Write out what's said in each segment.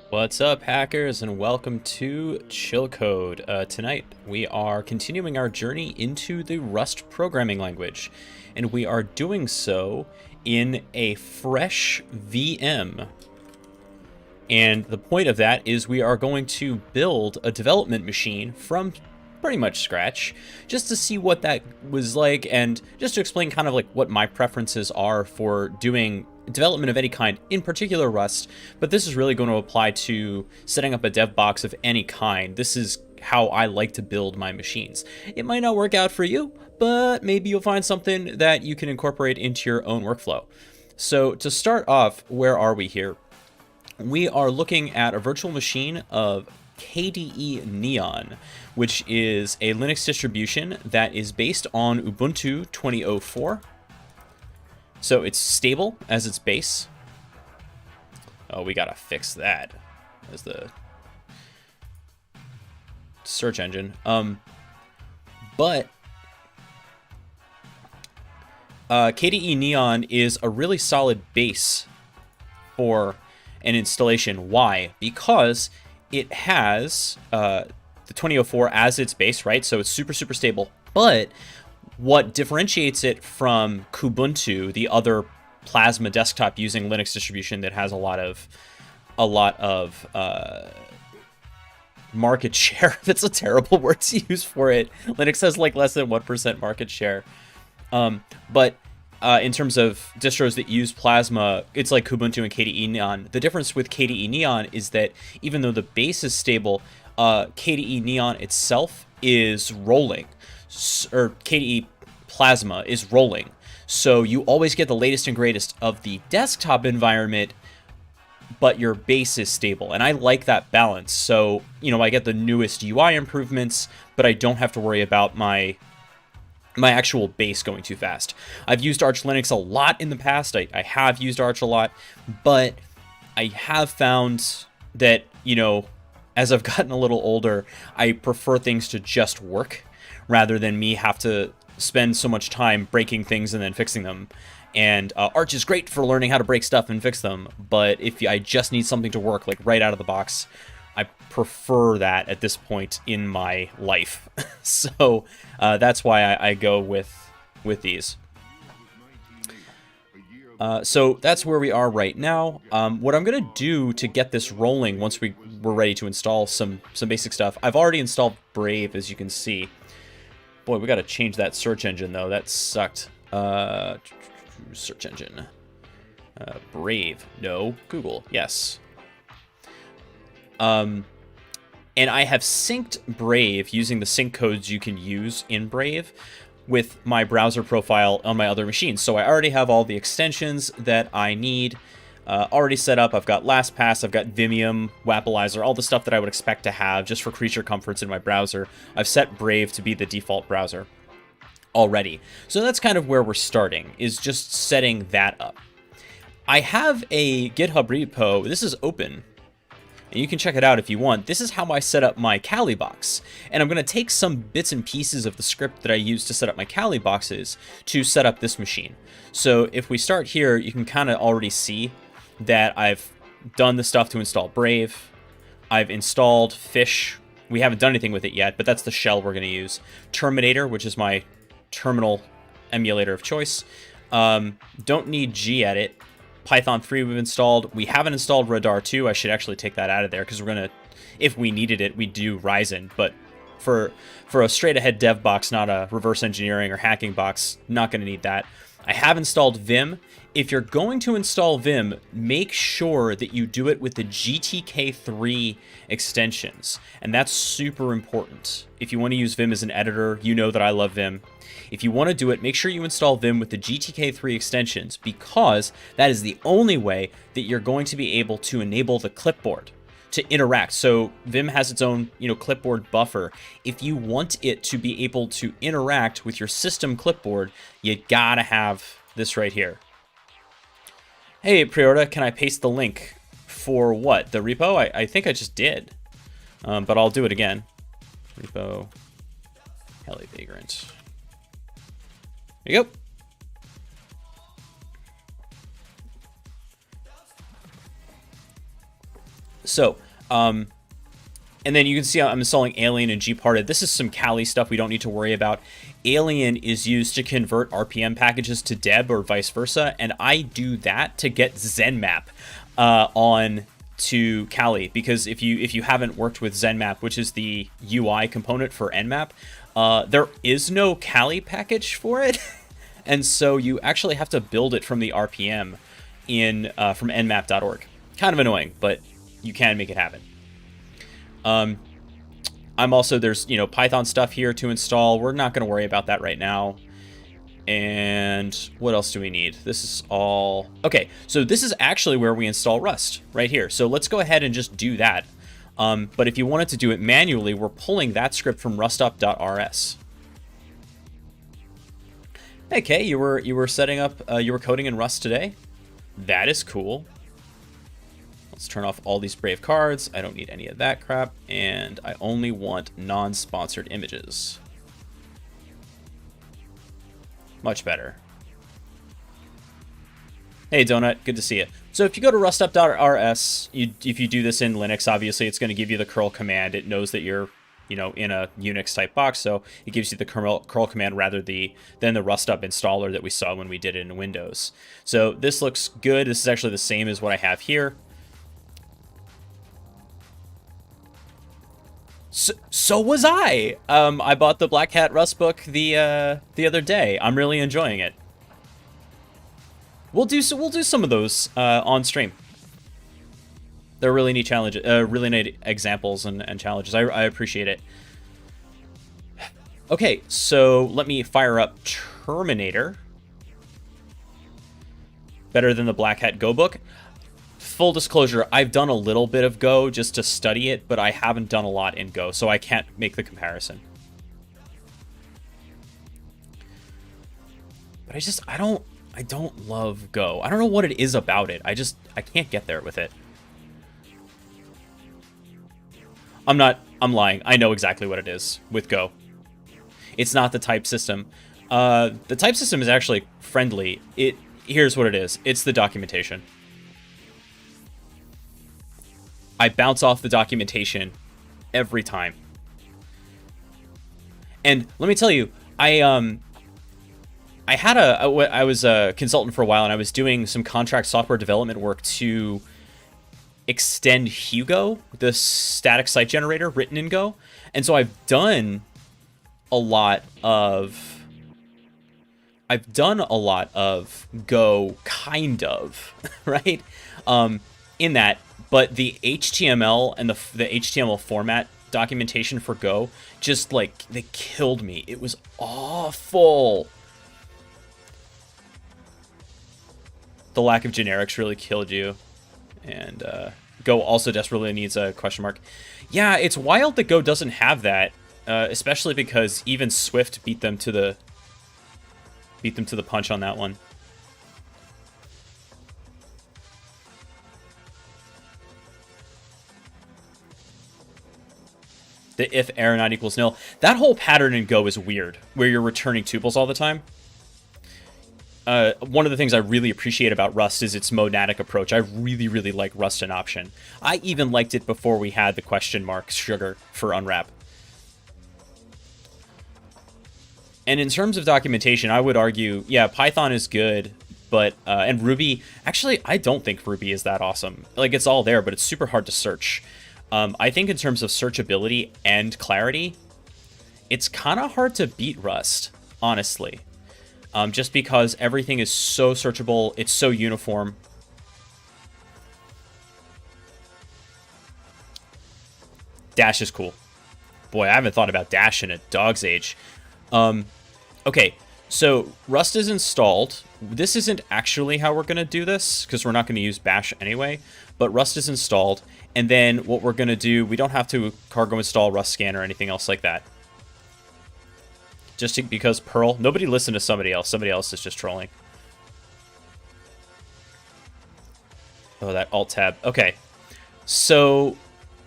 What's up, hackers, and welcome to Chill Code. Tonight, we are continuing our journey into the Rust programming language, and we are doing so in a fresh VM. And the point of that is we are going to build a development machine from pretty much scratch, just to see what that was like, and just to explain kind of like what my preferences are for doing development of any kind, in particular Rust, but this is really going to apply to setting up a dev box of any kind. This is how I like to build my machines. It might not work out for you, but maybe you'll find something that you can incorporate into your own workflow. So to start off, where are we here? We are looking at a virtual machine of KDE Neon, which is a Linux distribution that is based on Ubuntu 2004. So it's stable as its base. Oh, we gotta fix that as the search engine. But KDE Neon is a really solid base for an installation. Why? Because it has the 2004 as its base, right? So it's super stable. But what differentiates it from Kubuntu, the other Plasma desktop using Linux distribution that has a lot of market share. That's a terrible word to use for it. Linux has like less than 1% market share. But in terms of distros that use Plasma, it's like Kubuntu and KDE Neon. The difference with KDE Neon is that even though the base is stable, KDE Neon itself is rolling, or KDE Plasma is rolling. So you always get the latest and greatest of the desktop environment, but your base is stable. And I like that balance. So, I get the newest UI improvements, but I don't have to worry about my actual base going too fast. I've used Arch Linux a lot in the past. I have used Arch a lot, but I have found that, as I've gotten a little older, I prefer things to just work rather than me have to spend so much time breaking things and then fixing them. And Arch is great for learning how to break stuff and fix them, but if I just need something to work like right out of the box, I prefer that at this point in my life. So that's why I go with these. So that's where we are right now. What I'm going to do to get this rolling once we're ready to install some basic stuff. I've already installed Brave, as you can see. Boy, we got to change that search engine, though. That sucked. Search engine. Brave. No. Google. Yes. And I have synced Brave using the sync codes you can use in Brave with my browser profile on my other machines. So I already have all the extensions that I need already set up. I've got LastPass, I've got Vimium, Wappleizer, all the stuff that I would expect to have just for creature comforts in my browser. I've set Brave to be the default browser already. So that's kind of where we're starting, is just setting that up. I have a GitHub repo. This is open, and you can check it out if you want. This is how I set up my Kali box. And I'm going to take some bits and pieces of the script that I use to set up my Kali boxes to set up this machine. So if we start here, you can kind of already see that I've done the stuff to install Brave. I've installed Fish. We haven't done anything with it yet, but that's the shell we're going to use. Terminator, which is my terminal emulator of choice. Don't need gedit. Python 3 we've installed. We haven't installed Radar 2. I should actually take that out of there because we're going to, if we needed it, we do Ryzen. But for a straight ahead dev box, not a reverse engineering or hacking box, not going to need that. I have installed Vim. If you're going to install Vim, make sure that you do it with the GTK3 extensions. And that's super important. If you want to use Vim as an editor, you know that I love Vim. If you want to do it, make sure you install Vim with the GTK3 extensions, because that is the only way that you're going to be able to enable the clipboard to interact. So Vim has its own, clipboard buffer. If you want it to be able to interact with your system clipboard, you gotta have this right here. Hey, Priorta, can I paste the link for what? The repo? I think I just did, but I'll do it again. Repo, Kali Vagrant. There you go. So, and then you can see I'm installing Alien and Gparted. This is some Kali stuff we don't need to worry about. Alien is used to convert RPM packages to Deb or vice versa, and I do that to get ZenMap on to Kali, because if you haven't worked with ZenMap, which is the UI component for Nmap, there is no Kali package for it, and so you actually have to build it from the RPM in from nmap.org. Kind of annoying, but you can make it happen. I'm also, there's, Python stuff here to install. We're not going to worry about that right now. And what else do we need? This is all... Okay, so this is actually where we install Rust, right here. So let's go ahead and just do that. But if you wanted to do it manually, we're pulling that script from rustup.rs. Okay, you were setting up, you were coding in Rust today? That is cool. Let's turn off all these Brave cards. I don't need any of that crap. And I only want non-sponsored images. Much better. Hey, Donut. Good to see you. So if you go to rustup.rs, if you do this in Linux, obviously it's going to give you the curl command. It knows that you're, in a Unix type box, so it gives you the curl command rather than the rustup installer that we saw when we did it in Windows. So this looks good. This is actually the same as what I have here. So was I. I bought the Black Hat Rust book the other day. I'm really enjoying it. We'll do some of those on stream. They're really neat challenges, really neat examples and challenges. I appreciate it. Okay, so let me fire up Terminator. Better than the Black Hat Go book. Full disclosure, I've done a little bit of Go just to study it, but I haven't done a lot in Go, so I can't make the comparison. But I don't love Go. I don't know what it is about it. I can't get there with it. I'm lying. I know exactly what it is with Go. It's not the type system. The type system is actually friendly. Here's what it is. It's the documentation. I bounce off the documentation every time. And let me tell you, I was a consultant for a while, and I was doing some contract software development work to extend Hugo, the static site generator written in Go. And so I've done a lot of Go, kind of, right? In that, but the HTML and the HTML format documentation for Go just, like, they killed me. It was awful. The lack of generics really killed you. And Go also desperately needs a question mark. Yeah, it's wild that Go doesn't have that, especially because even Swift beat them to the punch on that one. The if error not equals nil. That whole pattern in Go is weird, where you're returning tuples all the time. One of the things I really appreciate about Rust is its monadic approach. I really, really like Rust in option. I even liked it before we had the question mark sugar for unwrap. And in terms of documentation, I would argue, yeah, Python is good, but and Ruby, actually, I don't think Ruby is that awesome. Like, it's all there, but it's super hard to search. I think in terms of searchability and clarity, it's kind of hard to beat Rust, honestly. Just because everything is so searchable, it's so uniform. Dash is cool. Boy, I haven't thought about Dash in a dog's age. Okay, so Rust is installed. This isn't actually how we're going to do this, because we're not going to use Bash anyway, but Rust is installed, and then what we're going to do, we don't have to cargo install Rust scan or anything else like that. Just because Perl, nobody listened to somebody else. Somebody else is just trolling. Oh, that alt tab. Okay. So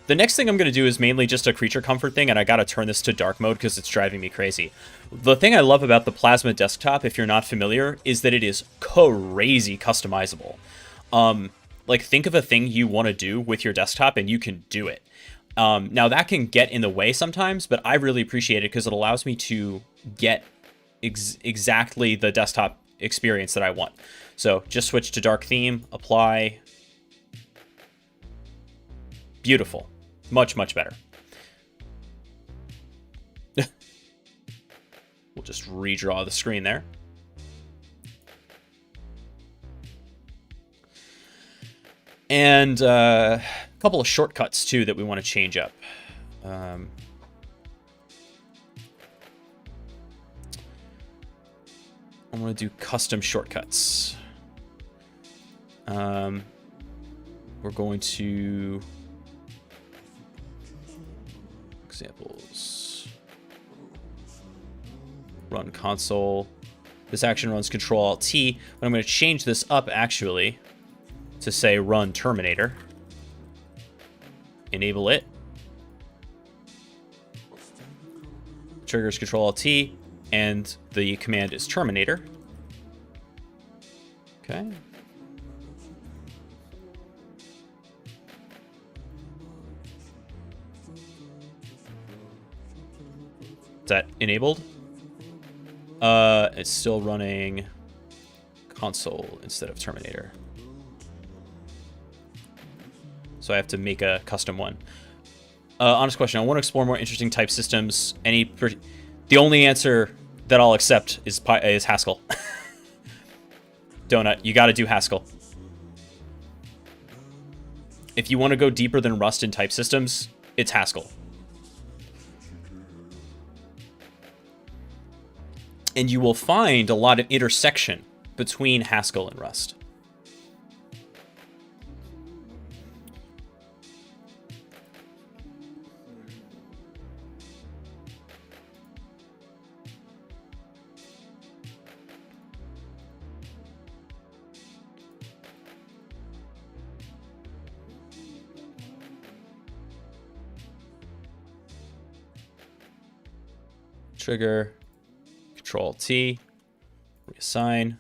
the next thing I'm going to do is mainly just a creature comfort thing, and I got to turn this to dark mode because it's driving me crazy. The thing I love about the Plasma desktop, if you're not familiar, is that it is crazy customizable. Like, think of a thing you want to do with your desktop, and you can do it. Now, that can get in the way sometimes, but I really appreciate it because it allows me to get exactly the desktop experience that I want. So just switch to dark theme, apply. Beautiful. Much, much better. We'll just redraw the screen there. And a couple of shortcuts, too, that we want to change up. I want to do custom shortcuts. We're going to... Examples. Run console. This action runs Control-Alt-T, but I'm going to change this up, actually, to say run Terminator. Enable it. Triggers Control-Alt-T, and the command is Terminator. Okay. Is that enabled? It's still running console instead of Terminator. So I have to make a custom one. Honest question. I want to explore more interesting type systems. The only answer that I'll accept is Haskell. Donut, you got to do Haskell. If you want to go deeper than Rust in type systems, it's Haskell. And you will find a lot of intersection between Haskell and Rust. Trigger, Control T, reassign,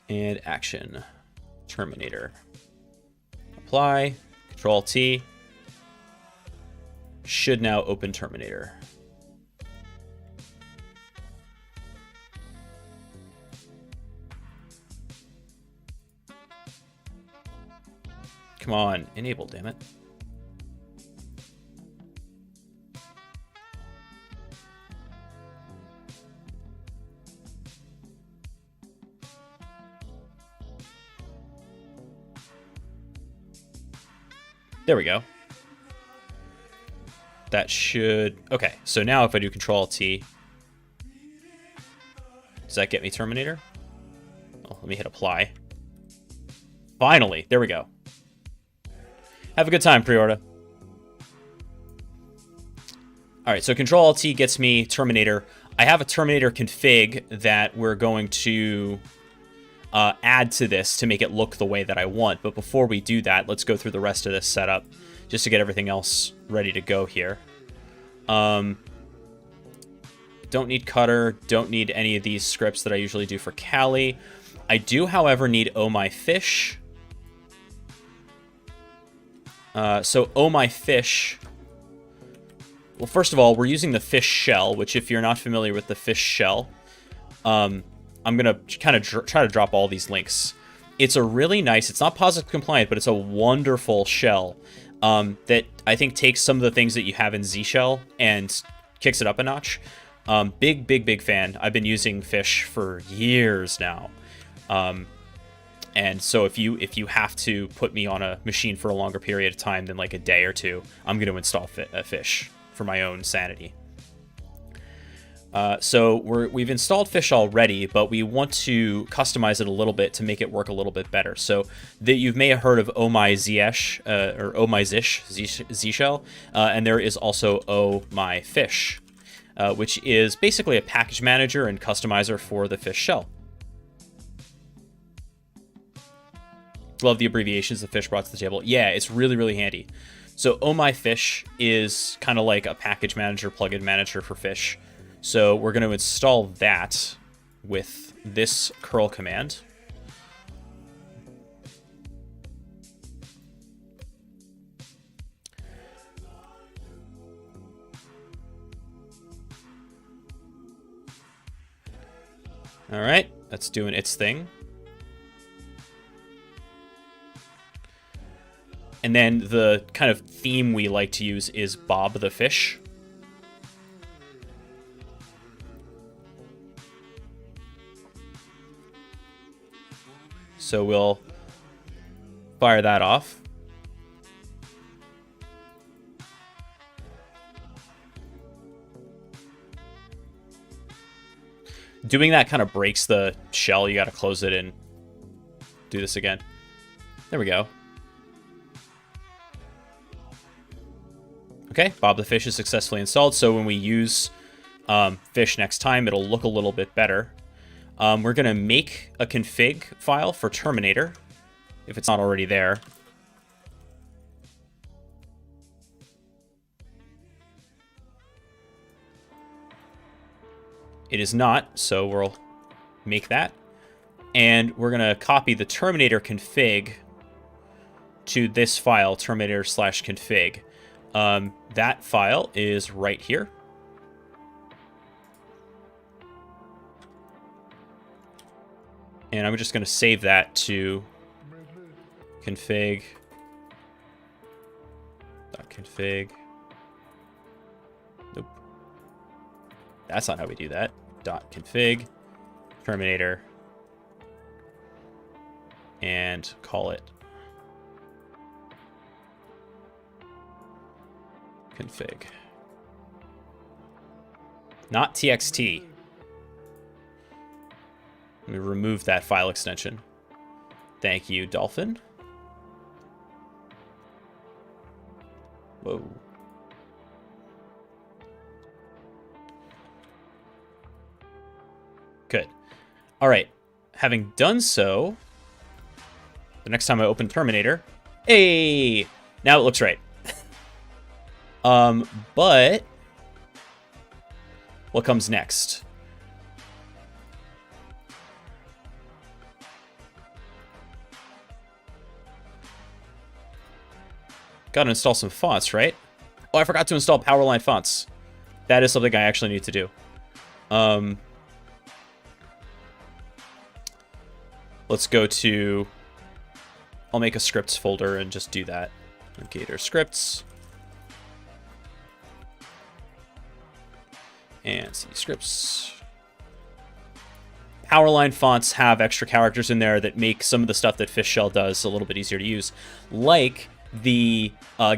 and action, Terminator. Apply, Control T, should now open Terminator. Come on, enable, damn it. There we go. That should... Okay, so now if I do Control-T, does that get me Terminator? Oh, let me hit Apply. Finally, there we go. Have a good time, Preorta. All right, so Control-T gets me Terminator. I have a Terminator config that we're going to add to this to make it look the way that I want. But before we do that, let's go through the rest of this setup just to get everything else ready to go here. Don't need Cutter, don't need any of these scripts that I usually do for Kali. I do, however, need Oh My Fish. So Oh My Fish... Well, first of all, we're using the fish shell, which if you're not familiar with the fish shell, I'm going to kind of try to drop all these links. It's a really nice, it's not POSIX compliant, but it's a wonderful shell that I think takes some of the things that you have in Z Shell and kicks it up a notch. Big fan. I've been using fish for years now. And so if you have to put me on a machine for a longer period of time than like a day or two, I'm going to install fish for my own sanity. So we've installed fish already, but we want to customize it a little bit to make it work a little bit better. So you may have heard of Oh My Zesh or Oh My Zish Z Shell, and there is also Oh My Fish, which is basically a package manager and customizer for the fish shell. Love the abbreviations the fish brought to the table. Yeah, it's really handy. So Oh My Fish is kind of like a package manager, plugin manager for fish. So we're going to install that with this curl command. All right, that's doing its thing. And then the kind of theme we like to use is Bob the Fish. So we'll fire that off. Doing that kind of breaks the shell. You got to close it and do this again. There we go. Okay, Bob the Fish is successfully installed. So when we use fish next time, it'll look a little bit better. We're going to make a config file for Terminator, if it's not already there. It is not, so we'll make that. And we're going to copy the Terminator config to this file, Terminator/config. That file is right here. And I'm just going to save that to config.config. Nope. That's not how we do that. .config, Terminator, and call it config. Not txt. Let me remove that file extension. Thank you, Dolphin. Whoa. Good. All right. Having done so, the next time I open Terminator, hey, now it looks right. But what comes next? Gotta install some fonts, right? Oh, I forgot to install Powerline fonts. That is something I actually need to do. Let's go to... I'll make a scripts folder and just do that. Gator scripts. And C scripts. Powerline fonts have extra characters in there that make some of the stuff that Fishshell does a little bit easier to use. Like the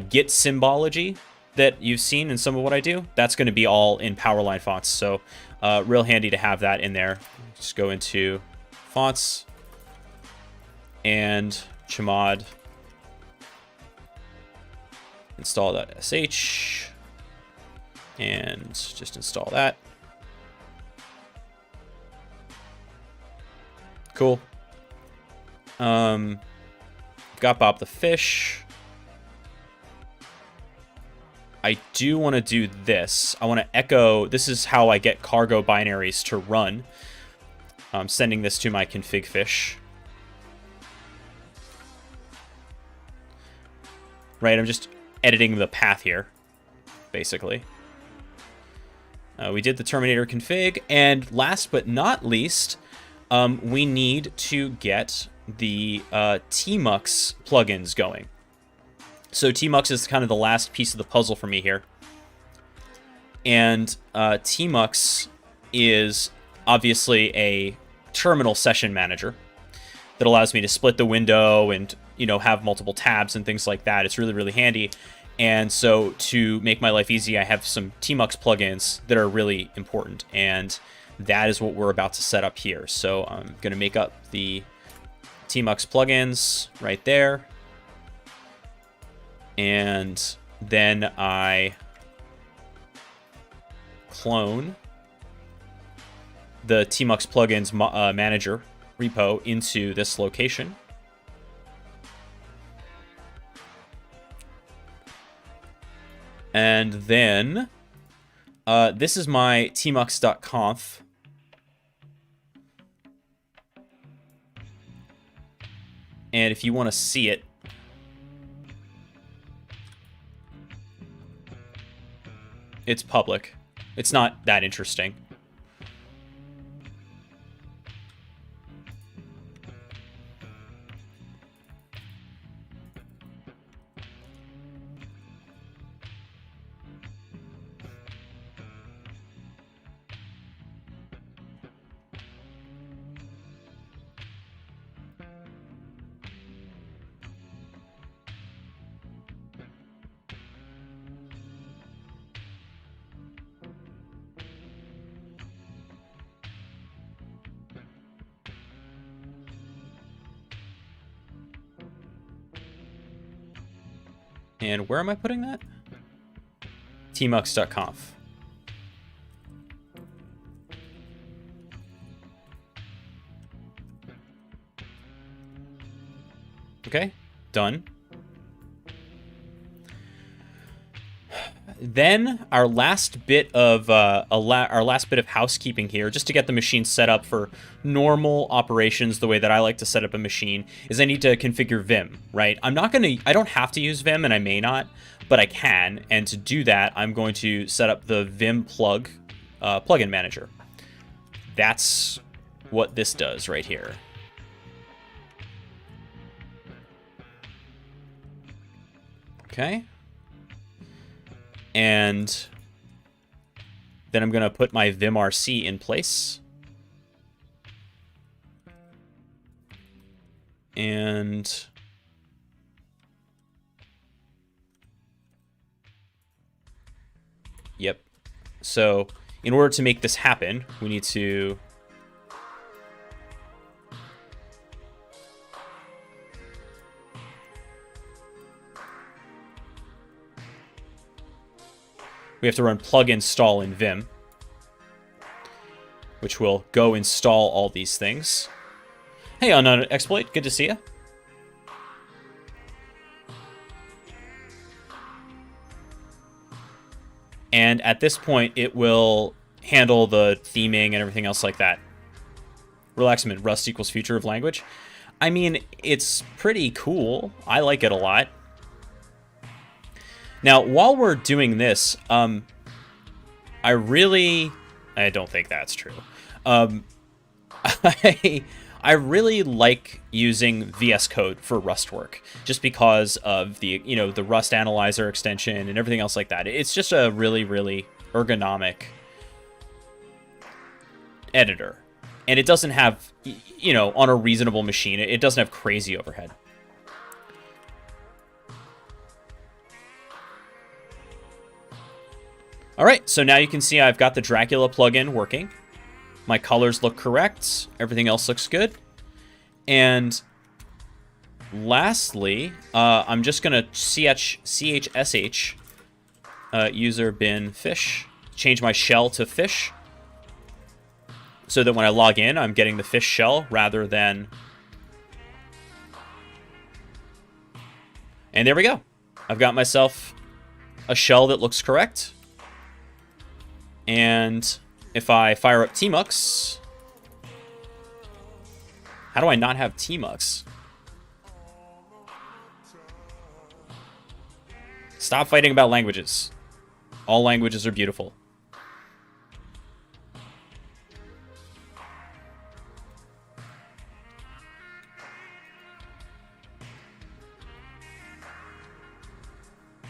Git symbology that you've seen in some of what I do. That's going to be all in Powerline fonts. So real handy to have that in there. Just go into fonts and chmod install.sh and just install that. Cool. Got Bob the Fish. I do want to do this. I want to echo. This is how I get cargo binaries to run. I'm sending this to my config fish. Right, I'm just editing the path here, basically. We did the Terminator config, and last but not least, we need to get the Tmux plugins going. So Tmux is kind of the last piece of the puzzle for me here. And Tmux is obviously a terminal session manager that allows me to split the window and, you know, have multiple tabs and things like that. It's really, really handy. And so to make my life easy, I have some Tmux plugins that are really important. And that is what we're about to set up here. So I'm going to make up the Tmux plugins right there. And then I clone the Tmux plugins manager repo into this location. And then this is my tmux.conf. And if you want to see it, it's public. It's not that interesting. And where am I putting that? tmux.conf. Okay, done. Then our last bit of housekeeping here, just to get the machine set up for normal operations, the way that I like to set up a machine, is I need to configure Vim, right? I don't have to use Vim, and I may not, but I can. And to do that, I'm going to set up the Vim plugin manager. That's what this does right here. Okay. And then I'm going to put my vimrc in place. And yep. So in order to make this happen, we need to... we have to run plug install in Vim, which will go install all these things. Hey, Unknown Exploit, good to see you. And at this point, it will handle the theming and everything else like that. Relaxment, Rust equals future of language. I mean, it's pretty cool. I like it a lot. Now, while we're doing this, I don't think that's true. I really like using VS Code for Rust work, just because of the, the Rust Analyzer extension and everything else like that. It's just a really, really ergonomic editor. And it doesn't have, on a reasonable machine, it doesn't have crazy overhead. All right, so now you can see I've got the Dracula plugin working. My colors look correct. Everything else looks good. And lastly, I'm just going to chsh user bin fish, change my shell to fish, so that when I log in, I'm getting the fish shell rather than... And there we go. I've got myself a shell that looks correct. And if I fire up Tmux... How do I not have Tmux? Stop fighting about languages. All languages are beautiful.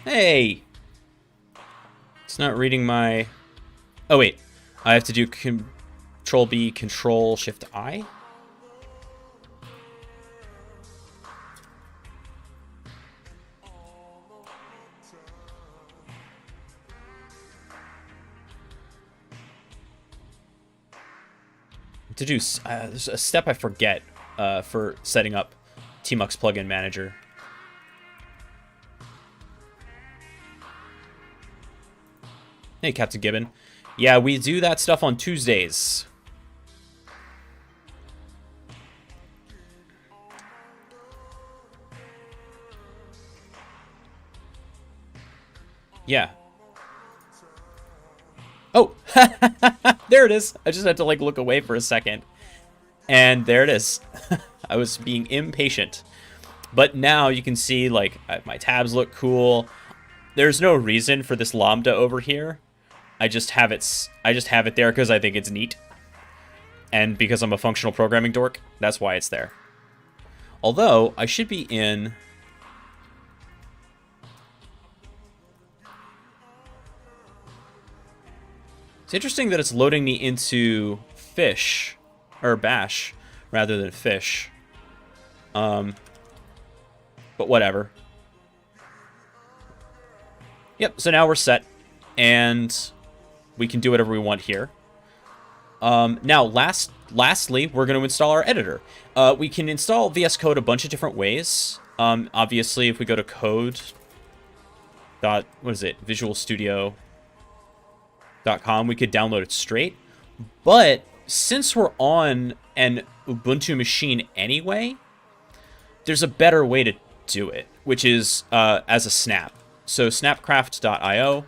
Hey! It's not reading my... Oh, wait. I have to do Control-B, Control-Shift-I? To do... there's a step I forget for setting up Tmux Plugin Manager. Hey, Captain Gibbon. Yeah, we do that stuff on Tuesdays. Yeah. Oh! There it is! I just had to, look away for a second. And there it is. I was being impatient. But now you can see, my tabs look cool. There's no reason for this lambda over here. I just have it there because I think it's neat. And because I'm a functional programming dork, that's why it's there. Although, I should be in... It's interesting that it's loading me into fish, or bash, rather than fish. But whatever. Yep, so now we're set. And... we can do whatever we want here. Now, lastly, we're going to install our editor. We can install VS Code a bunch of different ways. Obviously, if we go to visualstudio.com, we could download it straight. But since we're on an Ubuntu machine anyway, there's a better way to do it, which is as a snap. So snapcraft.io.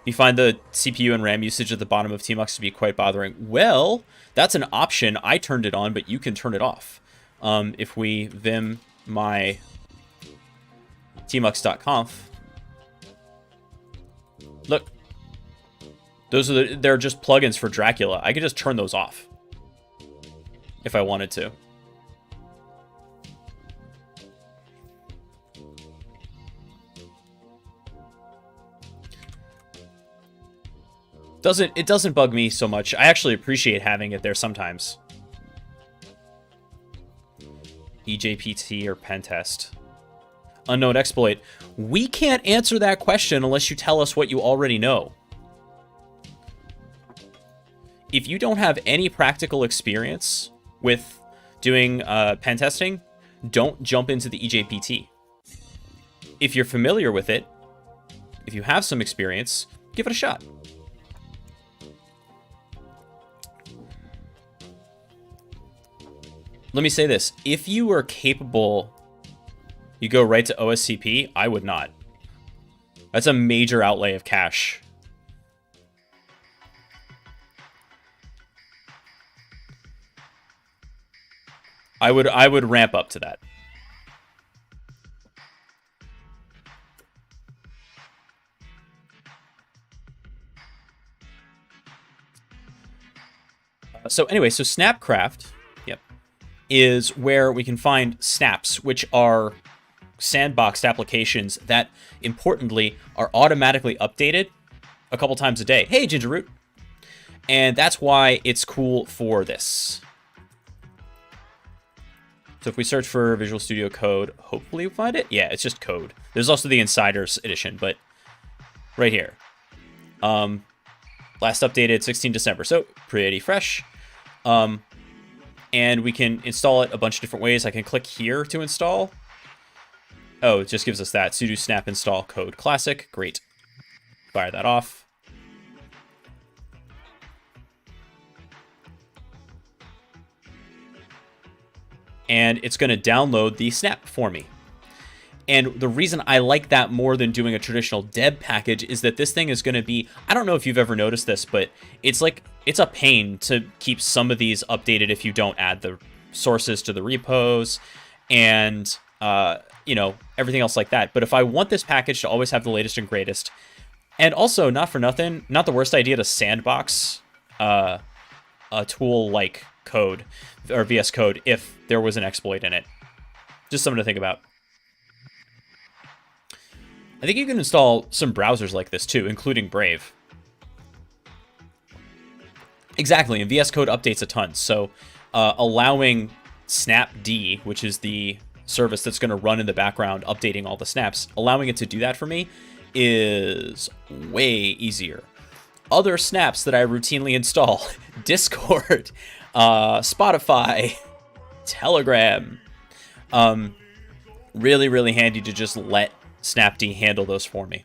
You find the CPU and RAM usage at the bottom of Tmux to be quite bothering. Well, that's an option. I turned it on, but you can turn it off. If we vim my tmux.conf, look, they're just plugins for Dracula. I could just turn those off if I wanted to. It doesn't bug me so much. I actually appreciate having it there sometimes. EJPT or Pentest. unknown exploit. We can't answer that question unless you tell us what you already know. If you don't have any practical experience with doing pen testing, don't jump into the EJPT. If you're familiar with it, if you have some experience, give it a shot. Let me say this. If you were capable, you go right to OSCP, I would not. That's a major outlay of cash. I would ramp up to that. So anyway, so Snapcraft, yep, is where we can find snaps, which are sandboxed applications that, importantly, are automatically updated a couple times a day. Hey, Gingerroot. And that's why it's cool for this. So if we search for Visual Studio Code, hopefully we'll find it. Yeah, it's just code. There's also the Insiders edition, but right here. Last updated 16 December, so pretty fresh. And we can install it a bunch of different ways. I can click here to install. Oh, it just gives us that. Sudo snap install code classic. Great. Fire that off. And it's going to download the snap for me. And the reason I like that more than doing a traditional deb package is that this thing is going to be, I don't know if you've ever noticed this, but it's like, it's a pain to keep some of these updated if you don't add the sources to the repos and, you know, everything else like that. But if I want this package to always have the latest and greatest, and also not for nothing, not the worst idea to sandbox a tool like Code or VS Code if there was an exploit in it. Just something to think about. I think you can install some browsers like this too, including Brave. Exactly, and VS Code updates a ton. So allowing Snapd, which is the service that's going to run in the background updating all the snaps, allowing it to do that for me is way easier. Other snaps that I routinely install, Discord, Spotify, Telegram. Really, really handy to just let Snapd handle those for me.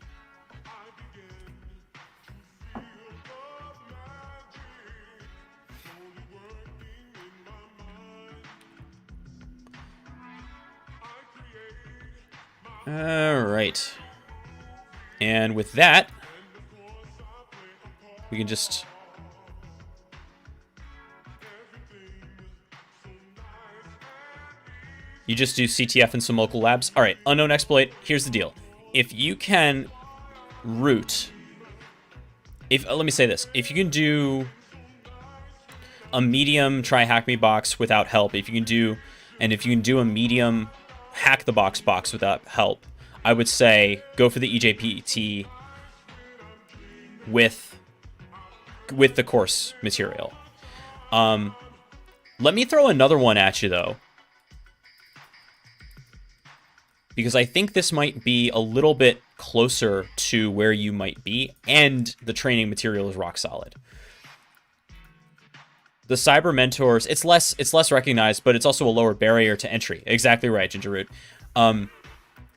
All right. And with that, we can just... You just do CTF and some local labs. All right, unknown exploit. Here's the deal. If you can root... let me say this. If you can do a medium try hack me box without help, if you can do a medium hack the box without help, I would say go for the EJPT with the course material. Let me throw another one at you though, because I think this might be a little bit closer to where you might be, and the training material is rock solid. The Cyber Mentors, it's less recognized, but it's also a lower barrier to entry. Exactly right, Gingerroot.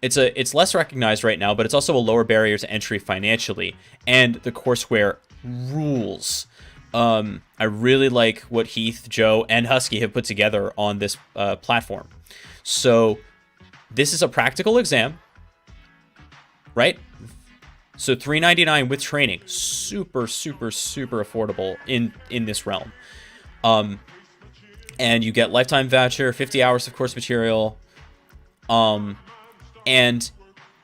It's less recognized right now, but it's also a lower barrier to entry financially, and the courseware rules. I really like what Heath, Joe, and Husky have put together on this platform. So this is a practical exam, right? So $3.99 with training, super, super, super affordable in this realm. And you get lifetime voucher, 50 hours of course material. And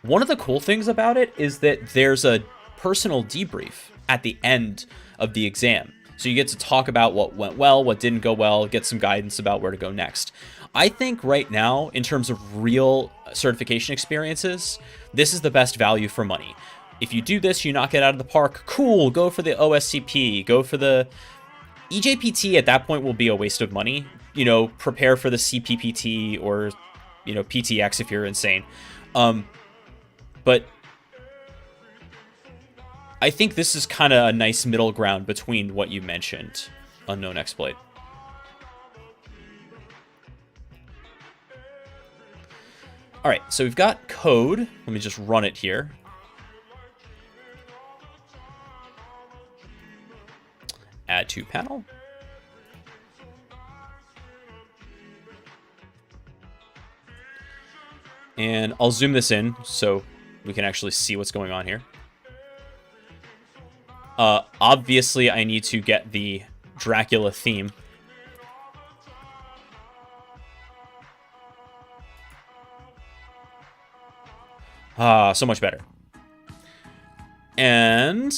one of the cool things about it is that there's a personal debrief at the end of the exam. So you get to talk about what went well, what didn't go well, get some guidance about where to go next. I think right now, in terms of real certification experiences, this is the best value for money. If you do this, you knock it out of the park, cool, go for the OSCP, go for the EJPT. At that point will be a waste of money. You know, prepare for the CPPT or, you know, PTX if you're insane. But I think this is kind of a nice middle ground between what you mentioned, Unknown Exploit. All right, so we've got code. Let me just run it here. Add to panel. And I'll zoom this in so we can actually see what's going on here. Obviously, I need to get the Dracula theme. So much better. And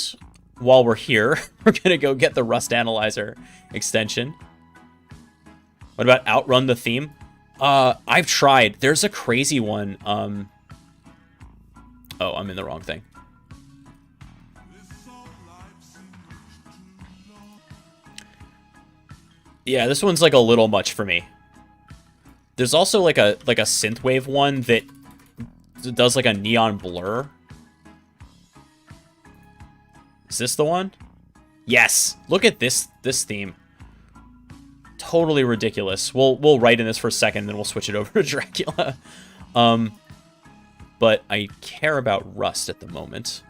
while we're here, we're going to go get the Rust Analyzer extension. What about Outrun the theme? I've tried. There's a crazy one. Oh, I'm in the wrong thing. Yeah, this one's like a little much for me. There's also like a synthwave one that does like a neon blur. Is this the one? Yes. Look at this theme. Totally ridiculous. We'll write in this for a second, then we'll switch it over to Dracula. But I care about Rust at the moment.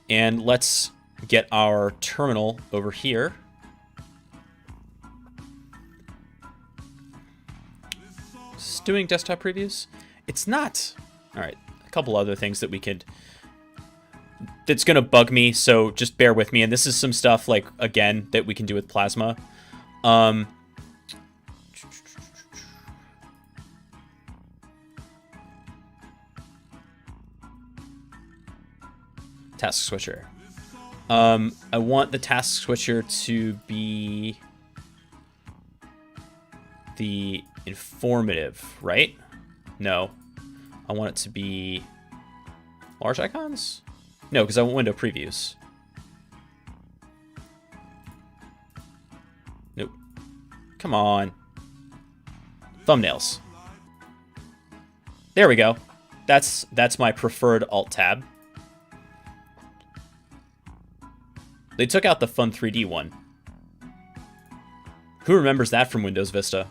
And let's get our terminal over here. Is this doing desktop previews? It's not. All right, a couple other things that we could... that's going to bug me, so just bear with me. And this is some stuff, like, again, that we can do with Plasma. Task switcher. I want the task switcher to be the informative, right? No. I want it to be large icons? No, because I want window previews. Nope. Come on. Thumbnails. There we go. That's my preferred alt tab. They took out the fun 3D one. Who remembers that from Windows Vista?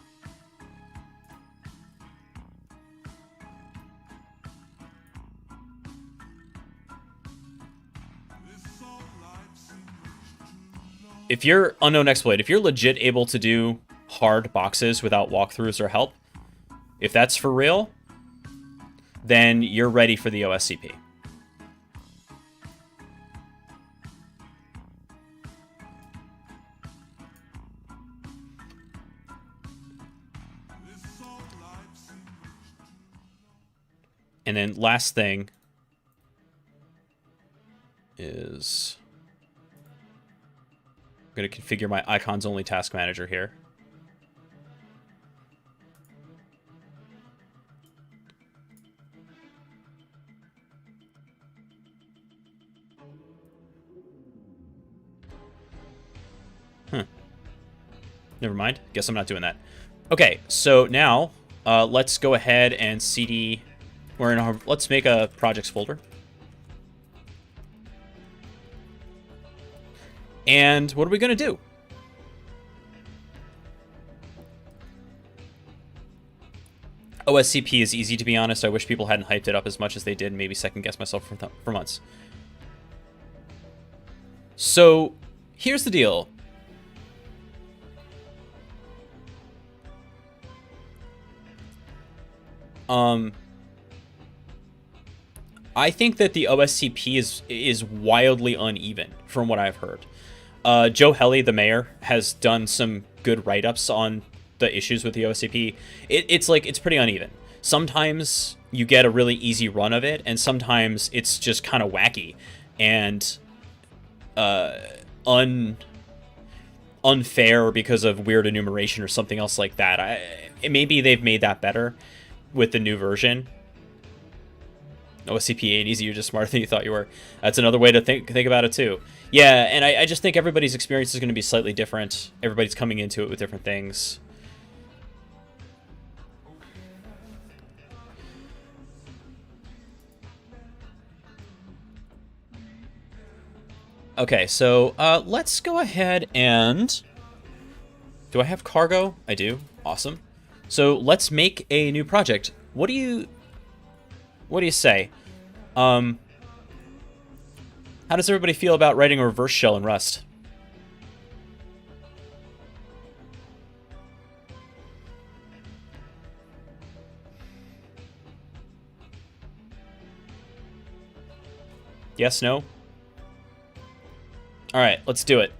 If you're Unknown Exploit, if you're legit able to do hard boxes without walkthroughs or help, if that's for real, then you're ready for the OSCP. And then last thing is I'm going to configure my icons only task manager here. Never mind. Guess I'm not doing that. Okay, so now let's go ahead and cd. We're in our, let's make a projects folder. And what are we going to do? OSCP is easy, to be honest. I wish people hadn't hyped it up as much as they did. Maybe second guess myself for months. So here's the deal. I think that the OSCP is wildly uneven from what I've heard. Joe Helly, the mayor, has done some good write-ups on the issues with the OSCP. It's pretty uneven. Sometimes you get a really easy run of it, and sometimes it's just kind of wacky and unfair because of weird enumeration or something else like that. Maybe they've made that better with the new version. OSCP ain't easy, you're just smarter than you thought you were. That's another way to think about it too. Yeah, and I just think everybody's experience is going to be slightly different. Everybody's coming into it with different things. Okay, so let's go ahead and... Do I have cargo? I do. Awesome. So let's make a new project. What do you say? How does everybody feel about writing a reverse shell in Rust? Yes, no? All right, let's do it.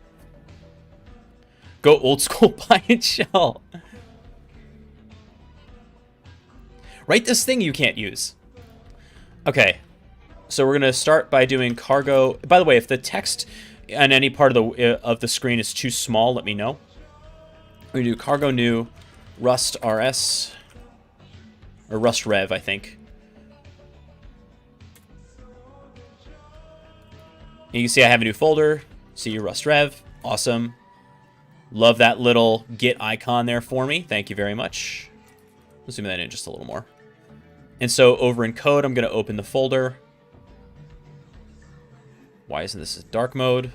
Go old school Pliant shell. Write this thing you can't use. Okay, so we're gonna start by doing cargo. By the way, if the text on any part of the screen is too small, let me know. We do cargo new, Rust RS, or Rust Rev, I think. And you can see I have a new folder. See Rust Rev, awesome. Love that little Git icon there for me. Thank you very much. Let's zoom that in just a little more. And so over in code, I'm going to open the folder. Why isn't this dark mode?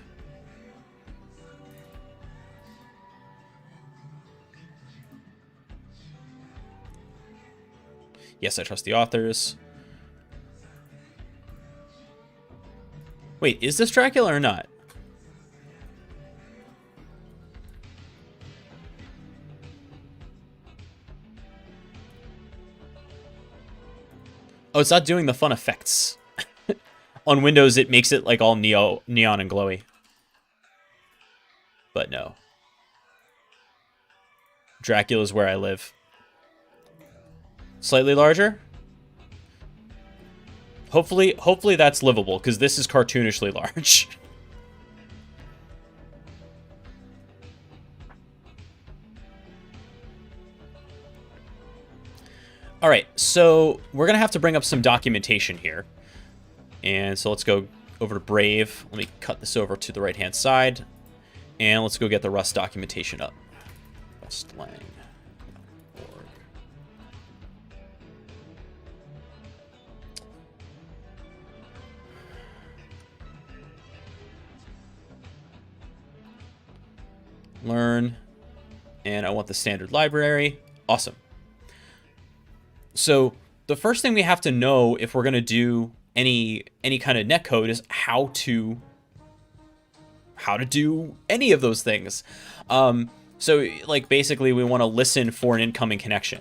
Yes, I trust the authors. Wait, is this Dracula or not? Oh, it's not doing the fun effects. On Windows, it makes it like all neon and glowy. But no. Dracula's where I live. Slightly larger? Hopefully that's livable, because this is cartoonishly large. All right, so we're going to have to bring up some documentation here. And so let's go over to Brave. Let me cut this over to the right-hand side. And let's go get the Rust documentation up. Rustlang.org. Learn. And I want the standard library. Awesome. So the first thing we have to know if we're going to do any kind of netcode is how to do any of those things. So like basically we want to listen for an incoming connection.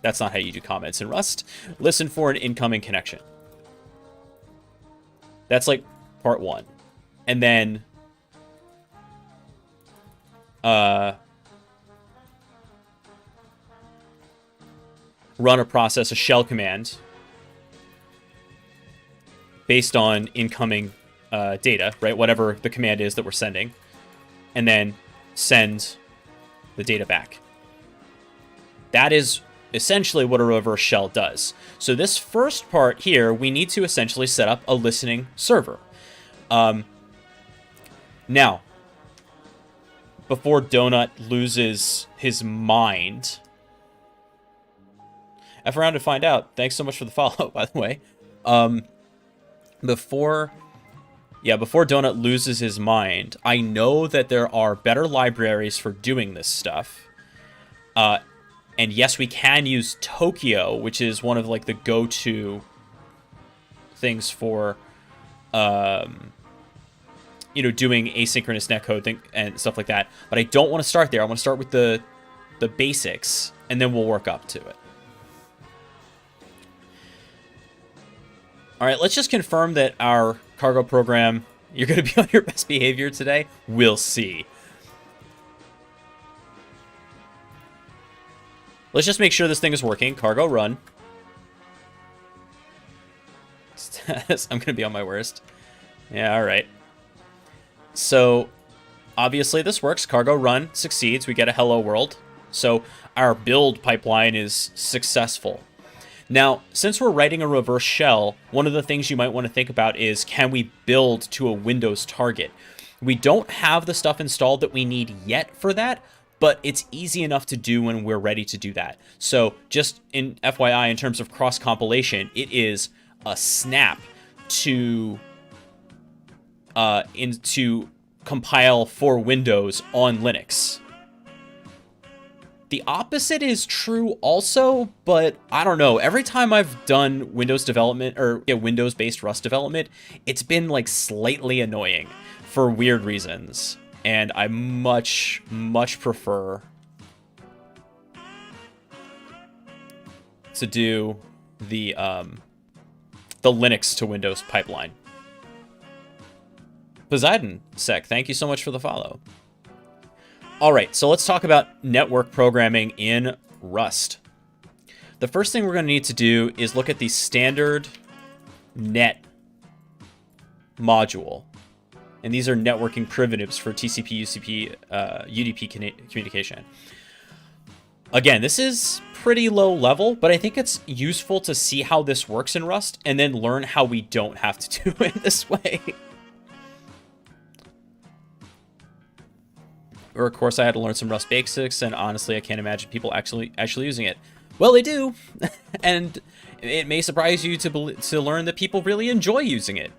That's not how you do comments in Rust. Listen for an incoming connection. That's like part one. And then run a process, a shell command, based on incoming data, right? Whatever the command is that we're sending, and then send the data back. That is essentially what a reverse shell does. So this first part here, we need to essentially set up a listening server. Now, before Donut loses his mind, F around to find out. Thanks so much for the follow, by the way. Before Donut loses his mind, I know that there are better libraries for doing this stuff. And yes, we can use Tokio, which is one of like the go-to things for, doing asynchronous netcode and stuff like that. But I don't want to start there. I want to start with the basics, and then we'll work up to it. All right, let's just confirm that our cargo program, you're going to be on your best behavior today. We'll see. Let's just make sure this thing is working. Cargo run. Status, I'm going to be on my worst. Yeah, all right. So, obviously this works. Cargo run succeeds. We get a hello world. So, our build pipeline is successful. Now, since we're writing a reverse shell, one of the things you might want to think about is, can we build to a Windows target? We don't have the stuff installed that we need yet for that, but it's easy enough to do when we're ready to do that. So just in FYI, in terms of cross-compilation, it is a snap to compile for Windows on Linux. The opposite is true also, but I don't know. Every time I've done Windows development or Windows-based Rust development, it's been like slightly annoying for weird reasons, and I much prefer to do the Linux to Windows pipeline. Poseidon Sec, thank you so much for the follow. All right, so let's talk about network programming in Rust. The first thing we're going to need to do is look at the standard net module. And these are networking primitives for TCP, UCP, UDP communication. Again, this is pretty low level, but I think it's useful to see how this works in Rust and then learn how we don't have to do it this way. Or, of course, I had to learn some Rust basics, and honestly, I can't imagine people actually using it. Well, they do, and it may surprise you to learn that people really enjoy using it.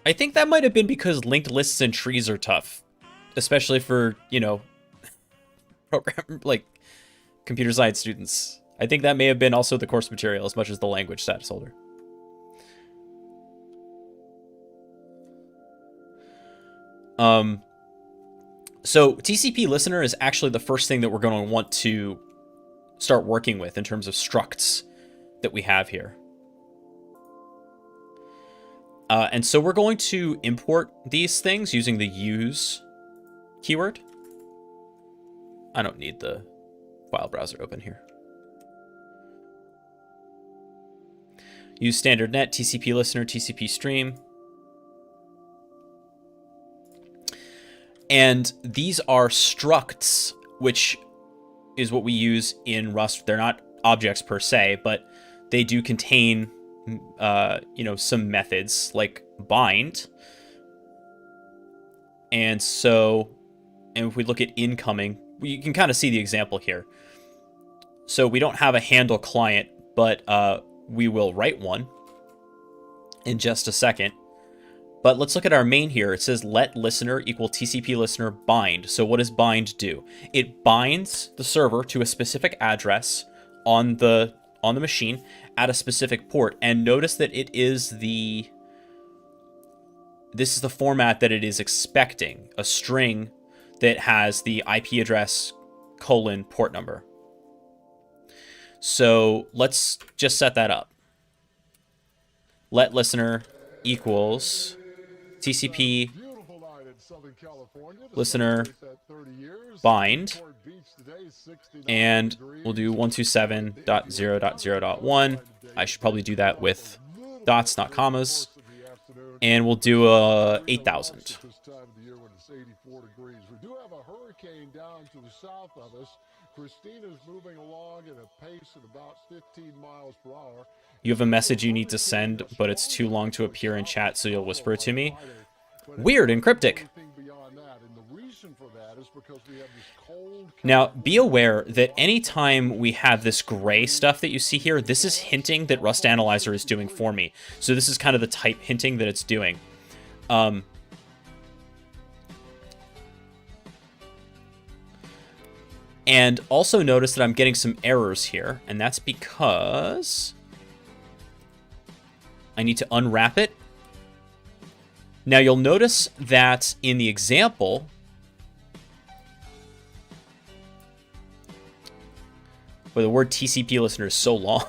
I think that might have been because linked lists and trees are tough, especially for, you know, computer science students. I think that may have been also the course material as much as the language status holder. So TCP listener is actually the first thing that we're going to want to start working with in terms of structs that we have here. And so we're going to import these things using the use keyword. I don't need the file browser open here. Use standard net, TCP listener, TCP stream. And these are structs, which is what we use in Rust. They're not objects per se, but they do contain, you know, some methods like bind. And so, and if we look at incoming, you can kind of see the example here. So we don't have a handle client, but we will write one in just a second. But let's look at our main here. It says let listener equal TCP listener bind. So what does bind do? It binds the server to a specific address on the machine at a specific port. And notice that it is this is the format that it is expecting, a string that has the IP address : port number. So let's just set that up. Let listener equals TCP listener bind, and we'll do 127.0.0.1. I should probably do that with dots, not commas, and we'll do 8,000. We do have a hurricane down to the south of us. Christina's moving along at a pace of about 15 miles per hour. You have a message you need to send, but it's too long to appear in chat, so you'll whisper it to me. Weird and cryptic. Now, be aware that anytime we have this gray stuff that you see here, this is hinting that Rust Analyzer is doing for me. So this is kind of the type hinting that it's doing. And also notice that I'm getting some errors here, and that's because I need to unwrap it. Now you'll notice that in the example, where the word TCP listener is so long,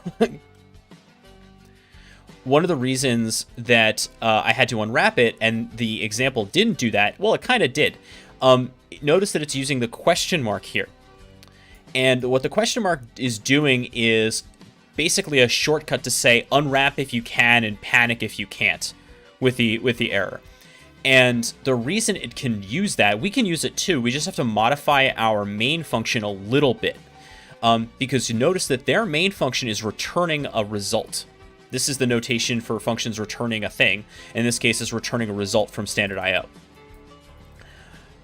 one of the reasons that I had to unwrap it and the example didn't do that, well, it kind of did. Notice that it's using the question mark here. And what the question mark is doing is basically a shortcut to say unwrap if you can and panic if you can't with the error. And the reason it can use that, we can use it too. We just have to modify our main function a little bit. Because you notice that their main function is returning a result. This is the notation for functions returning a thing. In this case, it's returning a result from standard I/O.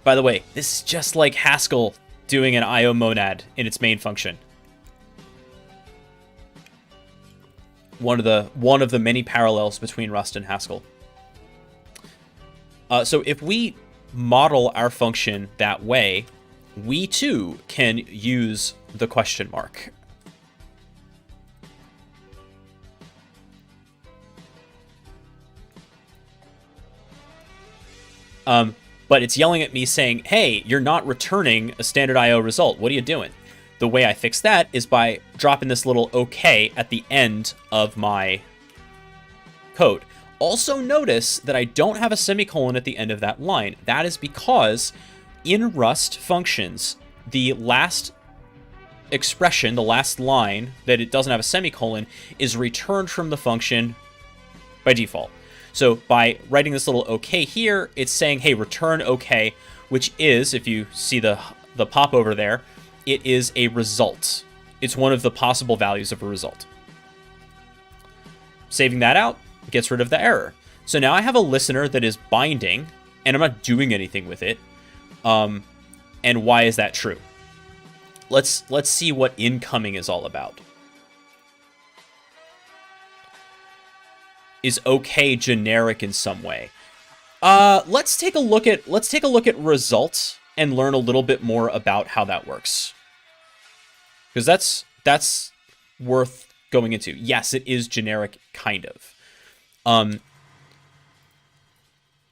By the way, this is just like Haskell doing an I/O monad in its main function. One of the many parallels between Rust and Haskell. So if we model our function that way, we too can use the question mark. But it's yelling at me saying, hey, you're not returning a standard I/O result. What are you doing? The way I fix that is by dropping this little OK at the end of my code. Also notice that I don't have a semicolon at the end of that line. That is because in Rust functions, the last expression, the last line that it doesn't have a semicolon, is returned from the function by default. So by writing this little OK here, it's saying, hey, return OK, which is, if you see the pop over there, it is a result. It's one of the possible values of a result. Saving that out gets rid of the error. So now I have a listener that is binding, and I'm not doing anything with it. And why is that true? Let's see what incoming is all about. Is OK generic in some way? Let's take a look at results and learn a little bit more about how that works. Because that's worth going into. Yes, it is generic, kind of.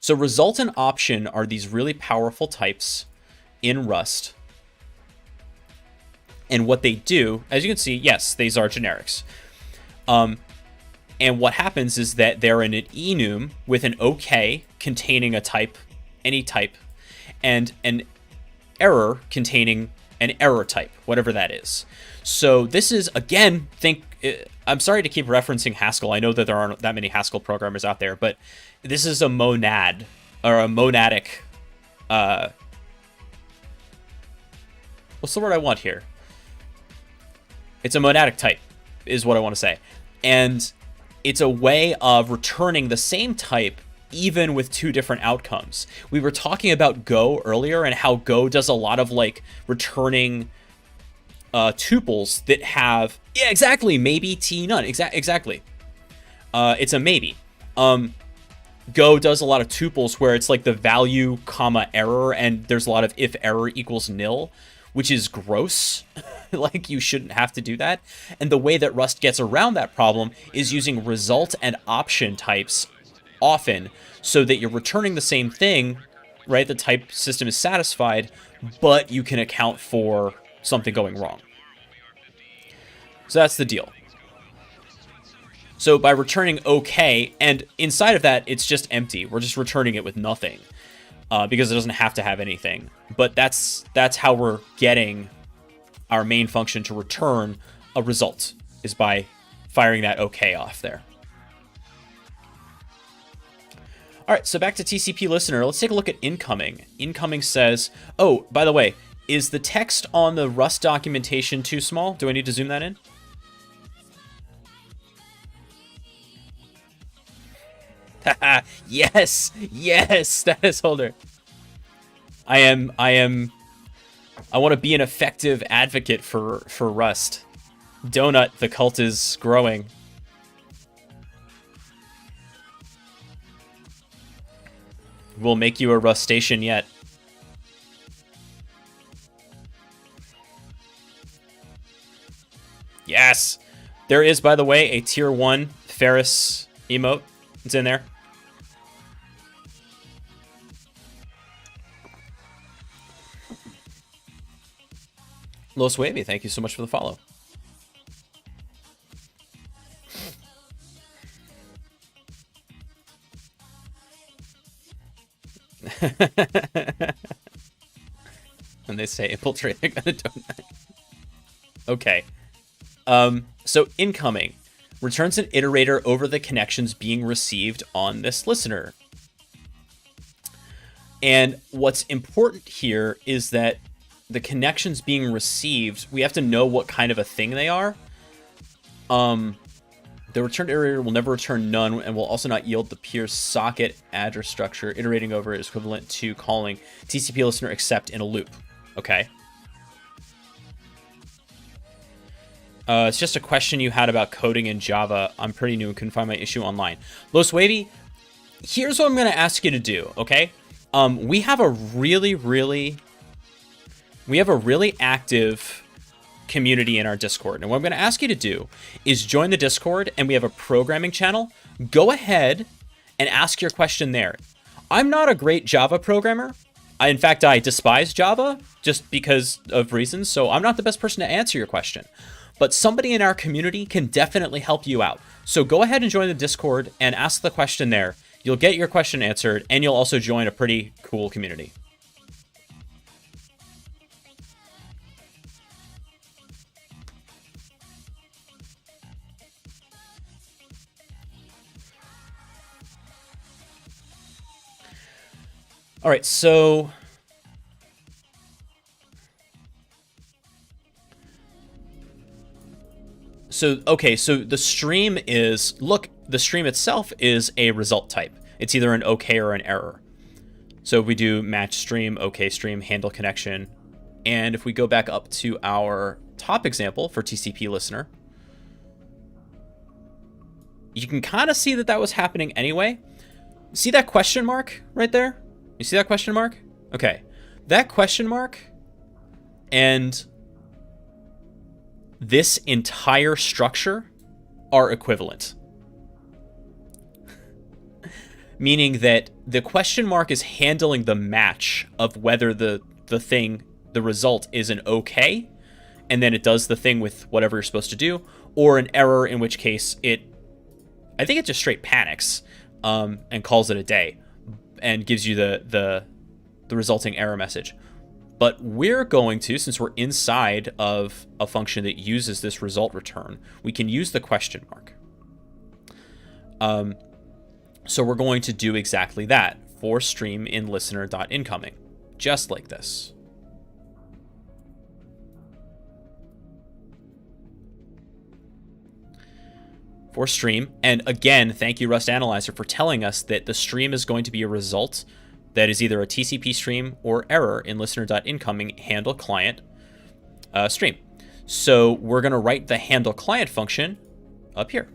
So result and option are these really powerful types in Rust. And what they do, as you can see, yes, these are generics. And what happens is that they're in an enum with an OK containing a type, any type, and an error containing an error type, whatever that is. So this is, again, I'm sorry to keep referencing Haskell. I know that there aren't that many Haskell programmers out there, but this is a monad, or a monadic, what's the word I want here? It's a monadic type, is what I want to say. And it's a way of returning the same type even with two different outcomes. We were talking about Go earlier and how Go does a lot of like returning tuples that have, yeah, exactly, maybe, t, none, exactly. It's a maybe. Go does a lot of tuples where it's like the value, comma, error, and there's a lot of if error equals nil, which is gross. Like, you shouldn't have to do that. And the way that Rust gets around that problem is using result and option types often so that you're returning the same thing, right? The type system is satisfied, but you can account for something going wrong. So that's the deal. So by returning OK, and inside of that, it's just empty. We're just returning it with nothing because it doesn't have to have anything. But that's how we're getting our main function to return a result, is by firing that OK off there. All right, so back to TCP listener. Let's take a look at incoming. Incoming says, oh, by the way, is the text on the Rust documentation too small? Do I need to zoom that in? Yes, status holder. I want to be an effective advocate for Rust. Donut, the cult is growing. We'll make you a Rust station yet. Yes! There is, by the way, a tier 1 Ferris emote. It's in there. Los Wavy, thank you so much for the follow. When they say infiltrate, they're gonna donut. Okay. So incoming returns an iterator over the connections being received on this listener. And what's important here is that the connections being received, we have to know what kind of a thing they are. The returned iterator will never return none and will also not yield the peer socket address structure. Iterating over is equivalent to calling TCP listener except in a loop. Okay. It's just a question you had about coding in Java. I'm pretty new and couldn't find my issue online. Los Wavy, here's what I'm going to ask you to do, okay? We have a really active community in our Discord. And what I'm going to ask you to do is join the Discord, and we have a programming channel. Go ahead and ask your question there. I'm not a great Java programmer. In fact, I despise Java just because of reasons, so I'm not the best person to answer your question. But somebody in our community can definitely help you out. So go ahead and join the Discord and ask the question there. You'll get your question answered, and you'll also join a pretty cool community. All right, so okay, so the stream is, look, the stream itself is a result type. It's either an OK or an error. So if we do match stream, OK stream, handle connection, and if we go back up to our top example for TCP listener, you can kind of see that that was happening anyway. See that question mark right there? You see that question mark? Okay. That question mark and this entire structure are equivalent. Meaning that the question mark is handling the match of whether the result is an OK, and then it does the thing with whatever you're supposed to do, or an error, in which case I think it just straight panics and calls it a day and gives you the resulting error message. But we're going to, since we're inside of a function that uses this result return, we can use the question mark. So we're going to do exactly that for stream in listener.incoming, just like this. For stream, and again, thank you Rust Analyzer for telling us that the stream is going to be a result that is either a TCP stream or error in listener.incoming handle client stream. So we're going to write the handle client function up here.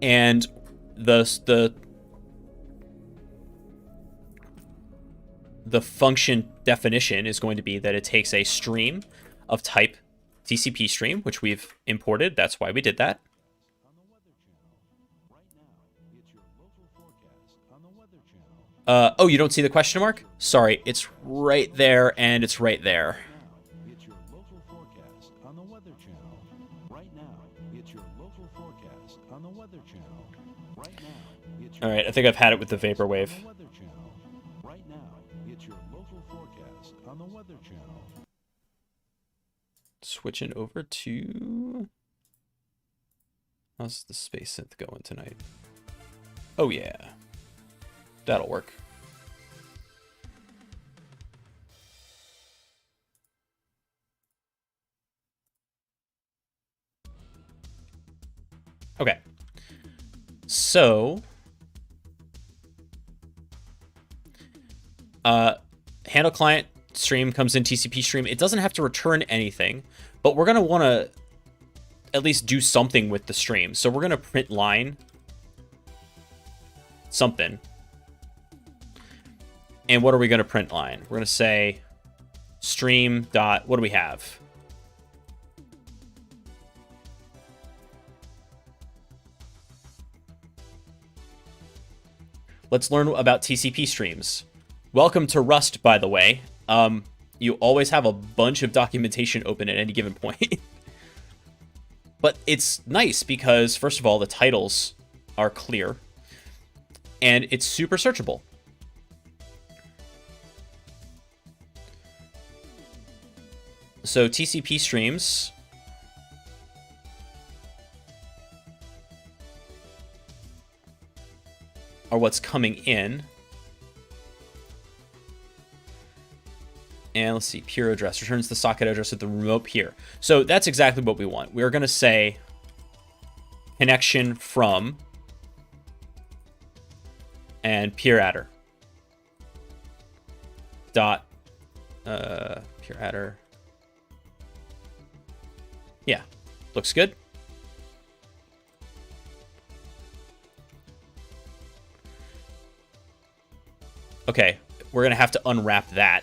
And the function definition is going to be that it takes a stream of type TCP stream, which we've imported. That's why we did that. Oh, you don't see the question mark? Sorry, it's right there, and it's right there. All right, I think I've had it with the Vaporwave. Switching over to... How's the space synth going tonight? Oh yeah, that'll work. Okay, so handle client stream comes in TCP stream. It doesn't have to return anything, but we're gonna want to at least do something with the stream. So we're gonna print line something. And what are we gonna print line? We're gonna say stream dot, what do we have? Let's learn about TCP streams. Welcome to Rust, by the way. You always have a bunch of documentation open at any given point. But it's nice because, first of all, the titles are clear. And it's super searchable. So TCP streams are what's coming in. And let's see, pure address returns the socket address of the remote peer. So that's exactly what we want. We're going to say connection from and peer adder dot peer adder. Yeah, looks good. Okay, we're going to have to unwrap that,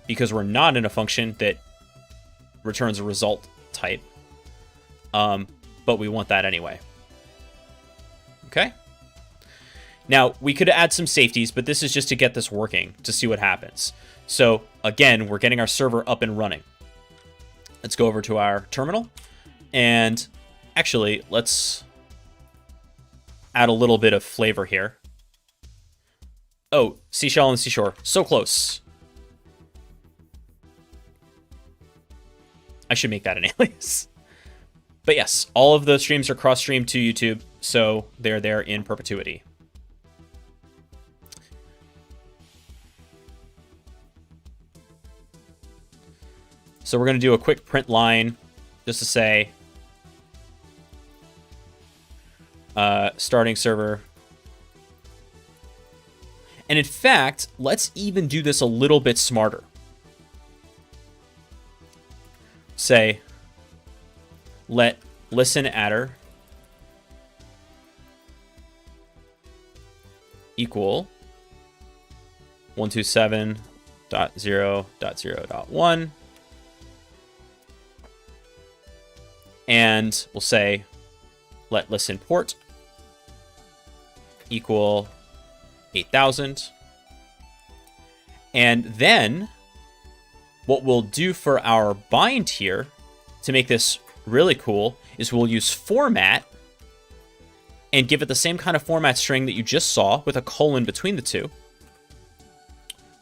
because we're not in a function that returns a result type. But we want that anyway. Okay. Now, we could add some safeties, but this is just to get this working, to see what happens. So, again, we're getting our server up and running. Let's go over to our terminal. And actually, let's add a little bit of flavor here. Oh, seashell and seashore. So close. I should make that an alias. But yes, all of the streams are cross-streamed to YouTube, so they're there in perpetuity. So we're going to do a quick print line just to say starting server. And in fact, let's even do this a little bit smarter. Say, let listen adder equal 127.0.0.1, and we'll say let listen port equal 8000. And then what we'll do for our bind here to make this really cool is we'll use format and give it the same kind of format string that you just saw with a colon between the two. I'm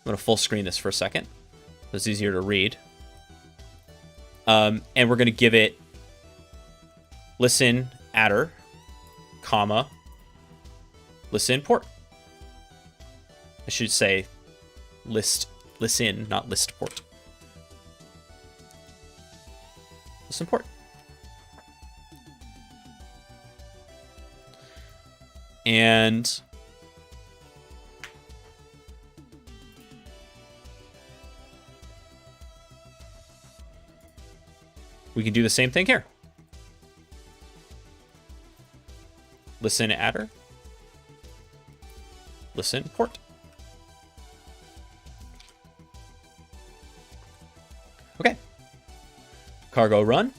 going to full screen this for a second. It's easier to read. And we're going to give it listen adder, comma, listen port. I should say listen, not list port. Listen port. And we can do the same thing here. Listen adder, listen port. Okay. Cargo run.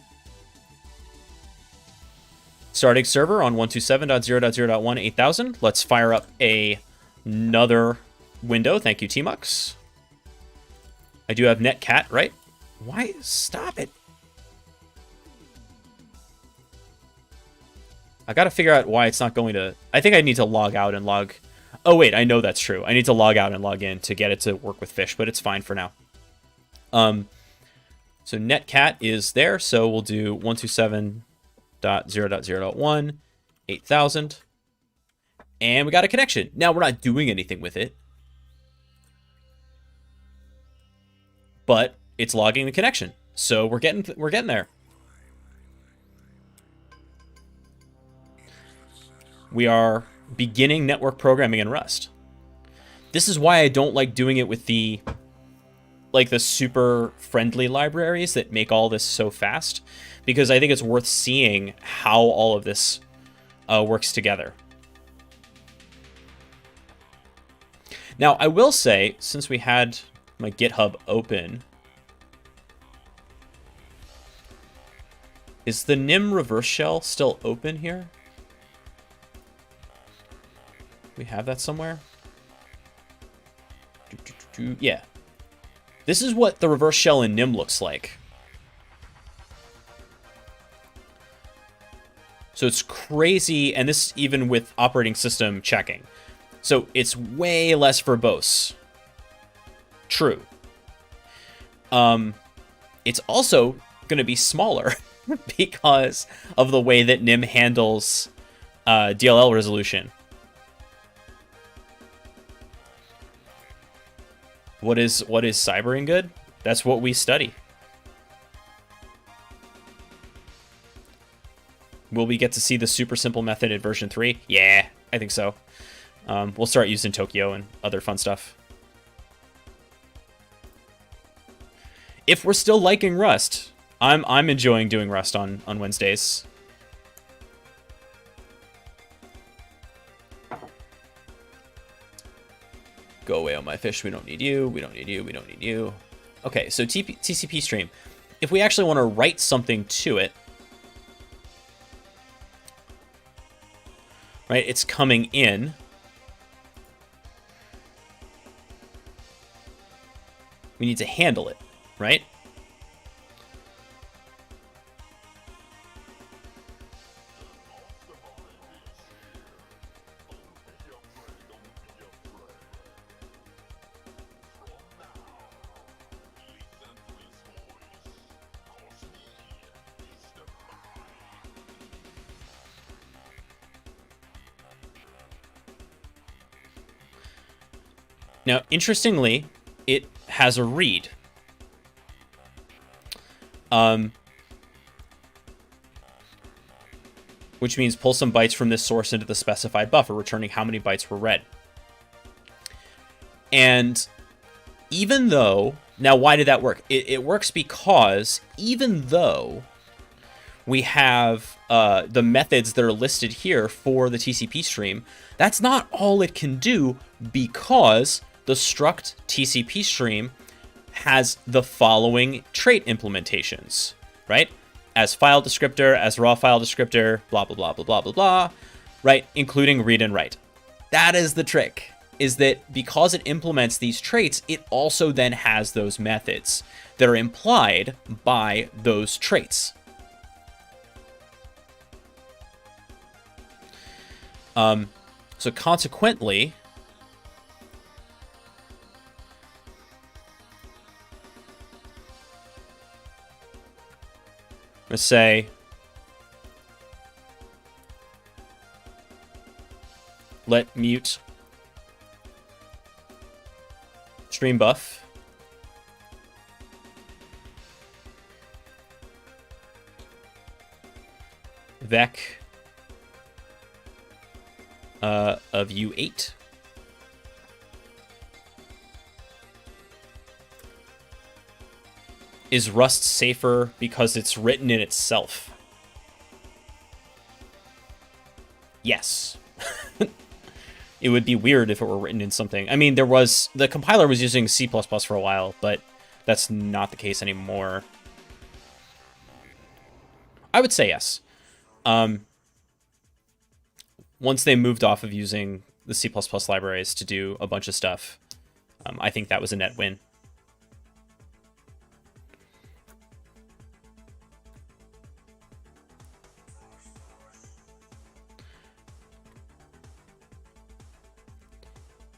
Starting server on 127.0.0.1 8000. Let's fire up another window. Thank you, Tmux. I do have netcat, right? Why? Stop it. I got to figure out why it's not going to... I think I need to log out and log... Oh, wait, I know that's true. I need to log out and log in to get it to work with fish, but it's fine for now. So netcat is there, so we'll do 127.0.0.1 8000. And we got a connection. Now, we're not doing anything with it, but it's logging the connection. So we're getting there. We are beginning network programming in Rust. This is why I don't like doing it with the super friendly libraries that make all this so fast, because I think it's worth seeing how all of this works together. Now, I will say, since we had my GitHub open, is the nim reverse shell still open here? We have that somewhere? Yeah. This is what the reverse shell in nim looks like. So it's crazy, and this even with operating system checking. So it's way less verbose True. It's also going to be smaller because of the way that Nim handles DLL resolution. What is cybering good? That's what we study. Will we get to see the super simple method in version 3? Yeah, I think so. We'll start using Tokyo and other fun stuff. If we're still liking Rust, I'm enjoying doing Rust on Wednesdays. Go away, oh my fish. We don't need you. We don't need you. We don't need you. Okay, so TCP stream. If we actually want to write something to it, right? It's coming in. We need to handle it, right? Now, interestingly, it has a read. Which means pull some bytes from this source into the specified buffer, returning how many bytes were read. And even though, now why did that work? It works because even though we have the methods that are listed here for the TCP stream, that's not all it can do, because the struct TCP stream has the following trait implementations, right? As file descriptor, as raw file descriptor, blah, blah, blah, blah, blah, blah, blah, right? Including read and write. That is the trick, is that because it implements these traits, it also then has those methods that are implied by those traits. So consequently, let's say let mute stream buff vec of U8. Is Rust safer because it's written in itself? Yes. It would be weird if it were written in something. I mean, the compiler was using C++ for a while, but that's not the case anymore. I would say yes. Once they moved off of using the C++ libraries to do a bunch of stuff, I think that was a net win.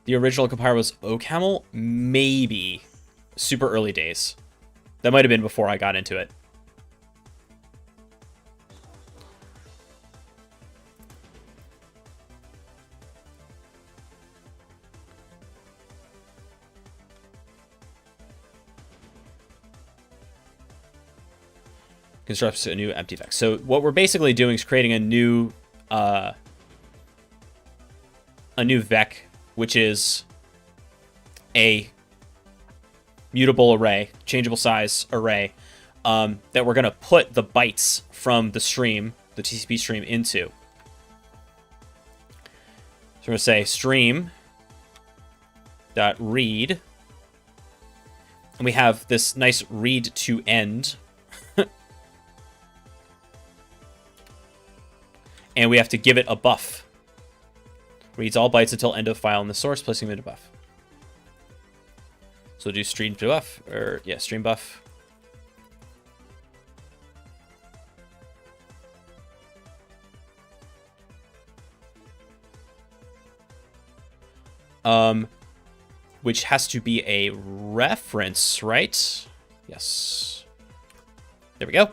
The original compiler was OCaml? Maybe. Super early days. That might have been before I got into it. Constructs a new empty vec. So what we're basically doing is creating a new vec, which is a mutable array, changeable size array, that we're going to put the bytes from the stream, the TCP stream, into. So we're going to say stream.read, and we have this nice read to end. And we have to give it a buff. Reads all bytes until end of file in the source, placing them in a buff. So we'll do stream to buff, or yeah, stream buff. which has to be a reference, right? Yes. There we go.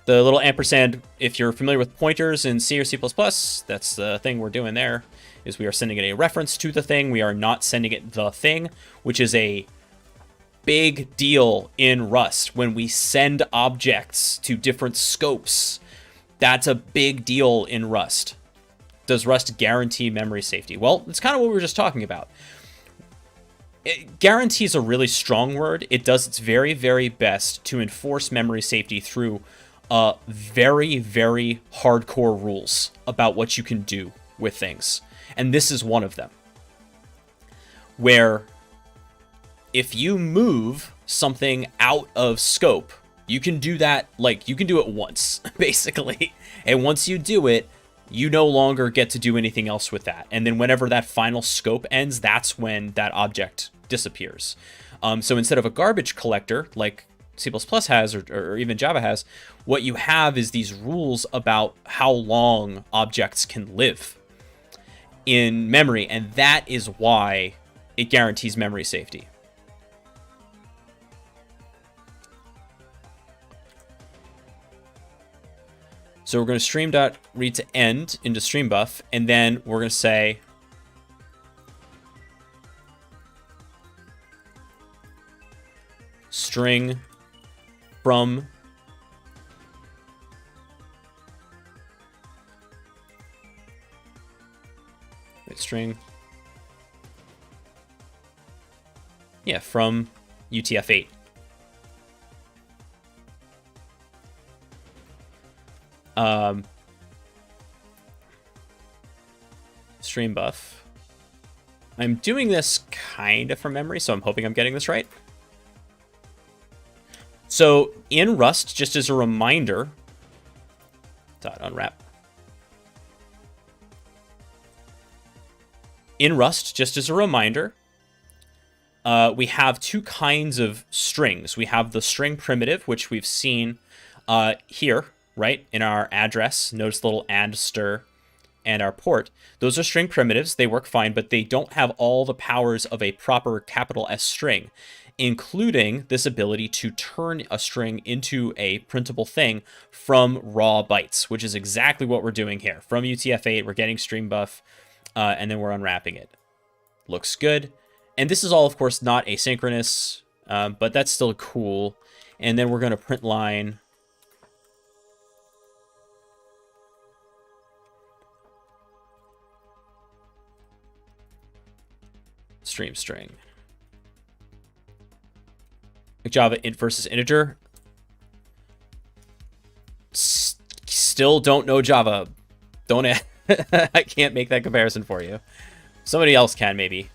The little ampersand, if you're familiar with pointers in C or C++, that's the thing we're doing there, is we are sending it a reference to the thing. We are not sending it the thing, which is a big deal in Rust. When we send objects to different scopes, that's a big deal in Rust. Does Rust guarantee memory safety? Well, it's kind of what we were just talking about. Guarantee is a really strong word. It does its very, very best to enforce memory safety through very, very hardcore rules about what you can do with things. And this is one of them. Where if you move something out of scope, you can do that, like, you can do it once, basically. And once you do it, you no longer get to do anything else with that. And then whenever that final scope ends, that's when that object disappears. So instead of a garbage collector, like C++ has, or even Java has, what you have is these rules about how long objects can live in memory. And that is why it guarantees memory safety. So we're going to stream.read to end into streambuff, and then we're going to say string from string from UTF-8. Stream buff. I'm doing this kind of from memory, so I'm hoping I'm getting this right. So in Rust, just as a reminder, .unwrap. In Rust, just as a reminder, we have two kinds of strings. We have the string primitive, which we've seen here, right, in our address. Notice the little and stir and our port. Those are string primitives. They work fine, but they don't have all the powers of a proper capital S string, including this ability to turn a string into a printable thing from raw bytes, which is exactly what we're doing here. From UTF-8, we're getting stream buff, and then we're unwrapping it. Looks good. And this is all, of course, not asynchronous, but that's still cool. And then we're going to print line stream string. Java int versus integer. Still don't know Java. Don't I can't make that comparison for you. Somebody else can, maybe.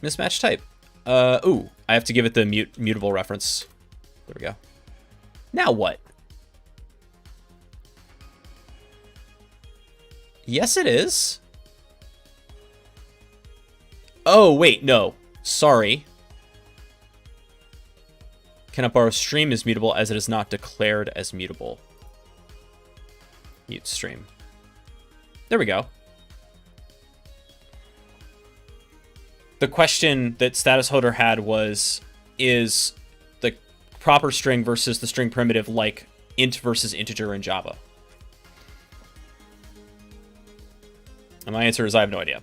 Mismatch type. Ooh, I have to give it the mutable reference. There we go. Now what? Yes, it is. Oh, wait, no. Sorry. Cannot borrow stream is mutable as it is not declared as mutable. Mute stream. There we go. The question that status holder had was, is the proper string versus the string primitive like int versus integer in Java? And my answer is I have no idea.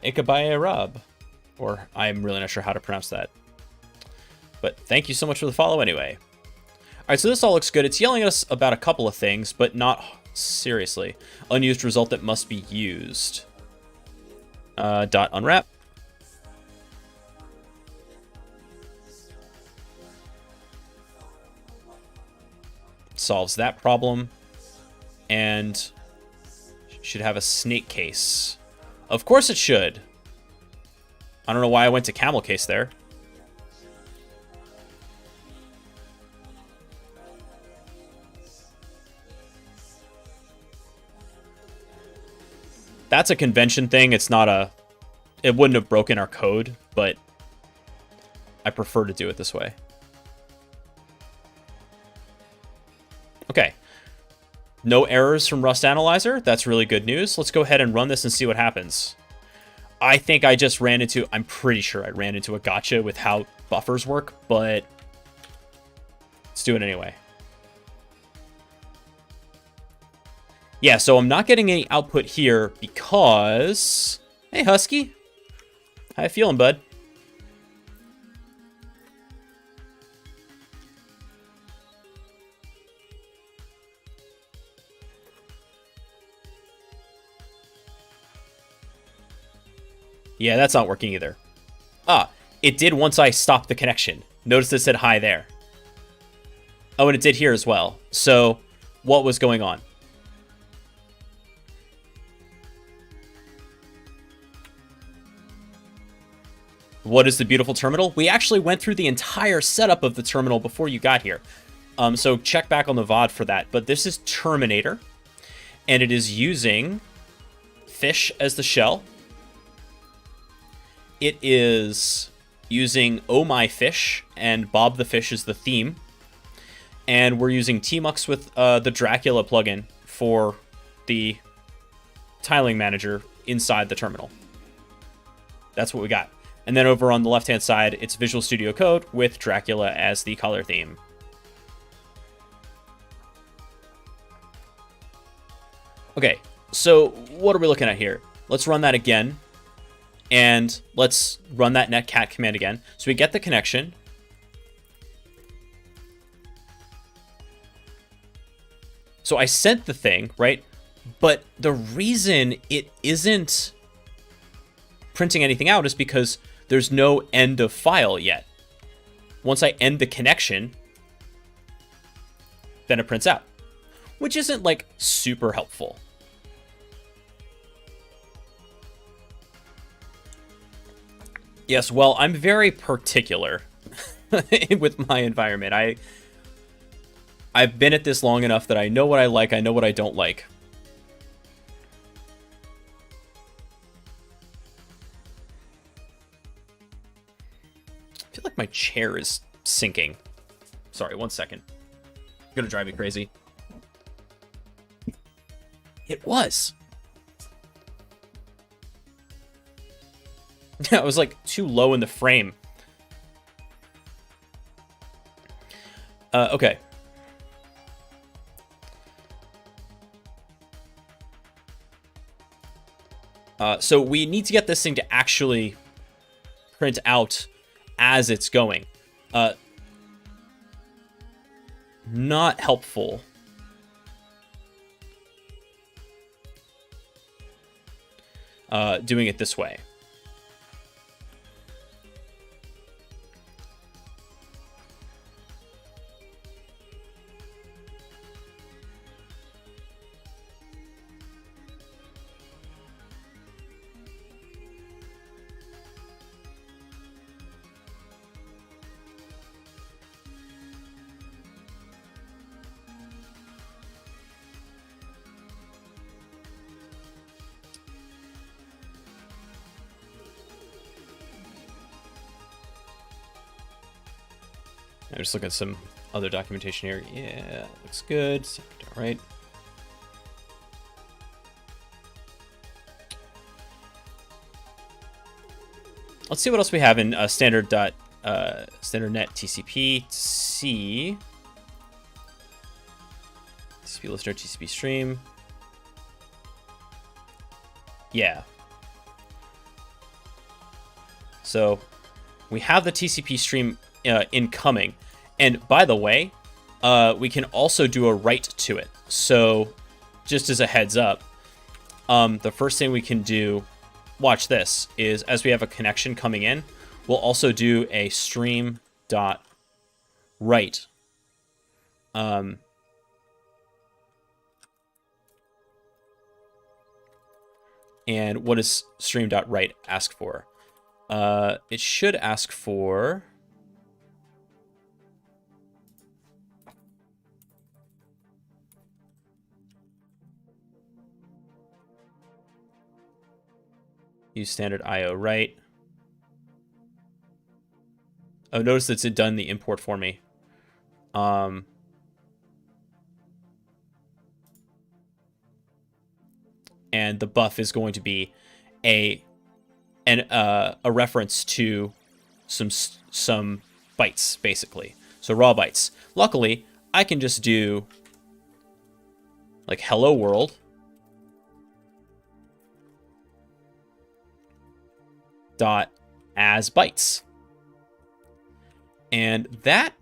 Ikabaye Rob, or I'm really not sure how to pronounce that. But thank you so much for the follow anyway. All right, so this all looks good. It's yelling at us about a couple of things, but not seriously. Unused result that must be used. Dot unwrap. Solves that problem. And should have a snake case. Of course it should. I don't know why I went to camel case there. That's a convention thing. It's not a... It wouldn't have broken our code, but I prefer to do it this way. Okay. No errors from Rust Analyzer. That's really good news. Let's go ahead and run this and see what happens. I think I just ran into... I'm pretty sure I ran into a gotcha with how buffers work, but let's do it anyway. Yeah, so I'm not getting any output here because... Hey, Husky. How you feeling, bud? Yeah, that's not working either. Ah, it did once I stopped the connection. Notice it said hi there. Oh, and it did here as well. So, what was going on? What is the beautiful terminal? We actually went through the entire setup of the terminal before you got here. So check back on the VOD for that. But this is Terminator, and it is using fish as the shell. It is using Oh My Fish, and Bob the Fish is the theme. And we're using Tmux with the Dracula plugin for the tiling manager inside the terminal. That's what we got. And then over on the left-hand side, it's Visual Studio Code with Dracula as the color theme. Okay, so what are we looking at here? Let's run that again. And let's run that netcat command again. So we get the connection. So I sent the thing, right? But the reason it isn't printing anything out is because there's no end of file yet. Once I end the connection, then it prints out, which isn't like super helpful. Yes, well, I'm very particular with my environment. I've been at this long enough that I know what I like, I know what I don't like. I feel like my chair is sinking. Sorry, 1 second. It's gonna drive me crazy. It was. Yeah, it was like too low in the frame. Okay. So we need to get this thing to actually print out as it's going. Not helpful. Doing it this way. I'm just looking at some other documentation here. Yeah, looks good. All right. Let's see what else we have in standard net TCP. C TCP listener, TCP stream. Yeah. So we have the TCP stream incoming. And by the way, we can also do a write to it. So just as a heads up, the first thing we can do, watch this, is as we have a connection coming in, we'll also do a stream dot write. And what does stream dot write ask for? It should ask for... Use standard IO write. Oh, notice it's done the import for me. And the buff is going to be a reference to some bytes, basically. So raw bytes. Luckily, I can just do like hello world dot as bytes. And that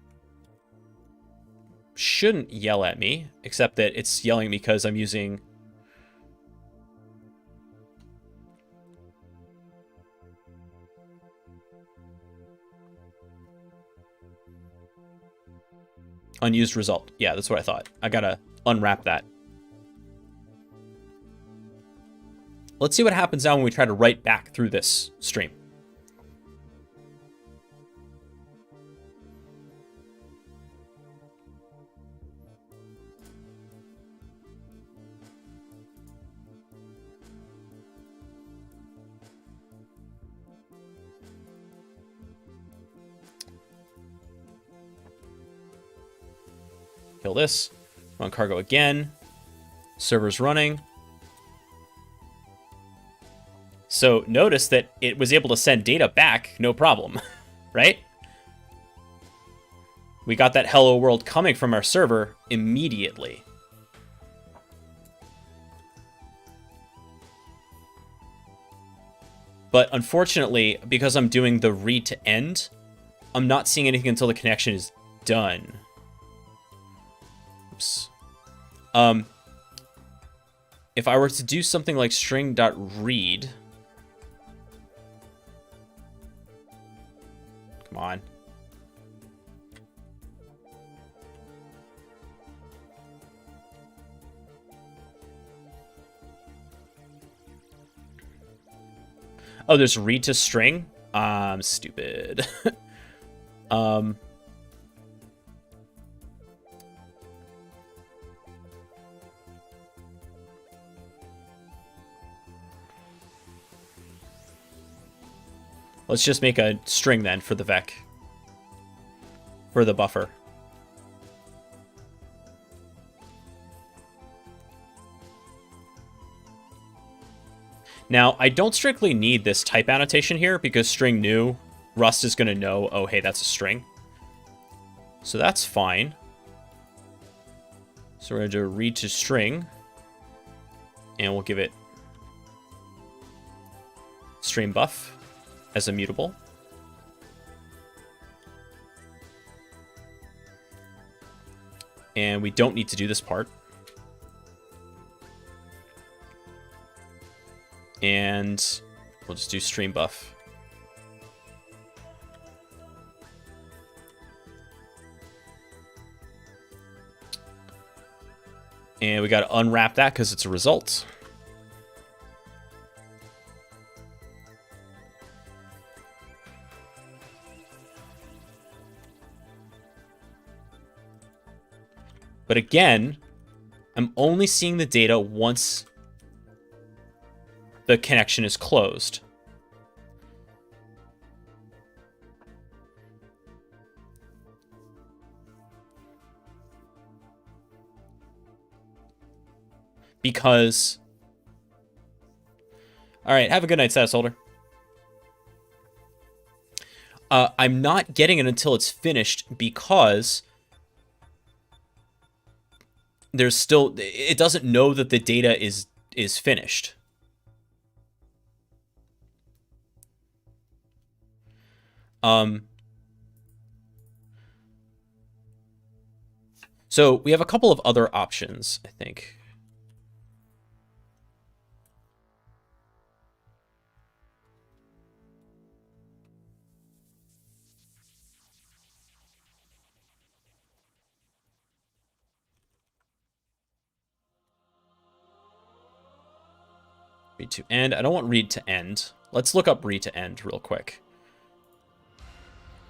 shouldn't yell at me, except that it's yelling because I'm using unused result. Yeah, that's what I thought. I gotta unwrap that. Let's see what happens now when we try to write back through this stream. Kill this. Run cargo again. Server's running. So notice that it was able to send data back, no problem, right? We got that hello world coming from our server immediately. But unfortunately, because I'm doing the read to end, I'm not seeing anything until the connection is done. Oops. If I were to do something like string.read, come on. Oh, there's read to string? I'm stupid. Let's just make a string then for the vec. For the buffer. Now, I don't strictly need this type annotation here because string new, Rust is going to know, oh, hey, that's a string. So that's fine. So we're going to do read to string. And we'll give it stream buff as a mutable. And we don't need to do this part. And we'll just do stream buff. And we got to unwrap that because it's a result. But again, I'm only seeing the data once the connection is closed. Because... Alright, have a good night, status holder. I'm not getting it until it's finished because there's still... It doesn't know that the data is finished. So we have a couple of other options, I think. Read to end. I don't want read to end. Let's look up read to end real quick.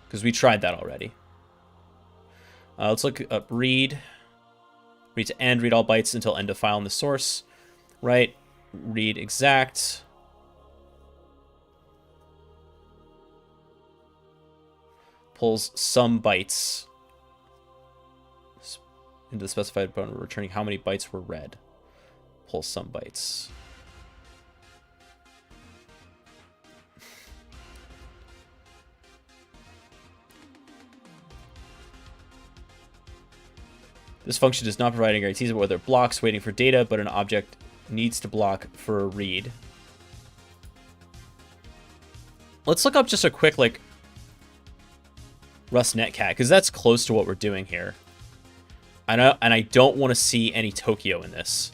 Because we tried that already. Let's look up read. Read to end, read all bytes until end of file in the source. Right. Read exact. pulls some bytes into the specified component, returning how many bytes were read. Pulls some bytes. This function does not provide any guarantees about whether it blocks waiting for data, but an object needs to block for a read. Let's look up just a quick, like, Rust netcat, because that's close to what we're doing here. And I don't want to see any Tokyo in this.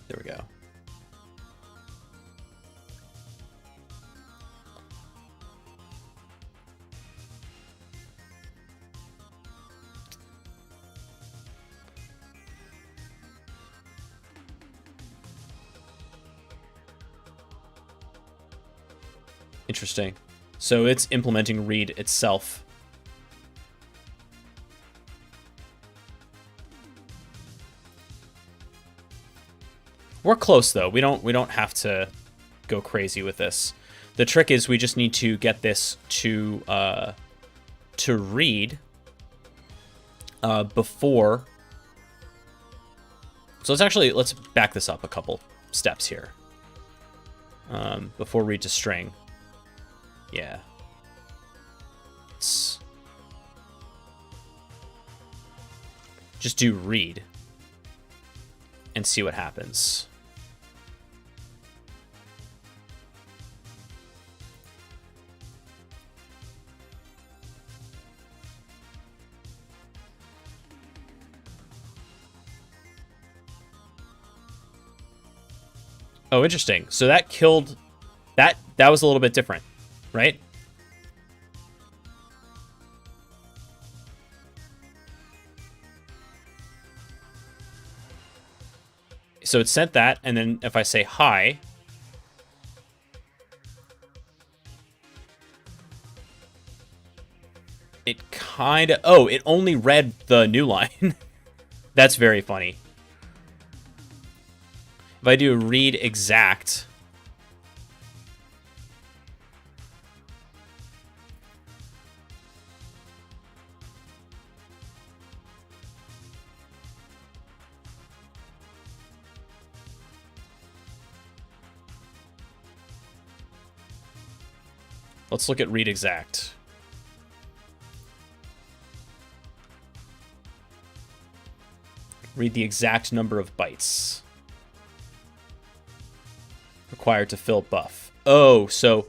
There we go. Interesting. So it's implementing read itself. We're close though. We don't have to go crazy with this. The trick is we just need to get this to read before. So let's back this up a couple steps here. Before read to string. Yeah. Let's just do read and see what happens. Oh, interesting. So that killed that was a little bit different, right? So it sent that, and then if I say hi, it kind of... Oh, it only read the new line. That's very funny. If I do read exact... Let's look at read exact. Read the exact number of bytes required to fill buff. Oh, so...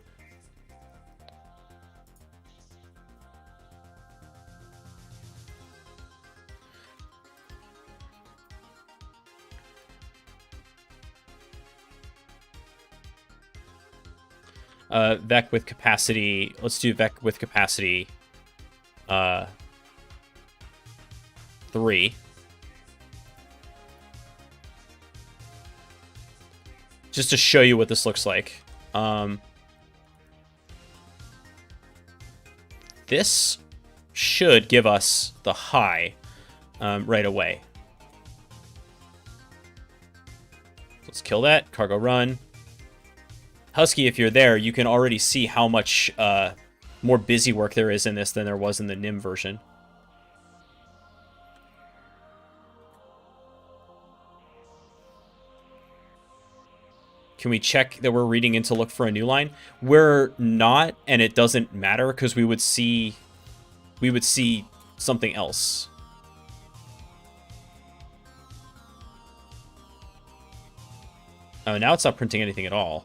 Vec with capacity. Let's do Vec with capacity 3. Just to show you what this looks like. This should give us the high right away. Let's kill that. Cargo run. Husky, if you're there, you can already see how much more busy work there is in this than there was in the NIM version. Can we check that we're reading in to look for a new line? We're not, and it doesn't matter because we would see something else. Oh, now it's not printing anything at all.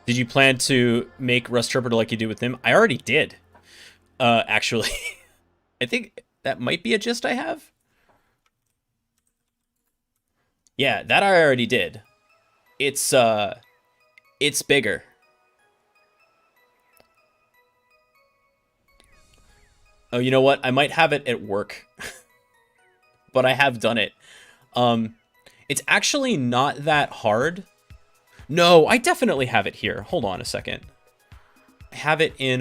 Did you plan to make Rustterpreter like you do with him? I already did. Actually. I think that might be a gist I have. Yeah, that I already did. It's bigger. Oh, you know what? I might have it at work, but I have done it. It's actually not that hard. No, I definitely have it here. Hold on a second. I have it in,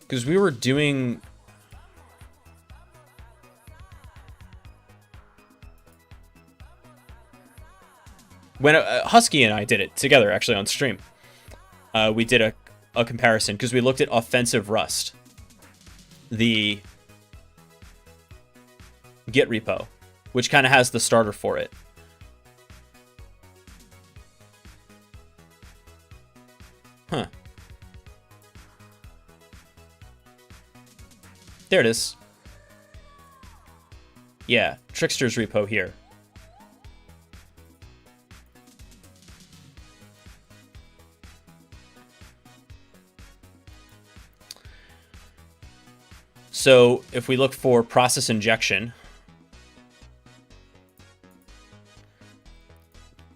because we were doing... When Husky and I did it together, actually, on stream. We did a comparison, because we looked at offensive Rust. The Git repo, which kind of has the starter for it. Huh. There it is. Yeah, Trickster's repo here. So if we look for process injection,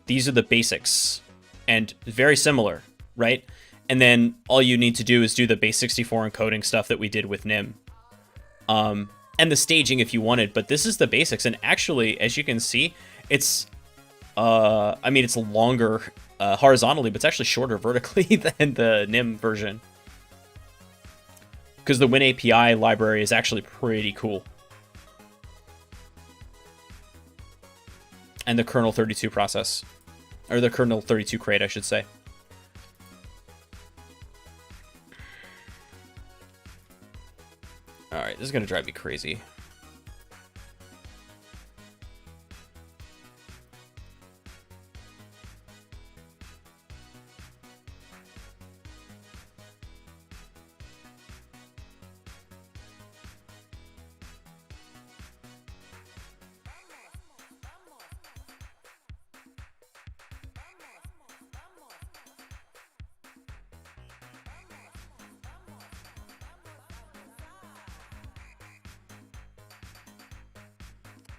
these are the basics and very similar, right? And then all you need to do is do the base64 encoding stuff that we did with Nim. And the staging if you wanted, but this is the basics. And actually, as you can see, it's, I mean, it's longer horizontally, but it's actually shorter vertically than the Nim version. Because the WinAPI library is actually pretty cool. And the kernel 32 process. Or the kernel 32 crate, I should say. Alright, this is going to drive me crazy.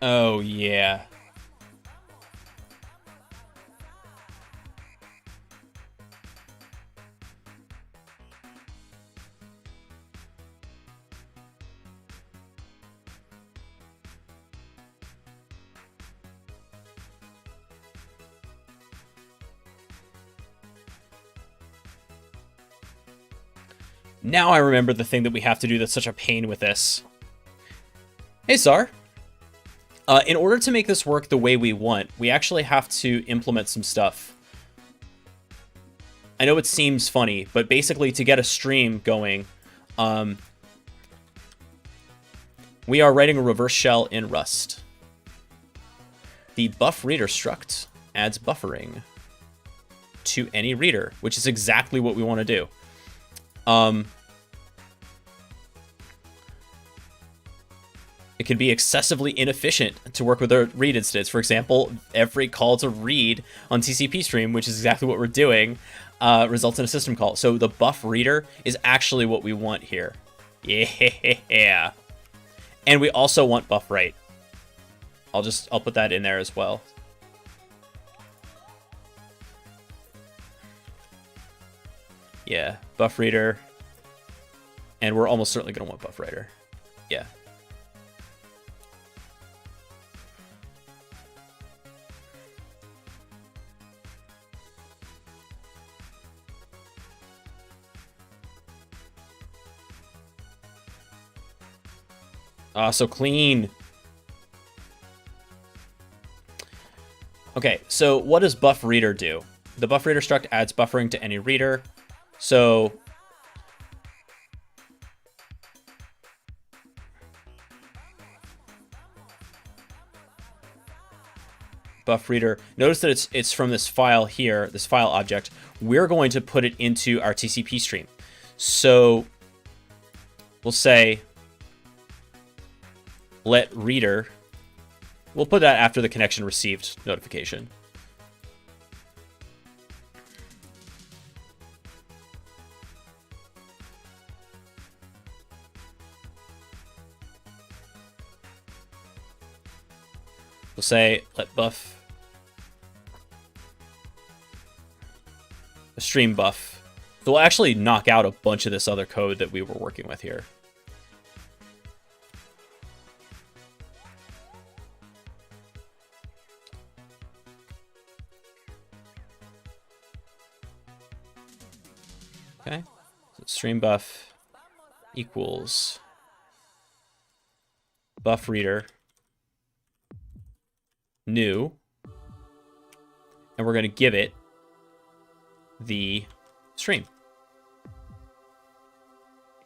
Oh, yeah. Now I remember the thing that we have to do that's such a pain with this. Hey, Sar. In order to make this work the way we want, we actually have to implement some stuff. I know it seems funny, but basically to get a stream going, we are writing a reverse shell in Rust. The buff reader struct adds buffering to any reader, which is exactly what we want to do. It can be excessively inefficient to work with a read instance. For example, every call to read on TCP stream, which is exactly what we're doing, results in a system call. So the buff reader is actually what we want here. Yeah. And we also want buff write. I'll put that in there as well. Yeah, buff reader. And we're almost certainly going to want buff writer. Yeah. So clean. Okay, so what does buff reader do? The buff reader struct adds buffering to any reader. So buff reader, notice that it's from this file here, this file object. We're going to put it into our TCP stream. So we'll say let reader, we'll put that after the connection received notification. We'll say let buff a stream buff. So we'll actually knock out a bunch of this other code that we were working with here. Okay, so stream buff equals buff reader new, and we're going to give it the stream.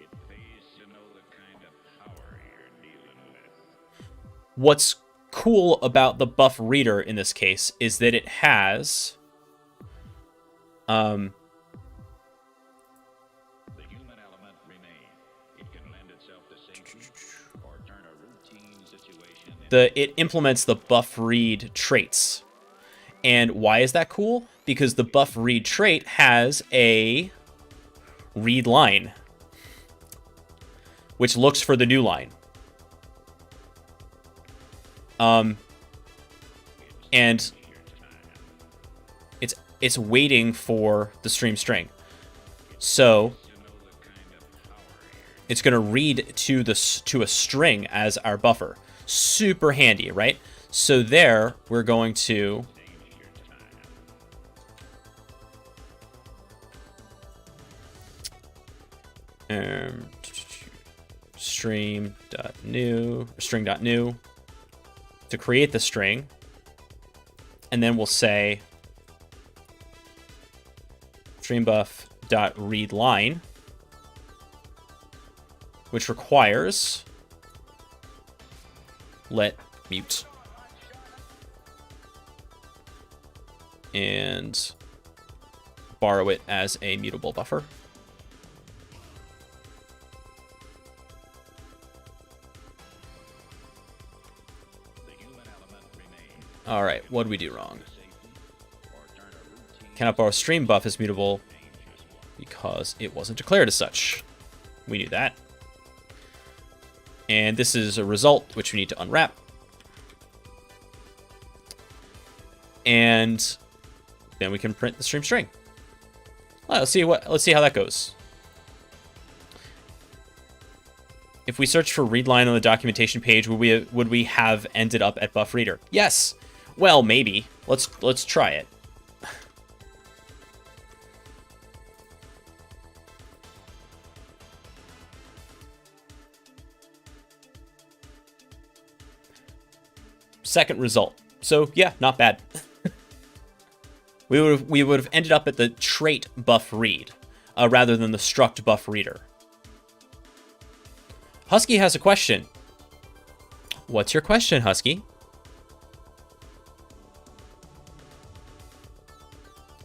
It pays to know the kind of power you're dealing with. What's cool about the buff reader in this case is that it has it implements the buff read traits. And why is that cool? Because the buff read trait has a read line, which looks for the new line. And it's waiting for the stream string. So it's going to read to a string as our buffer. Super handy, right? So there, we're going to string.new to create the string, and then we'll say streambuff.readLine, which requires let mute and borrow it as a mutable buffer. All right, what did we do wrong? Cannot borrow stream buff as mutable because it wasn't declared as such. We knew that. And this is a result which we need to unwrap. And then we can print the stream string. Well, let's see how that goes. If we search for readline on the documentation page, would we have ended up at buff reader? Yes. Well, maybe. Let's try it. Second result. So yeah, not bad. we would have ended up at the trait buff read rather than the struct buff reader. Husky has a question. What's your question, Husky?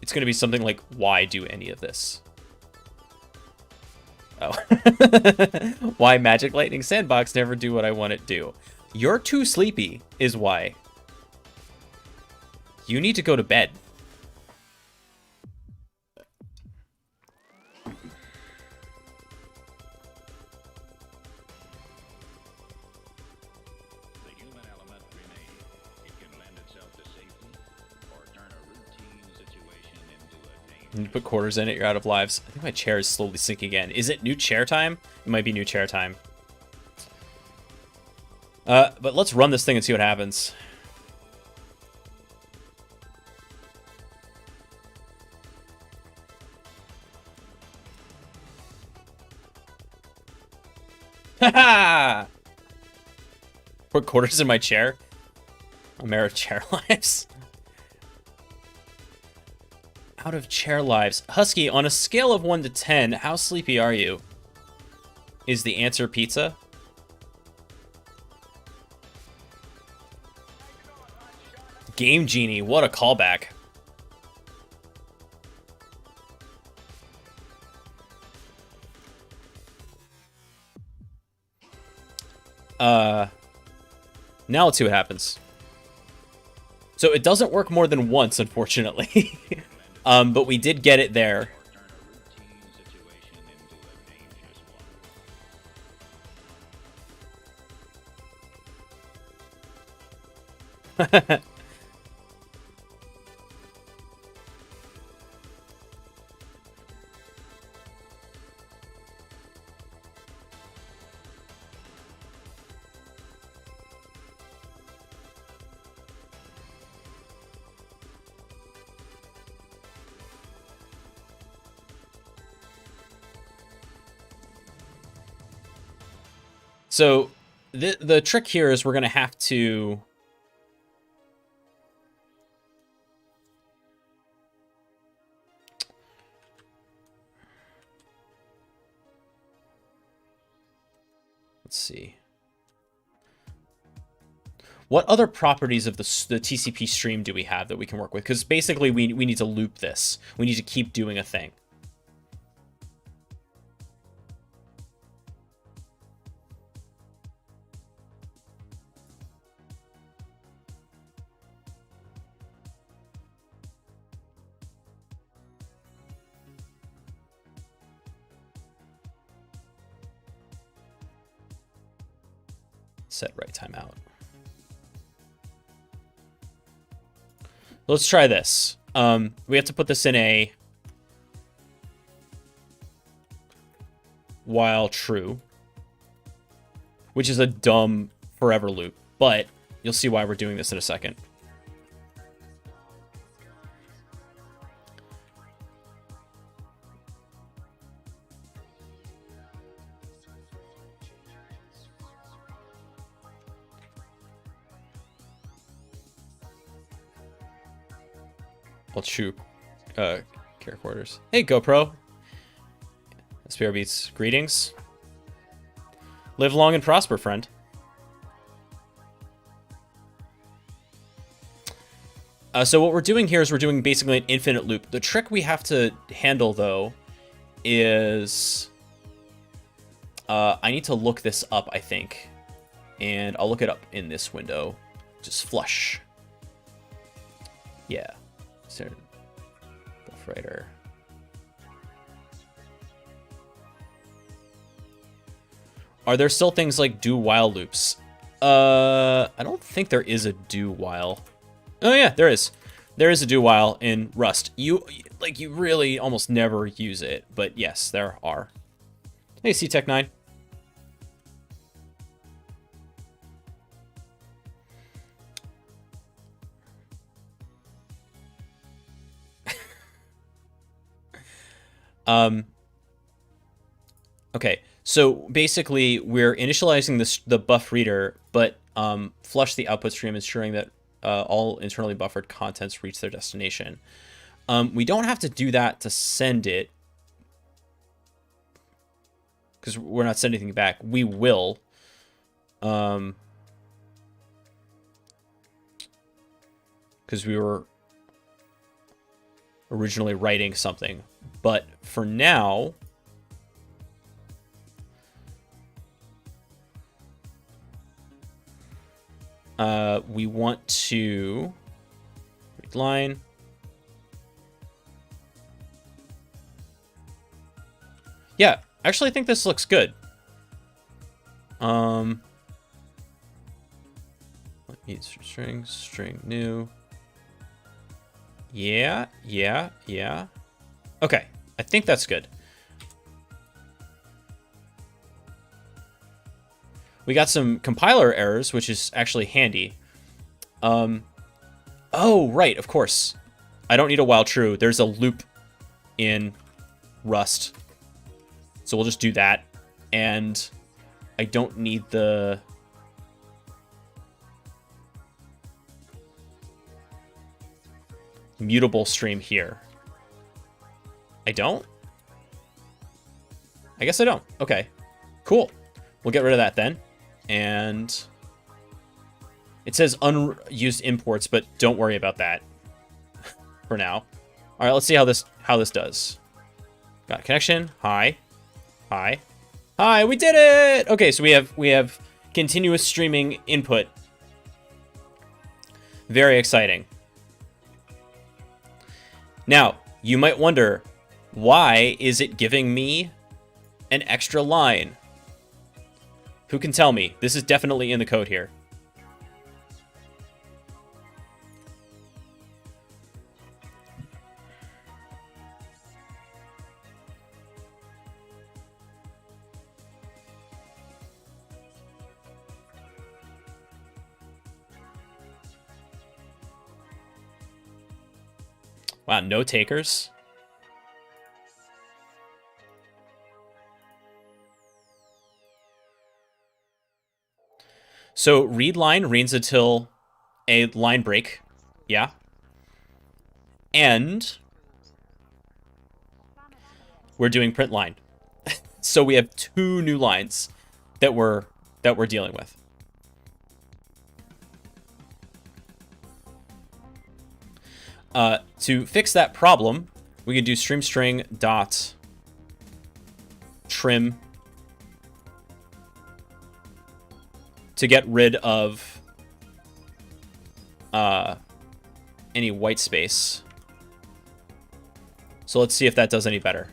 It's going to be something like, why do any of this? Oh. Why Magic Lightning Sandbox never do what I want it do? You're too sleepy is why. You need to go to bed. You put quarters in it, you're out of lives. I think my chair is slowly sinking again. Is it new chair time? It might be new chair time. But let's run this thing and see what happens. Haha! Put quarters in my chair? I'm out of chair lives. Out of chair lives. Husky, on a scale of 1 to 10, how sleepy are you? Is the answer pizza? Game Genie, what a callback. Now let's see what happens. So it doesn't work more than once, unfortunately. But we did get it there. So the trick here is we're going to have to... Let's see. What other properties of the TCP stream do we have that we can work with? Because basically we need to loop this. We need to keep doing a thing. Set write timeout. Let's try this. We have to put this in a while true, which is a dumb forever loop, but you'll see why we're doing this in a second. Well, true. Care quarters. Hey, GoPro. SPR Beats, greetings. Live long and prosper, friend. So what we're doing here is we're doing basically an infinite loop. The trick we have to handle, though, is... I need to look this up, I think. And I'll look it up in this window. Just flush. Yeah. Buffwriter. Are there still things like do while loops? I don't think there is a do while. Oh yeah, there is. There is a do while in Rust. You really almost never use it, but yes, there are. Hey, CTech9. Okay, so basically we're initializing the buff reader, but flush the output stream, ensuring that all internally buffered contents reach their destination. We don't have to do that to send it, because we're not sending anything back. We will. Because we were originally writing something. But for now, we want to read line. Yeah, actually, I think this looks good. Let me string new. Yeah. Okay, I think that's good. We got some compiler errors, which is actually handy. Oh, right, of course. I don't need a while true. There's a loop in Rust. So we'll just do that. And I don't need the... mutable stream here. I don't? I guess I don't. Okay, cool. We'll get rid of that then. And it says unused imports, but don't worry about that for now. All right, let's see how this does. Got a connection. Hi. We did it. Okay, so we have continuous streaming input. Very exciting. Now, you might wonder, why is it giving me an extra line? Who can tell me? This is definitely in the code here. Wow, no takers? So read line reads until a line break. Yeah. And we're doing print line. So we have 2 new lines that we're dealing with. To fix that problem, we can do stream string dot trim to get rid of any white space. So let's see if that does any better.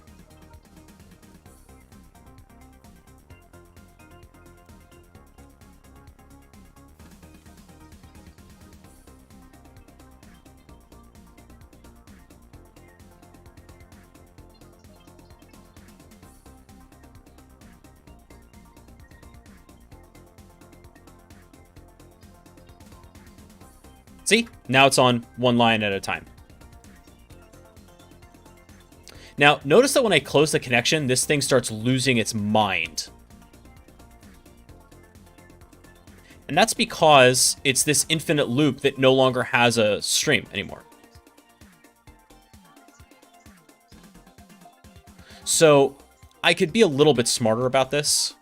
See? Now it's on 1 line at a time. Now, notice that when I close the connection, this thing starts losing its mind. And that's because it's this infinite loop that no longer has a stream anymore. So I could be a little bit smarter about this.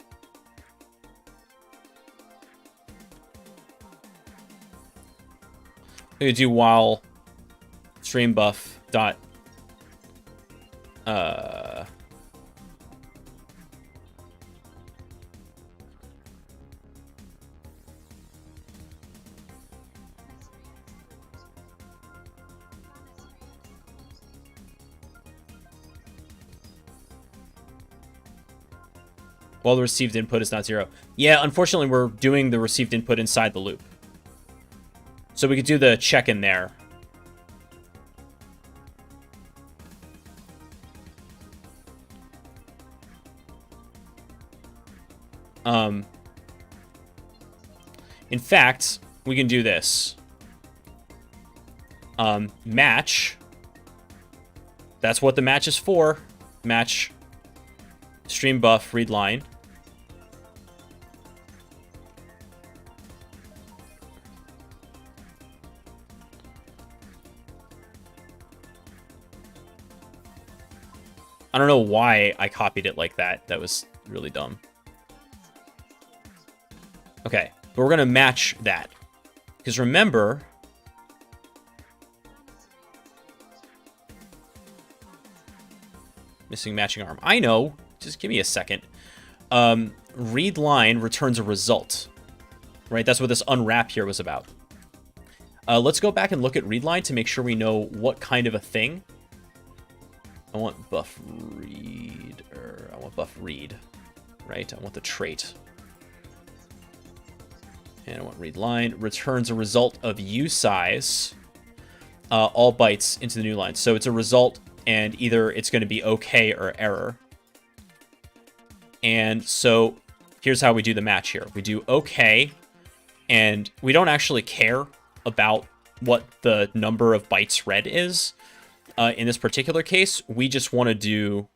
I'm going to do while stream buff dot while the received input is not 0. Yeah, unfortunately, we're doing the received input inside the loop. So we could do the check in there. In fact, we can do this. Match. That's what the match is for. Match stream buff read line. I don't know why I copied it like that. That was really dumb. Okay, but we're going to match that. Because remember, missing matching arm. I know. Just give me a second. Read line returns a result. Right? That's what this unwrap here was about. Let's go back and look at read line to make sure we know what kind of a thing. I want buff read, or I want buff read, right? I want the trait. And I want read line. Returns a result of usize all bytes into the new line. So it's a result, and either it's going to be okay or error. And so here's how we do the match here. We do okay, and we don't actually care about what the number of bytes read is. In this particular case, we just want to do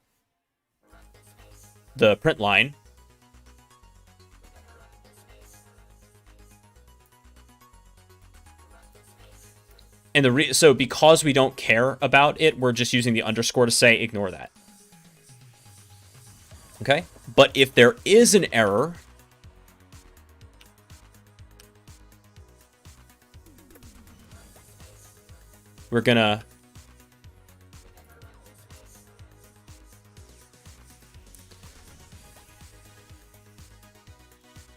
the print line. And so because we don't care about it, we're just using the underscore to say ignore that. Okay? But if there is an error, we're gonna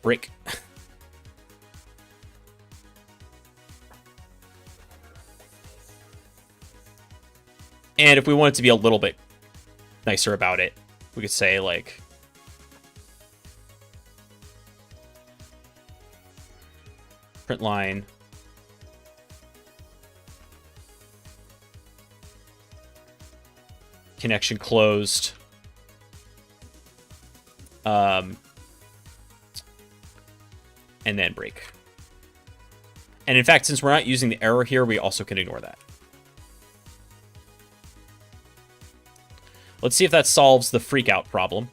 break. And if we wanted to be a little bit nicer about it, we could say, like, print line connection closed. And then break. And in fact, since we're not using the error here, we also can ignore that. Let's see if that solves the freak out problem.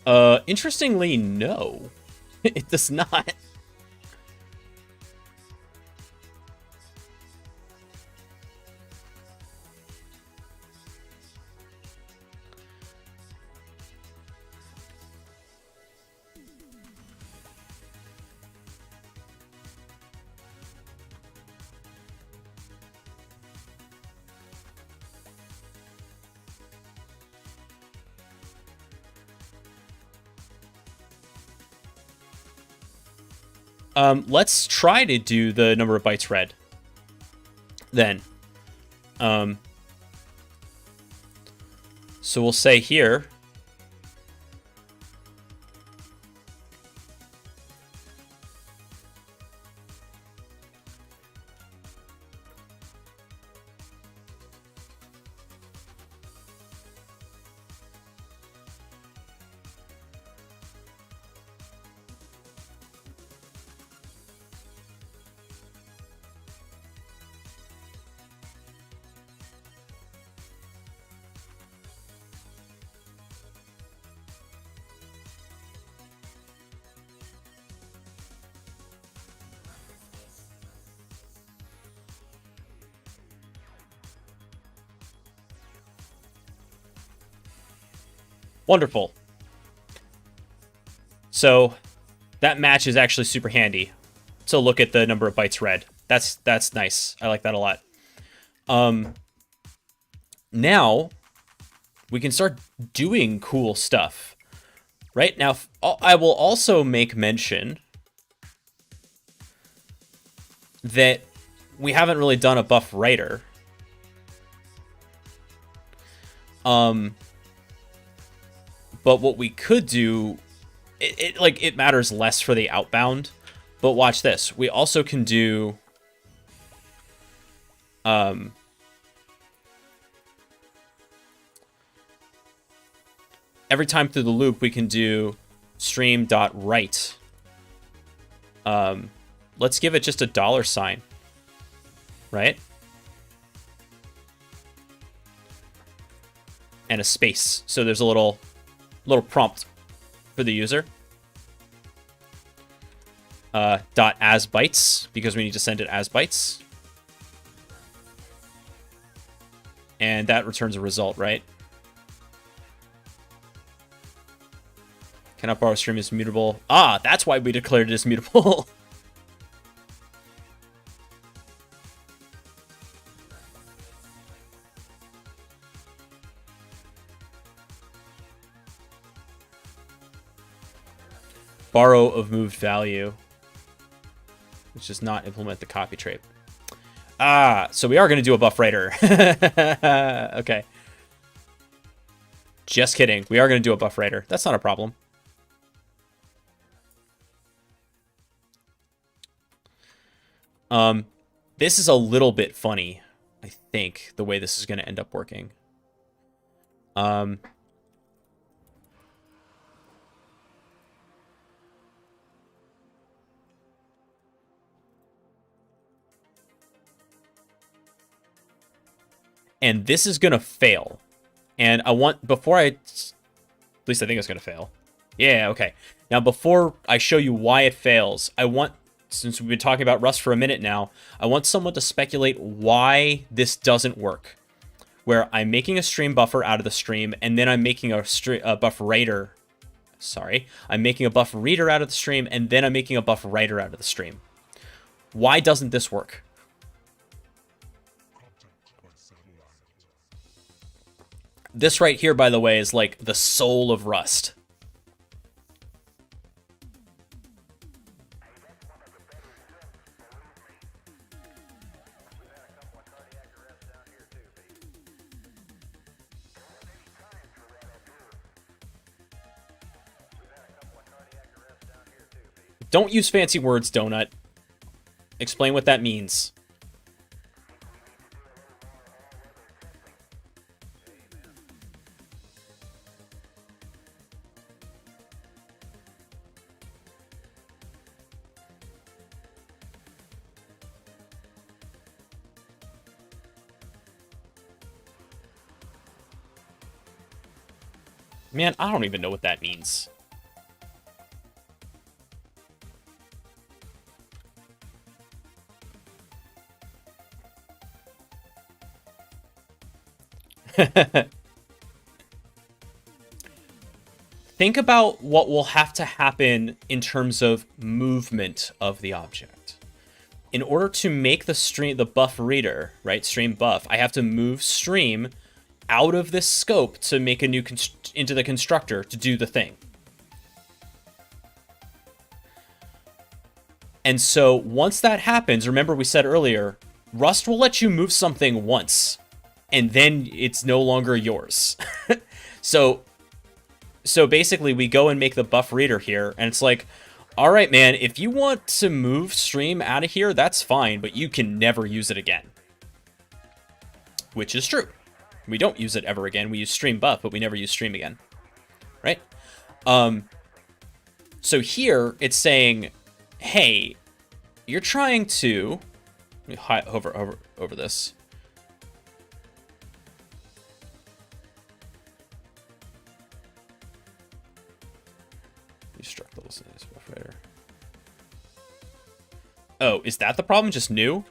Interestingly, no. It does not. Let's try to do the number of bytes read. Then. So we'll say here. Wonderful. So that match is actually super handy to look at the number of bytes read. That's nice. I like that a lot. Now we can start doing cool stuff. Right now, I will also make mention that we haven't really done a buff writer. But what we could do, it matters less for the outbound. But watch this. We also can do every time through the loop we can do stream.write. Let's give it just a $sign, right? And a space. So there's a little prompt for the user. Dot as bytes, because we need to send it as bytes. And that returns a result, right? Cannot borrow stream is mutable. Ah, that's why we declared it as mutable. Borrow of moved value, which does not implement the copy trait. Ah, so we are going to do a buff writer. Okay. Just kidding. We are going to do a buff writer. That's not a problem. This is a little bit funny, I think, the way this is going to end up working. And this is going to fail. And I want, before I, at least I think it's going to fail. Yeah, okay. Now, before I show you why it fails, I want, since we've been talking about Rust for a minute now, I want someone to speculate why this doesn't work. Where I'm making a stream buffer out of the stream, and then I'm making a buff writer. Sorry. I'm making a buff reader out of the stream, and then I'm making a buff writer out of the stream. Why doesn't this work? This right here, by the way, is like the soul of Rust. Don't use fancy words, Donut. Explain what that means. Man, I don't even know what that means. Think about what will have to happen in terms of movement of the object. In order to make the buff reader, right, stream buff, I have to move stream out of this scope to make a new into the constructor to do the thing. And so once that happens, remember we said earlier, Rust will let you move something once, and then it's no longer yours. So basically, we go and make the buff reader here, and it's like, all right, man, if you want to move stream out of here, that's fine, but you can never use it again. Which is true. We don't use it ever again. We use stream buff, but we never use stream again. Right? So here, it's saying, hey, you're trying to... Let me hover over this. Destruct the listeners buff reader. Oh, is that the problem? Just new?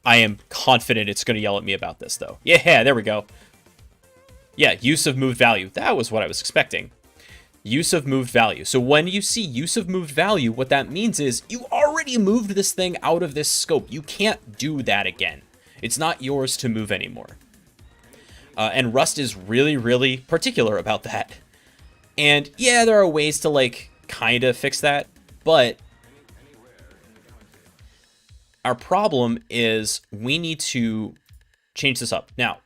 I am confident it's going to yell at me about this, though. Yeah, there we go. Yeah, use of moved value. That was what I was expecting. Use of moved value. So when you see use of moved value, what that means is you already moved this thing out of this scope. You can't do that again. It's not yours to move anymore. And Rust is really, really particular about that. And yeah, there are ways to, like, kind of fix that, but our problem is we need to change this up. Now,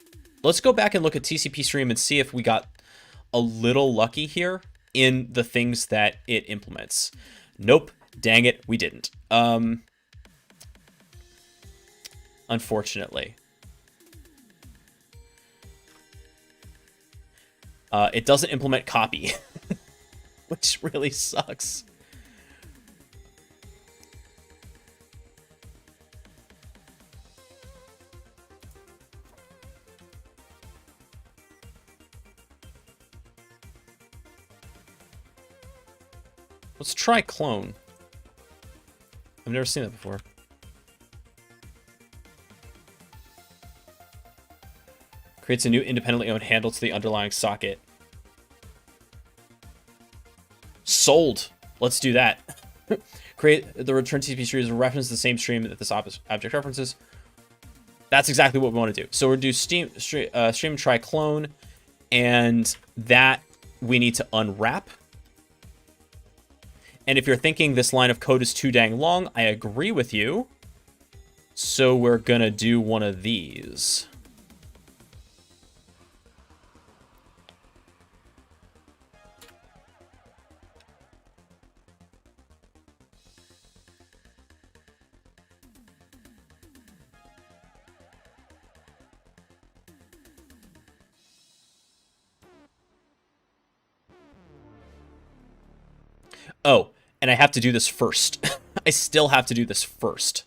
let's go back and look at TCP Stream and see if we got a little lucky here in the things that it implements. Nope, dang it, we didn't. Unfortunately. It doesn't implement copy, which really sucks. Let's try clone. I've never seen that before. Creates a new independently owned handle to the underlying socket. Sold. Let's do that. Create the return TCP stream is a reference to the same stream that this object references. That's exactly what we want to do. So we'll do stream try clone, and that we need to unwrap. And if you're thinking this line of code is too dang long, I agree with you. So we're gonna do one of these. Oh, and I have to do this first. I still have to do this first.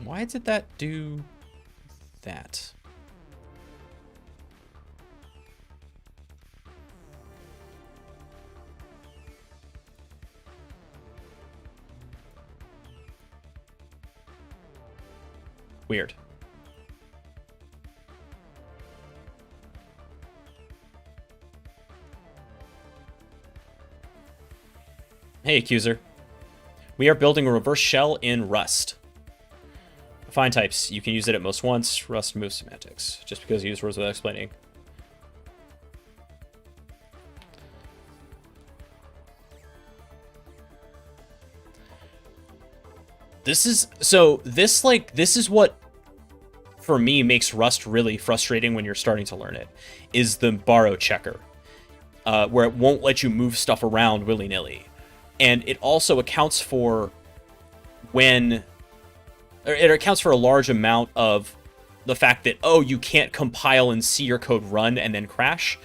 Why did that do that? Weird. Hey, Accuser. We are building a reverse shell in Rust. Define types. You can use it at most once. Rust moves semantics. Just because you use words without explaining. This is what for me makes Rust really frustrating when you're starting to learn it, is the borrow checker, where it won't let you move stuff around willy-nilly. And it also accounts for it accounts for a large amount of the fact that, oh, you can't compile and see your code run and then crash.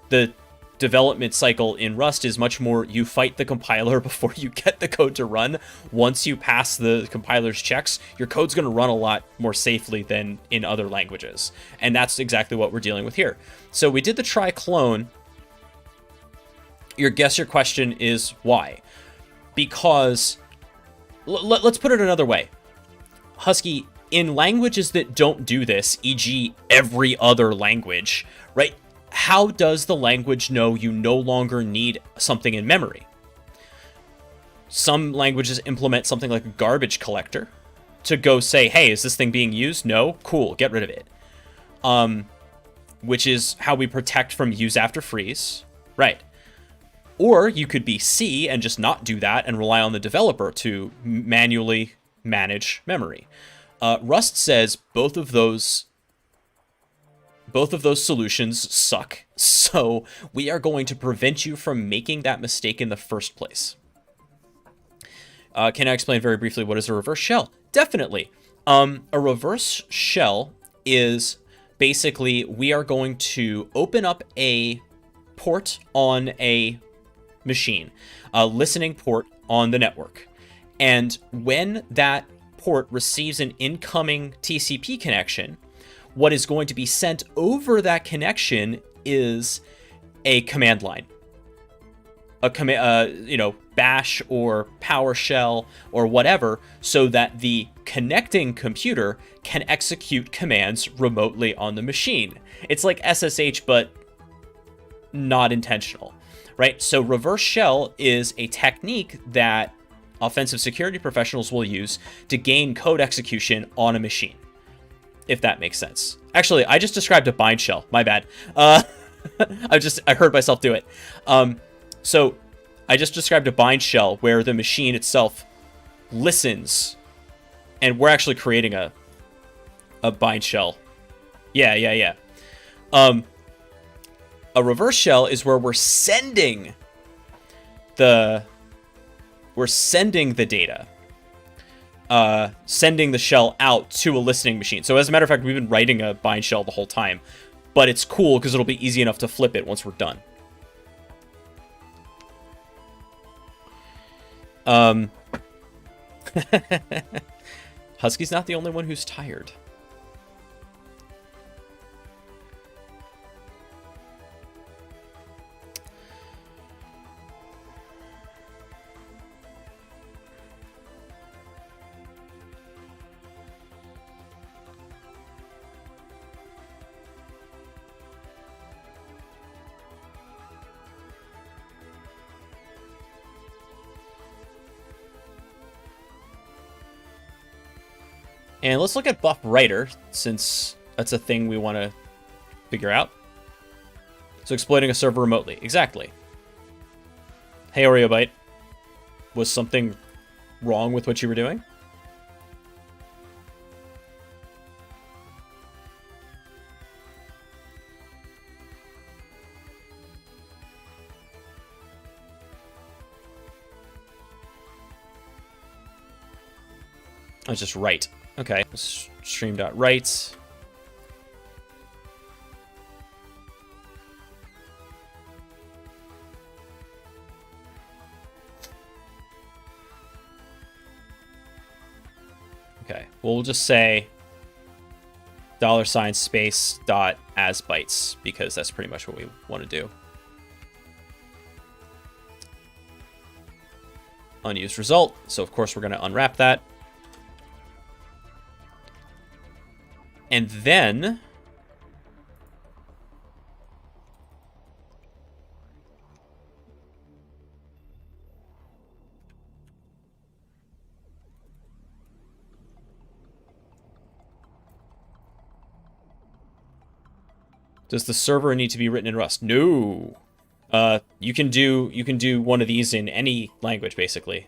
The development cycle in Rust is much more you fight the compiler before you get the code to run. Once you pass the compiler's checks, your code's going to run a lot more safely than in other languages. And that's exactly what we're dealing with here. So we did the try clone. Your question is why? Because let's put it another way. Husky, in languages that don't do this, e.g. every other language, right? How does the language know you no longer need something in memory? Some languages implement something like a garbage collector to go say, hey, is this thing being used? No? Cool, get rid of it. Which is how we protect from use after freeze. Right. Or you could be C and just not do that and rely on the developer to manually manage memory. Rust says both of those solutions suck, so we are going to prevent you from making that mistake in the first place. Can I explain very briefly what is a reverse shell? Definitely. A reverse shell is basically we are going to open up a port on a machine, a listening port on the network. And when that port receives an incoming TCP connection, what is going to be sent over that connection is a command line, a bash or PowerShell or whatever, so that the connecting computer can execute commands remotely on the machine. It's like SSH, but not intentional, right? So reverse shell is a technique that offensive security professionals will use to gain code execution on a machine, if that makes sense. Actually, I just described a bind shell. My bad. I heard myself do it. So I just described a bind shell where the machine itself listens, and we're actually creating a bind shell. Yeah. A reverse shell is where we're sending the data, sending the shell out to a listening machine. So as a matter of fact, we've been writing a bind shell the whole time, but it's cool because it'll be easy enough to flip it once we're done. Husky's not the only one who's tired. And let's look at buff writer, since that's a thing we want to figure out. So exploiting a server remotely. Exactly. Hey, OreoBite. Was something wrong with what you were doing? I was just write. Okay, stream.write. Okay, well, we'll just say $space dot as bytes, because that's pretty much what we want to do. Unused result, so of course we're going to unwrap that. And then does the server need to be written in Rust? No. You can do one of these in any language, basically.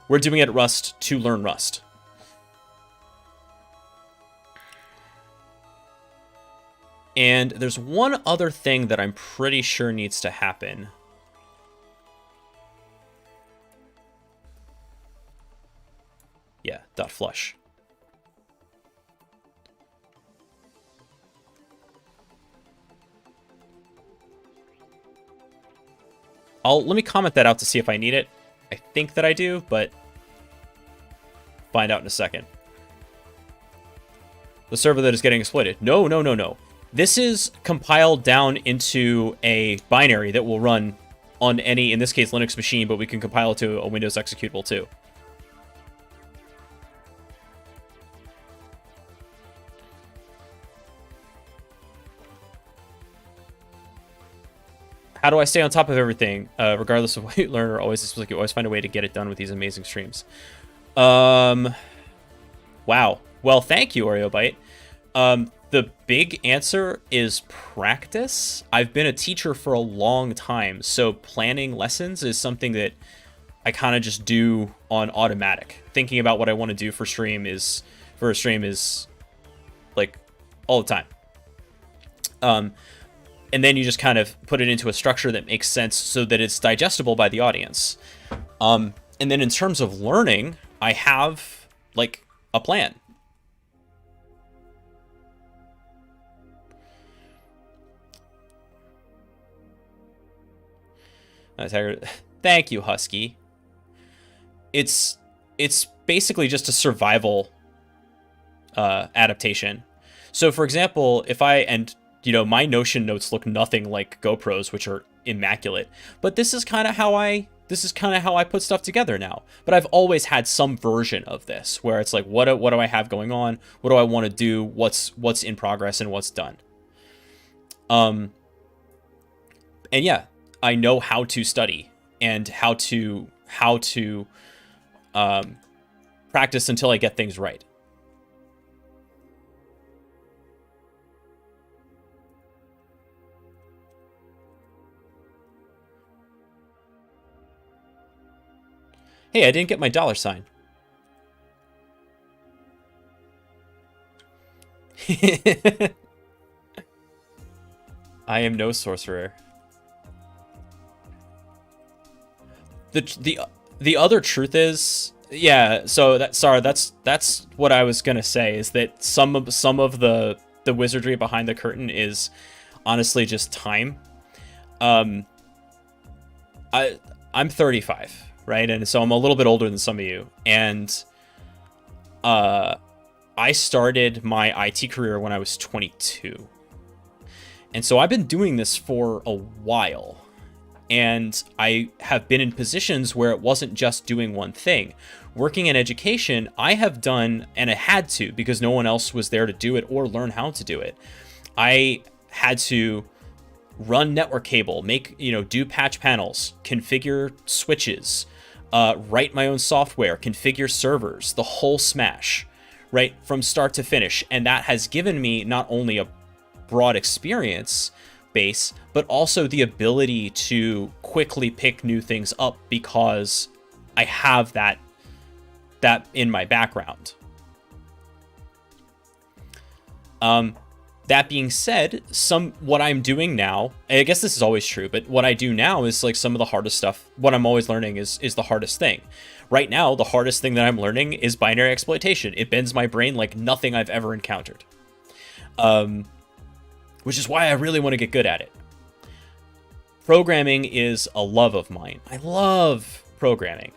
We're doing it at Rust to learn Rust. And there's one other thing that I'm pretty sure needs to happen. Yeah, .flush. Let me comment that out to see if I need it. I think that I do, but find out in a second. The server that is getting exploited. No, no, no, no. This is compiled down into a binary that will run on any, in this case, Linux machine, but we can compile it to a Windows executable too. How do I stay on top of everything, regardless of what you learn, or always, like, you always find a way to get it done with these amazing streams? Wow. Well, thank you, OreoBite. The big answer is practice. I've been a teacher for a long time, so planning lessons is something that I kind of just do on automatic. Thinking about what I want to do for a stream is like all the time. And then you just kind of put it into a structure that makes sense so that it's digestible by the audience. And then in terms of learning, I have like a plan. Thank you, Husky. It's basically just a survival adaptation. So for example, if my Notion notes look nothing like GoPro's, which are immaculate, but this is kind of how I put stuff together now. But I've always had some version of this where it's like, what do I have going on? What do I want to do? What's in progress and what's done? And yeah, I know how to study and how to practice until I get things right. Hey, I didn't get my $sign. I am no sorcerer. The other truth is, yeah, so that's what I was gonna say, is that some of the wizardry behind the curtain is honestly just time. I'm 35, right? And so I'm a little bit older than some of you, and I started my IT career when I was 22. And so I've been doing this for a while. And I have been in positions where it wasn't just doing one thing. Working in education, I have done, and I had to, because no one else was there to do it or learn how to do it. I had to run network cable, do patch panels, configure switches, write my own software, configure servers, the whole smash, right, from start to finish. And that has given me not only a broad experience base, but also the ability to quickly pick new things up because I have that in my background. That being said, what I'm doing now, I guess this is always true, but what I do now is like some of the hardest stuff. What I'm always learning is the hardest thing. Right now, the hardest thing that I'm learning is binary exploitation. It bends my brain like nothing I've ever encountered. Which is why I really want to get good at it. Programming is a love of mine. I love programming.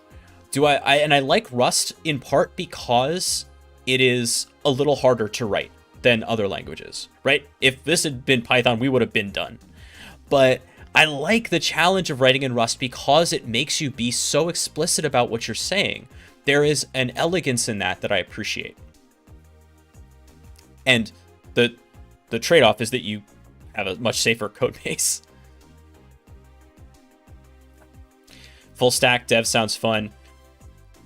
I like Rust in part because it is a little harder to write than other languages, right? If this had been Python, we would have been done. But I like the challenge of writing in Rust because it makes you be so explicit about what you're saying. There is an elegance in that I appreciate. And the trade-off is that you have a much safer code base. Full stack dev sounds fun.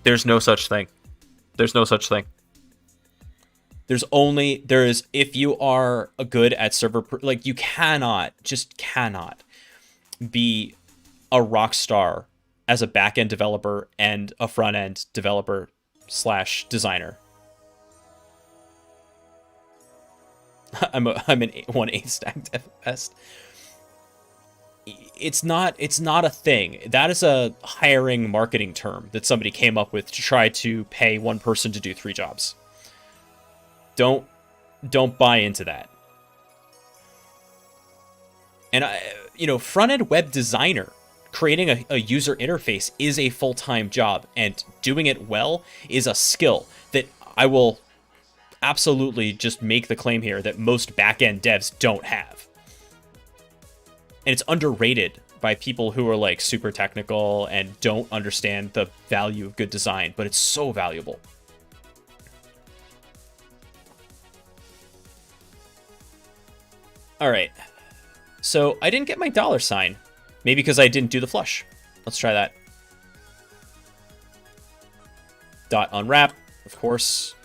There's no such thing. There's no such thing. If you are good at server, like you cannot be a rock star as a back-end developer and a front-end developer / designer. I'm an 1/8 stack dev at best. It's not a thing. That is a hiring marketing term that somebody came up with to try to pay one person to do 3 jobs. Don't buy into that. And front-end web designer creating a user interface is a full-time job, and doing it well is a skill that I will absolutely just make the claim here that most back-end devs don't have. And it's underrated by people who are like super technical and don't understand the value of good design, but it's so valuable. All right. So I didn't get my $sign. Maybe because I didn't do the flush. Let's try that. Dot unwrap, of course.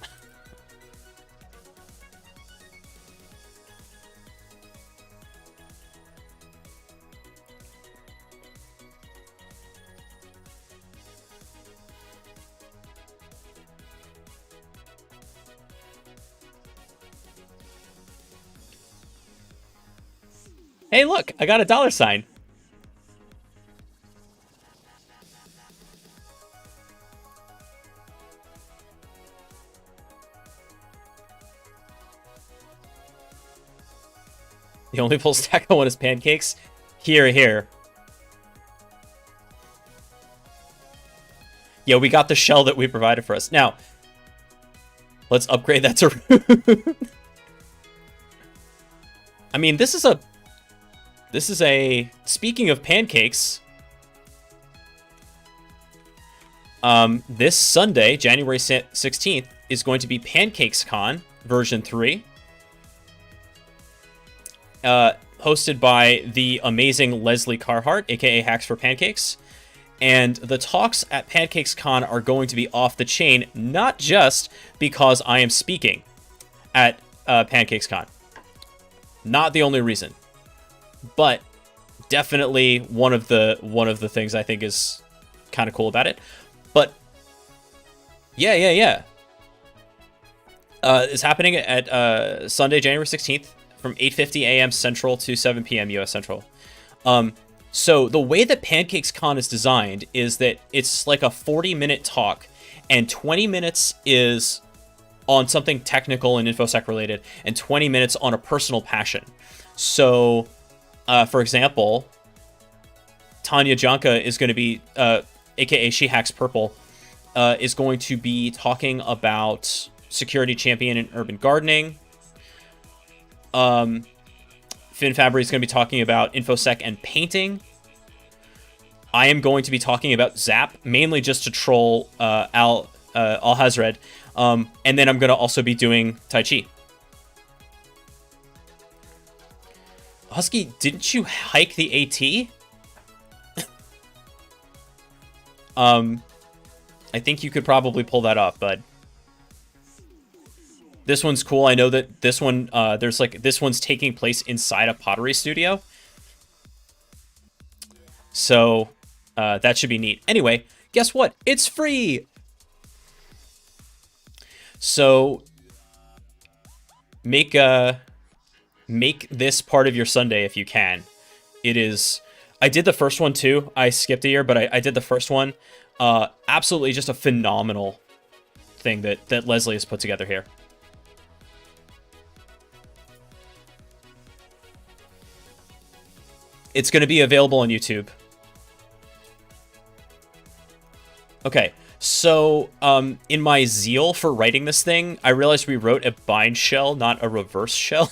Hey, look, I got a $sign. The only full stack I want is pancakes. Here. Yeah, we got the shell that we provided for us. Now, let's upgrade that to... I mean, this is a... Speaking of pancakes... this Sunday, January 16th, is going to be PancakesCon version 3. Hosted by the amazing Leslie Carhart, aka Hacks for Pancakes. And the talks at PancakesCon are going to be off the chain, not just because I am speaking at PancakesCon. Not the only reason, but definitely one of the things I think is kind of cool about it. But yeah. It's happening at Sunday, January 16th. From 8:50 a.m. Central to 7 p.m. U.S. Central. So the way that PancakesCon is designed is that it's like a 40-minute talk, and 20 minutes is on something technical and InfoSec related, and 20 minutes on a personal passion. So, for example, Tanya Janka is going to be, aka She Hacks Purple, is going to be talking about security champion in urban gardening. Finn Fabry is going to be talking about InfoSec and painting. I am going to be talking about Zap, mainly just to troll Al Hazred. And then I'm going to also be doing Tai Chi. Husky, didn't you hike the AT? I think you could probably pull that off, bud. This one's cool. I know that this one, this one's taking place inside a pottery studio. So, that should be neat. Anyway, guess what? It's free! So, make this part of your Sunday if you can. It is... I did the first one too. I skipped a year, but I did the first one. Absolutely just a phenomenal thing that Leslie has put together here. It's going to be available on YouTube. Okay, so in my zeal for writing this thing, I realized we wrote a bind shell, not a reverse shell.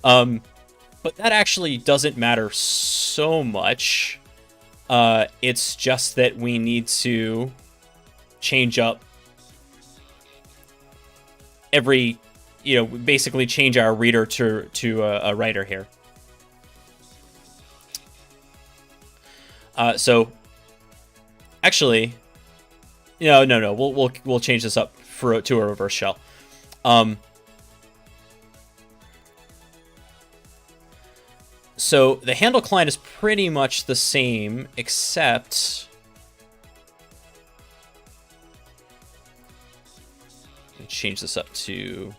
But that actually doesn't matter so much. It's just that we need to change up every, basically change our reader to a writer here. So, actually, no. We'll change this up to a reverse shell. So the handle client is pretty much the same, except let me change this up to.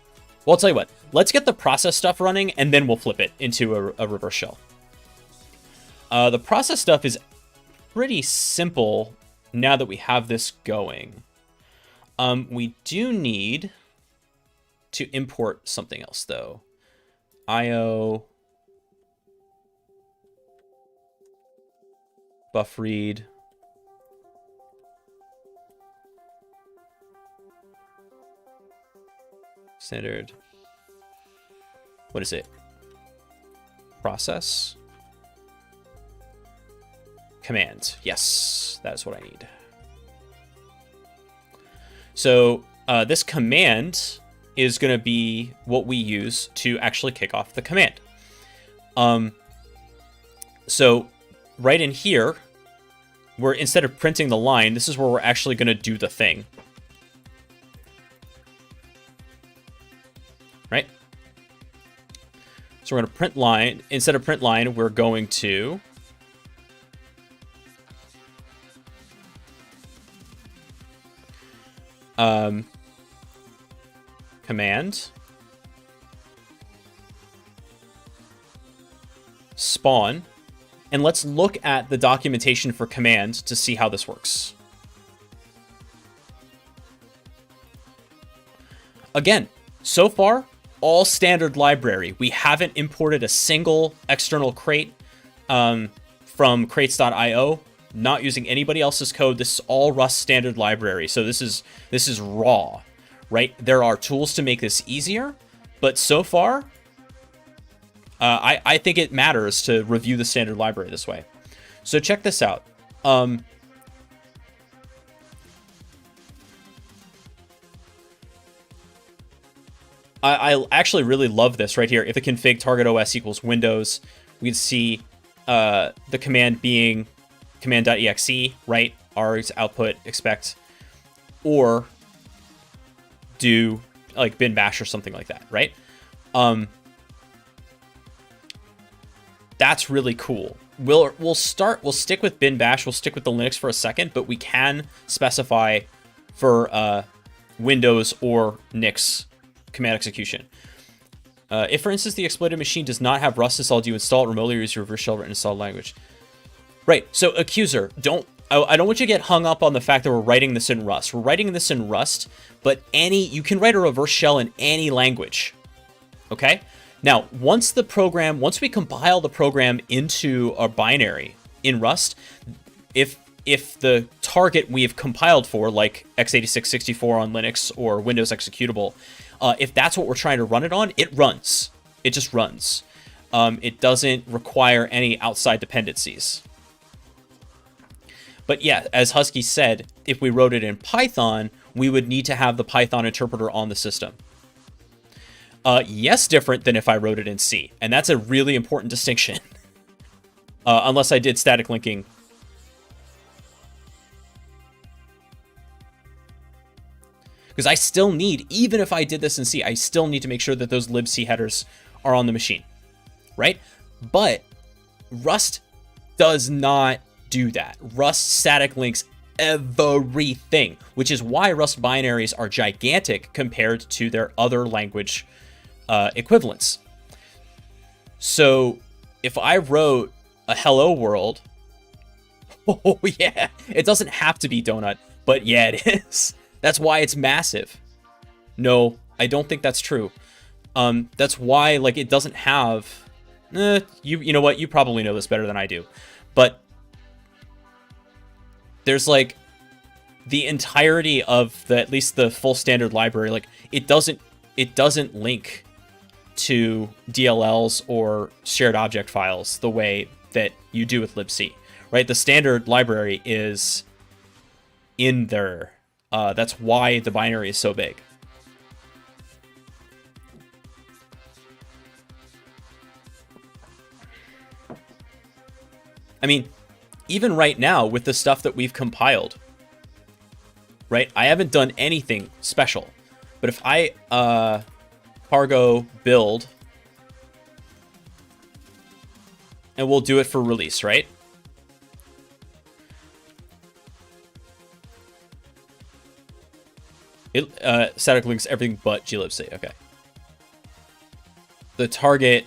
Well, I'll tell you what. Let's get the process stuff running, and then we'll flip it into a reverse shell. The process stuff is pretty simple now that we have this going. We do need to import something else, though. IO. buff read. Standard. What is it? Process. Command. Yes, that is what I need. So this command is going to be what we use to actually kick off the command. So right in here, we're, instead of printing the line, this is where we're actually going to do the thing. Right? So we're going to print line. Instead of print line, we're going to command spawn, and let's look at the documentation for command to see how this works. Again, so far, all standard library. We haven't imported a single external crate from crates.io. Not using anybody else's code. This is all Rust standard library. So this is raw, right? There are tools to make this easier, but so far, I think it matters to review the standard library this way. So check this out. I actually really love this right here. If the config target OS equals Windows, we can see the command being command.exe, right? Args output expect, or do like bin bash or something like that, right? That's really cool. We'll stick with bin bash, we'll stick with the Linux for a second, but we can specify for Windows or Nix command execution. If, for instance, the exploited machine does not have Rust installed, you install it remotely or use your reverse shell written installed language. Right, so Accuser, I don't want you to get hung up on the fact that we're writing this in Rust. We're writing this in Rust, but you can write a reverse shell in any language, okay? Now, once we compile the program into a binary in Rust, if the target we have compiled for, like x86-64 on Linux or Windows executable, if that's what we're trying to run it on, it runs. It just runs. It doesn't require any outside dependencies. But yeah, as Husky said, if we wrote it in Python, we would need to have the Python interpreter on the system. Yes, different than if I wrote it in C. And that's a really important distinction. Unless I did static linking. Because I still need, even if I did this in C, I still need to make sure that those libc headers are on the machine, right? But Rust does not do that. Rust static links everything, which is why Rust binaries are gigantic compared to their other language equivalents. So if I wrote a hello world, oh yeah, it doesn't have to be donut, but yeah, it is. That's why it's massive. No, I don't think that's true. That's why, like, it doesn't have... you know what? You probably know this better than I do. But there's, like, the entirety of at least the full standard library, like, it doesn't link to DLLs or shared object files the way that you do with libc, right? The standard library is in there. That's why the binary is so big. I mean, even right now with the stuff that we've compiled, right? I haven't done anything special, but if I cargo build, and we'll do it for release, right? It static links everything but glibc. Okay. The target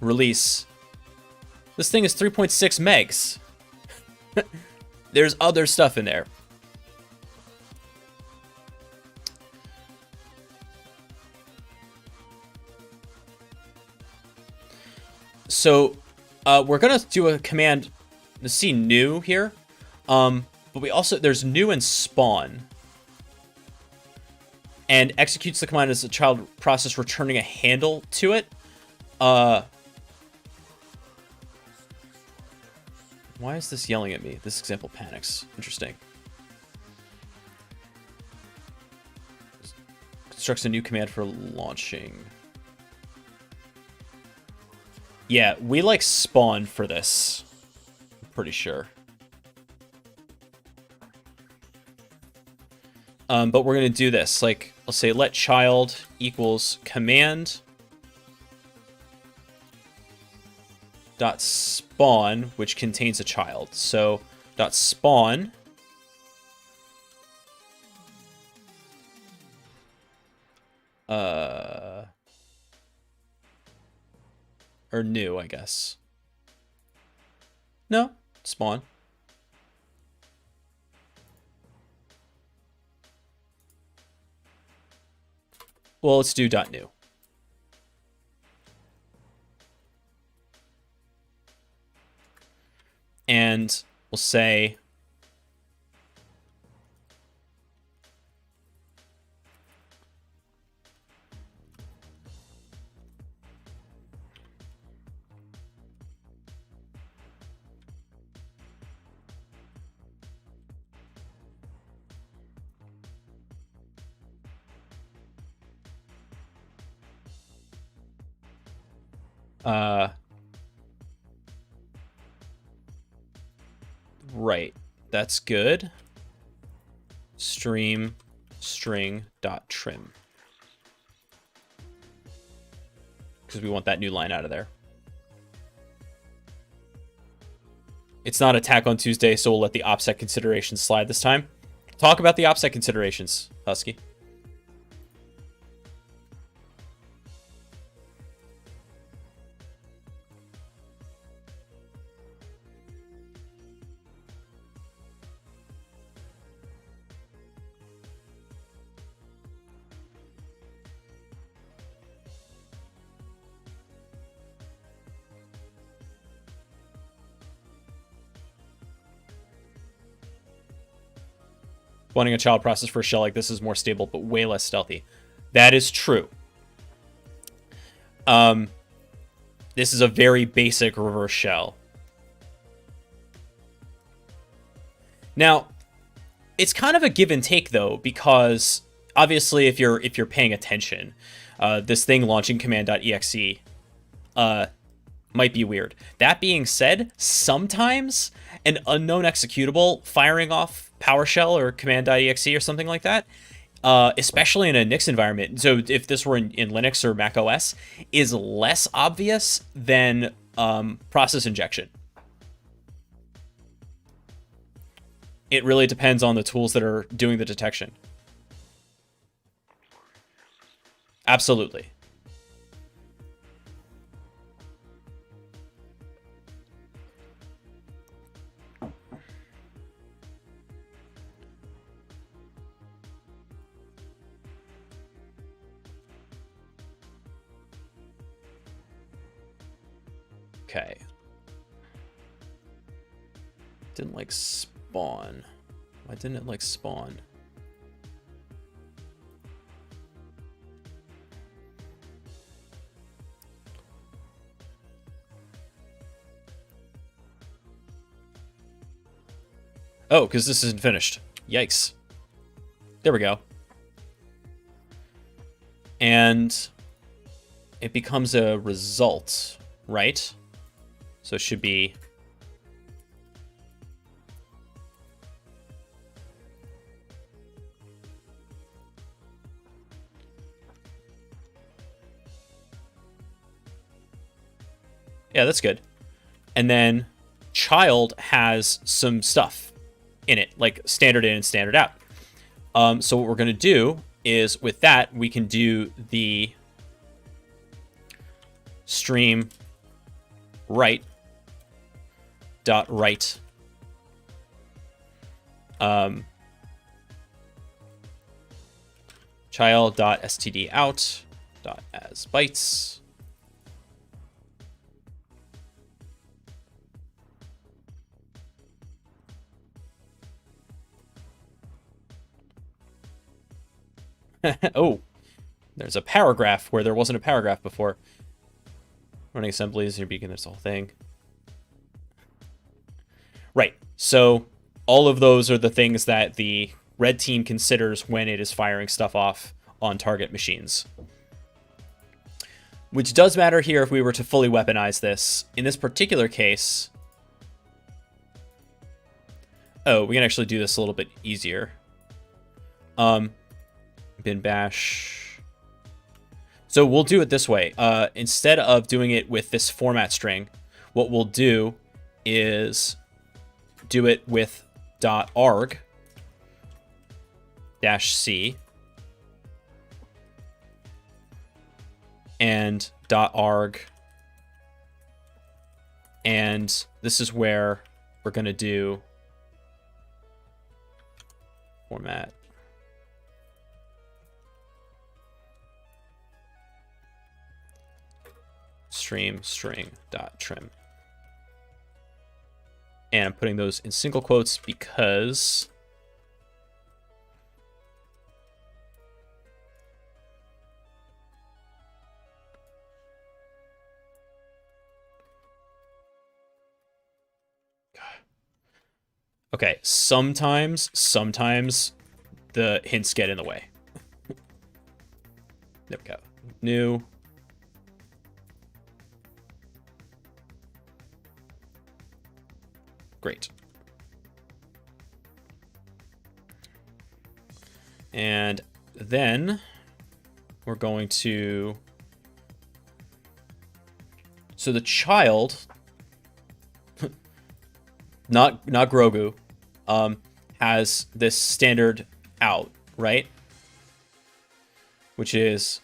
release. This thing is 3.6 megs. There's other stuff in there. So We're gonna do a command to see new here. But we also, there's new and spawn. And executes the command as a child process returning a handle to it. Why is this yelling at me? This example panics. Interesting. Constructs a new command for launching. Yeah, we like spawn for this. I'm pretty sure. But we're gonna do this. Like, let's say let child equals command dot spawn, which contains a child. So dot spawn or new, I guess. No, spawn. Well, let's do dot new. And we'll say right, that's good. Stream string dot trim, because we want that new line out of there. It's not Attack on Tuesday, so we'll let the OPSEC considerations slide this time. Talk about the OPSEC considerations, Husky. Wanting a child process for a shell like this is more stable, but way less stealthy. That is true. This is a very basic reverse shell. Now, it's kind of a give and take though, because obviously if you're paying attention, this thing launching command.exe might be weird. That being said, sometimes an unknown executable firing off PowerShell or command.exe or something like that, especially in a Nix environment, so if this were in Linux or Mac OS, is less obvious than process injection. It really depends on the tools that are doing the detection. Absolutely. Okay. Didn't like spawn. Why didn't it like spawn? Oh, because this isn't finished. Yikes. There we go. And it becomes a result, right? So it should be yeah, that's good. And then child has some stuff in it, like standard in and standard out. So what we're going to do is with that, we can do the stream write dot write child dot std out dot as bytes Oh, there's a paragraph where there wasn't a paragraph before. Running assemblies, your beacon, this whole thing. Right. So all of those are the things that the red team considers when it is firing stuff off on target machines. Which does matter here if we were to fully weaponize this. In this particular case... Oh, we can actually do this a little bit easier. Bin bash. So we'll do it this way. Instead of doing it with this format string, what we'll do is do it with .arg -c and .arg, and this is where we're going to do format stream string .trim. And I'm putting those in single quotes because okay, sometimes the hints get in the way. There we go. New. Great. And then we're going to... So the child, not Grogu, has this standard out, right? Which is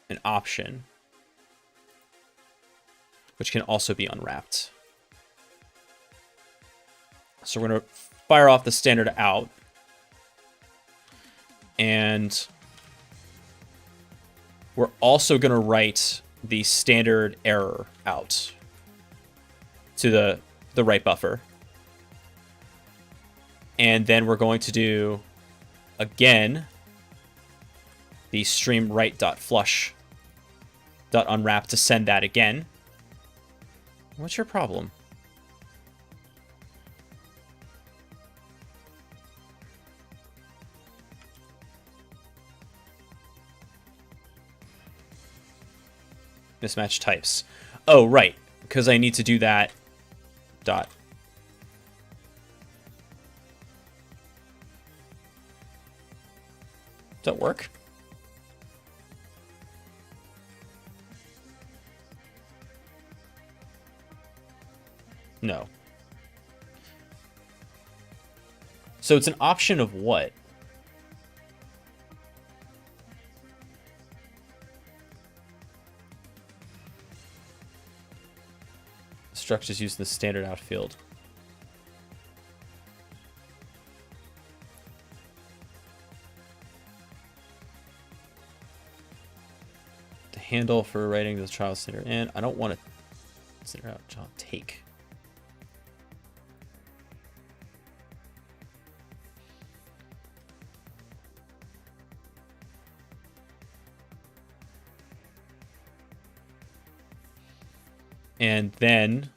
an option, which can also be unwrapped. So we're going to fire off the standard out. And we're also going to write the standard error out to the write buffer. And then we're going to do, again, the stream write.flush.unwrap to send that again. What's your problem? Mismatch types. Oh, right. Because I need to do that. Dot. Does that work? No. So it's an option of what? Structures used in the standard outfield. The handle for writing the child standard in. I don't want to standard out child take. And then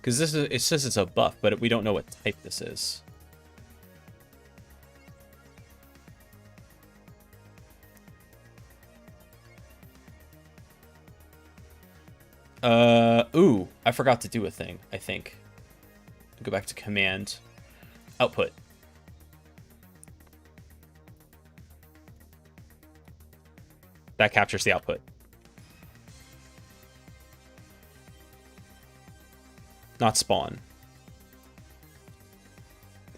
because this is, it says it's a buff, but we don't know what type this is. Ooh, I forgot to do a thing, I think. Go back to command. Output. That captures the output. Not spawn.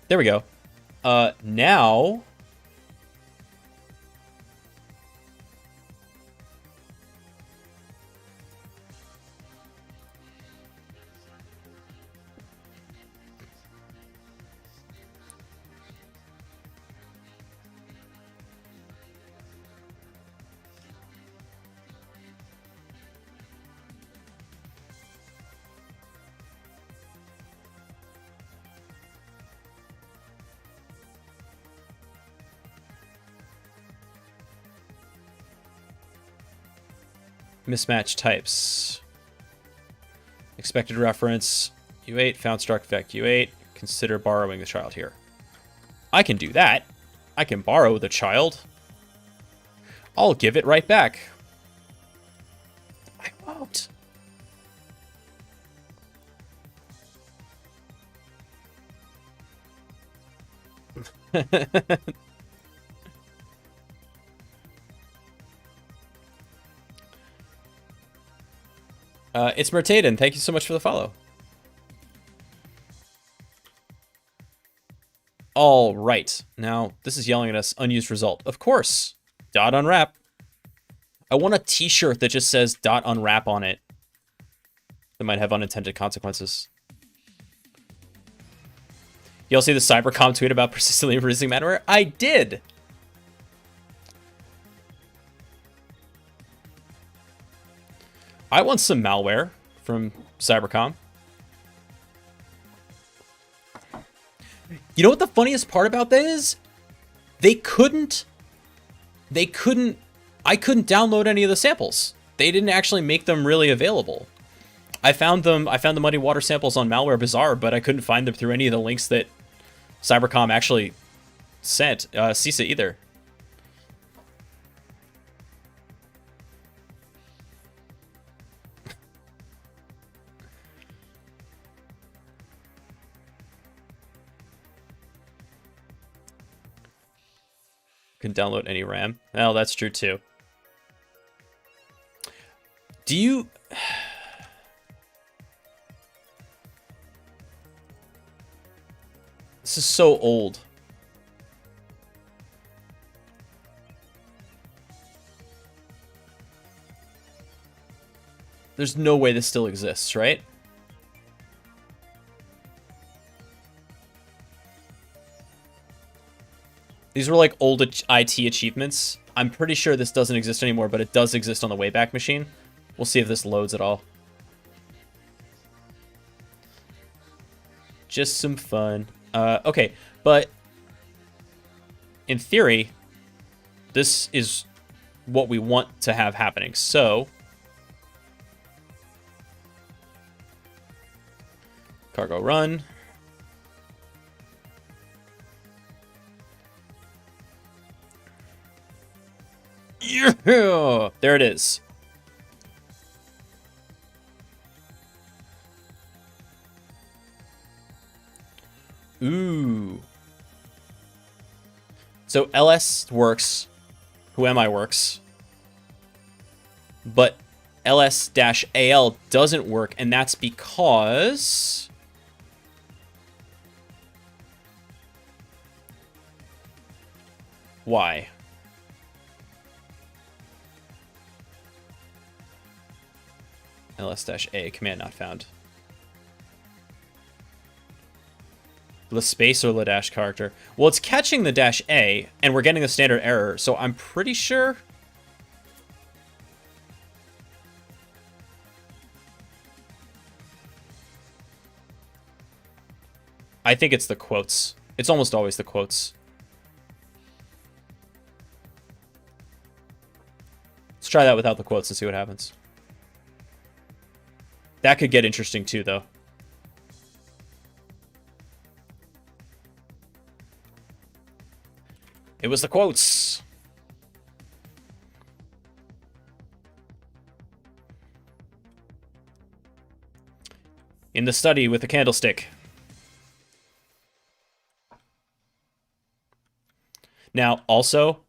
There we go. Now... Mismatch types. Expected reference, U8, found struct vec U8. Consider borrowing the child here. I can do that. I can borrow the child. I'll give it right back. I won't. It's Mertaden. Thank you so much for the follow. All right. Now, this is yelling at us. Unused result. Of course. Dot unwrap. I want a t-shirt that just says dot unwrap on it. That might have unintended consequences. Y'all see the Cybercom tweet about persistently resisting malware? I did! I want some malware from Cybercom. You know what the funniest part about that is? I couldn't download any of the samples. They didn't actually make them really available. I found the Muddy Water samples on Malware Bazaar, but I couldn't find them through any of the links that Cybercom actually sent. CISA either. Can download any RAM. Well, that's true too. Do you... This is so old. There's no way this still exists, right? These were like old IT achievements. I'm pretty sure this doesn't exist anymore, but it does exist on the Wayback Machine. We'll see if this loads at all. Just some fun. Okay, but in theory, this is what we want to have happening. So, cargo run. Yeah! There it is. Ooh. So LS works, Whoami works, but ls-al doesn't work, and that's because... Why? ls-a, command not found. The space or the dash character. Well, it's catching the dash A, and we're getting the standard error, so I'm pretty sure... I think it's the quotes. It's almost always the quotes. Let's try that without the quotes and see what happens. That could get interesting too, though. It was the quotes. In the study with the candlestick. Now, also...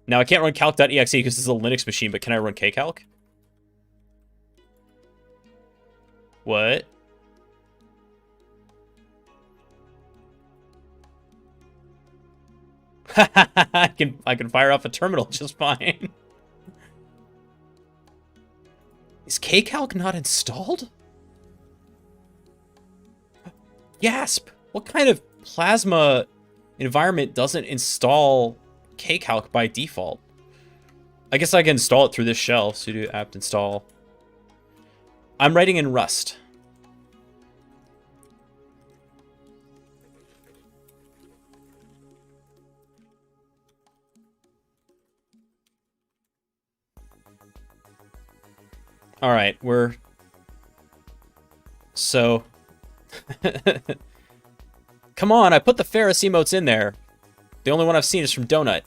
Now, I can't run calc.exe because this is a Linux machine, but can I run kcalc? What? I can fire off a terminal just fine. Is kcalc not installed? Gasp! What kind of plasma environment doesn't install kcalc by default? I guess I can install it through this shell. Sudo apt install. I'm writing in Rust. All right, we're so. Come on, I put the Ferris emotes in there. The only one I've seen is from Donut.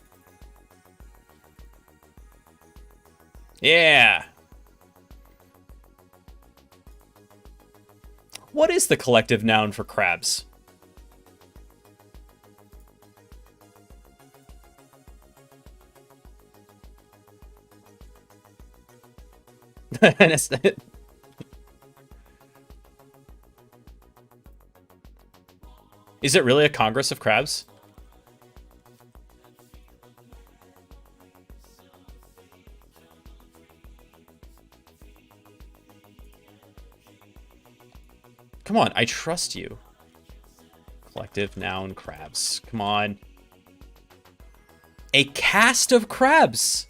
Yeah. What is the collective noun for crabs? Is it really a Congress of crabs? Come on, I trust you. Collective noun crabs. Come on. A cast of crabs.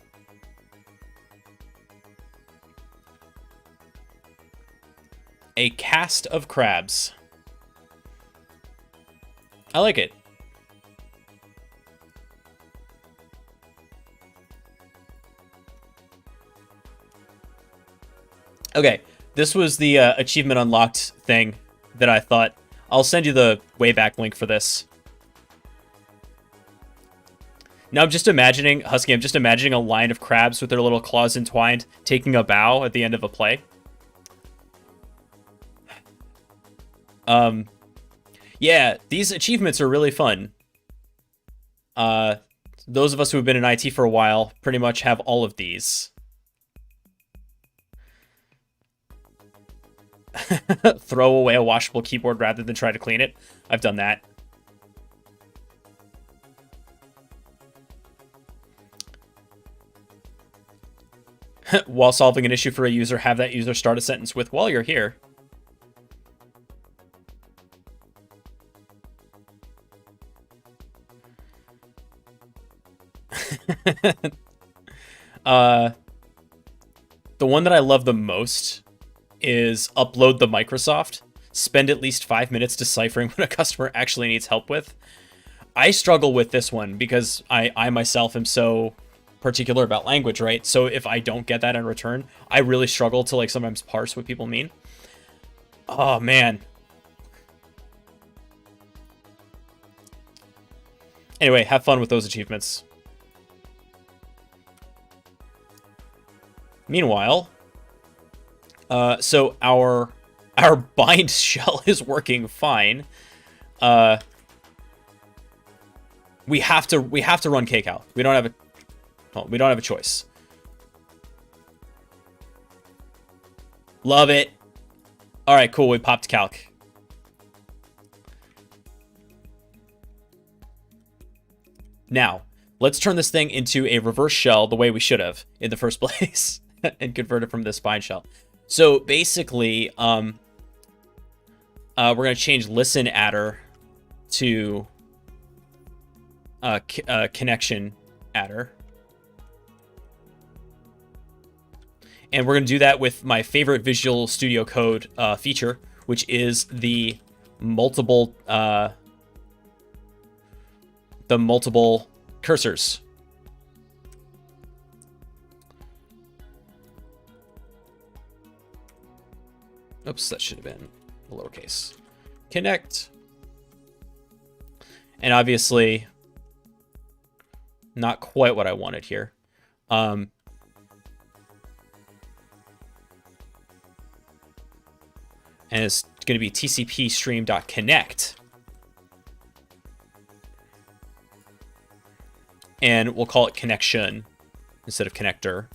A cast of crabs. I like it. Okay, this was the achievement unlocked thing that I thought. I'll send you the Wayback link for this. Now I'm just imagining, Husky, I'm just imagining a line of crabs with their little claws entwined, taking a bow at the end of a play. Yeah, these achievements are really fun. Those of us who have been in IT for a while pretty much have all of these. Throw away a washable keyboard rather than try to clean it. I've done that. While solving an issue for a user, have that user start a sentence with, "While you're here." The one that I love the most is upload the Microsoft. Spend at least 5 minutes deciphering what a customer actually needs help with. I struggle with this one because I myself am so particular about language, right? So if I don't get that in return, I really struggle to like sometimes parse what people mean. Oh man. Anyway, have fun with those achievements. Meanwhile, so our bind shell is working fine. We have to run kcal. We don't have a choice. Love it. All right, cool. We popped calc. Now, let's turn this thing into a reverse shell the way we should have in the first place and convert it from this bind shell. So basically, we're going to change listen adder to connection adder. And we're going to do that with my favorite Visual Studio Code feature, which is the multiple cursors. Oops, that should have been a lowercase. Connect. And obviously, not quite what I wanted here. And it's going to be TCP stream.connect. And we'll call it connection instead of connector.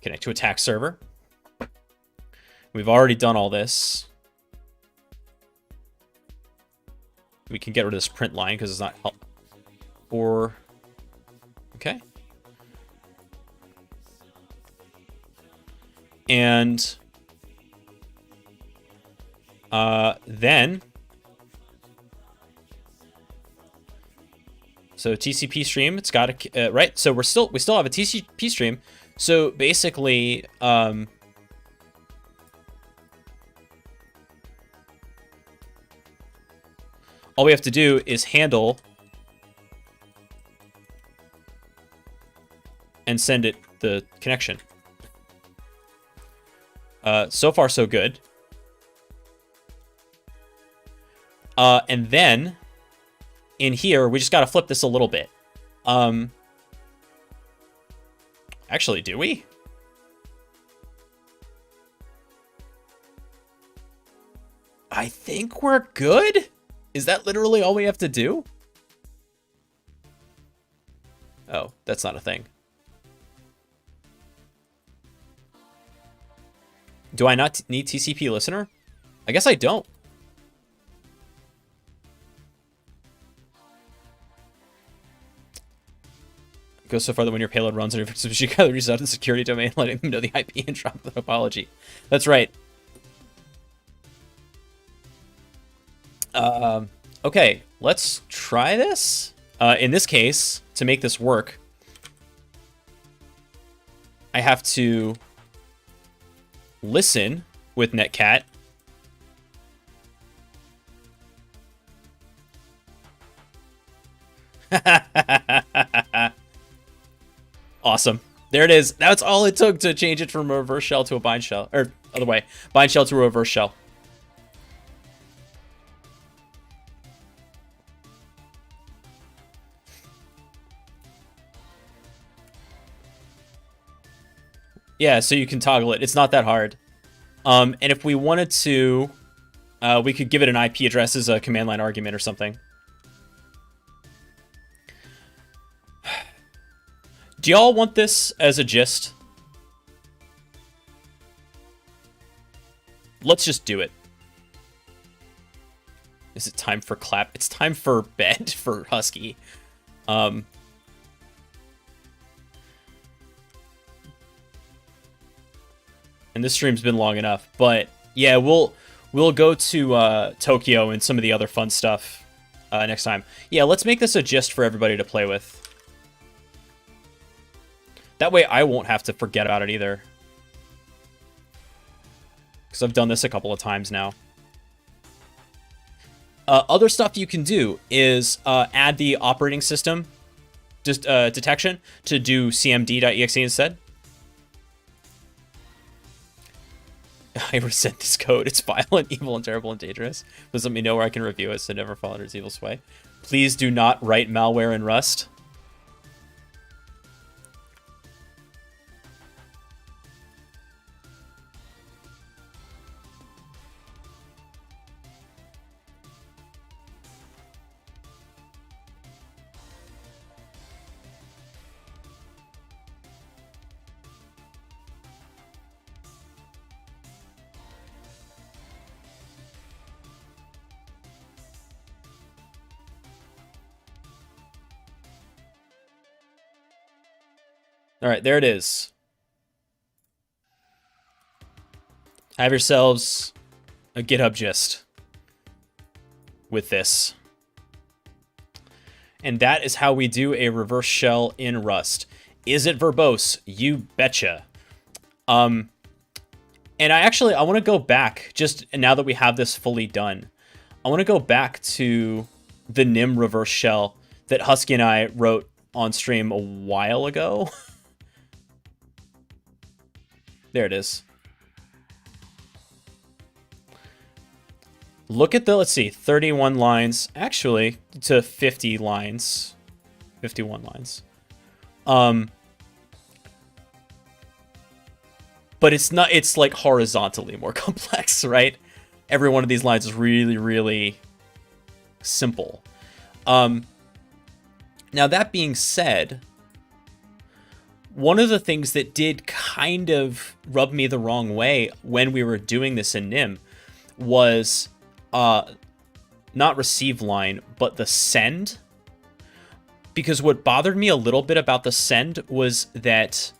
Connect to attack server. We've already done all this. We can get rid of this print line because it's not help. Or okay. And then so TCP stream, it's got a right. So we still have a TCP stream. So basically, all we have to do is handle and send it the connection. So far, so good. And then in here, we just got to flip this a little bit. Actually, do we? I think we're good. Is that literally all we have to do? Oh, that's not a thing. Do I not need TCP listener? I guess I don't. Go so far that when your payload runs on your you gotta reset the security domain, letting them know the IP and drop the topology. That's right. Okay, let's try this. In this case, to make this work, I have to listen with Netcat. Awesome. There it is. That's all it took to change it from a reverse shell to a bind shell. Or, other way. Bind shell to a reverse shell. Yeah, so you can toggle it. It's not that hard. And if we wanted to, we could give it an IP address as a command line argument or something. Do y'all want this as a gist? Let's just do it. Is it time for clap? It's time for bed for Husky. And this stream's been long enough, but yeah, we'll go to Tokyo and some of the other fun stuff next time. Yeah, let's make this a gist for everybody to play with. That way I won't have to forget about it either. Because I've done this a couple of times now. Other stuff you can do is add the operating system detection to do cmd.exe instead. I resent this code. It's violent, evil, and terrible, and dangerous. Please let me know where I can review it so never fall under its evil sway. Please do not write malware in Rust. All right, there it is. Have yourselves a GitHub gist with this. And that is how we do a reverse shell in Rust. Is it verbose? You betcha. And I want to go back, just now that we have this fully done, I want to go back to the Nim reverse shell that Husky and I wrote on stream a while ago. There it is. Look at the, let's see, 31 lines, actually, to 50 lines. 51 lines. But it's not, it's like horizontally more complex, right? Every one of these lines is really, really simple. Now, that being said, one of the things that did kind of rub me the wrong way when we were doing this in Nim was not receive line, but the send. Because what bothered me a little bit about the send was that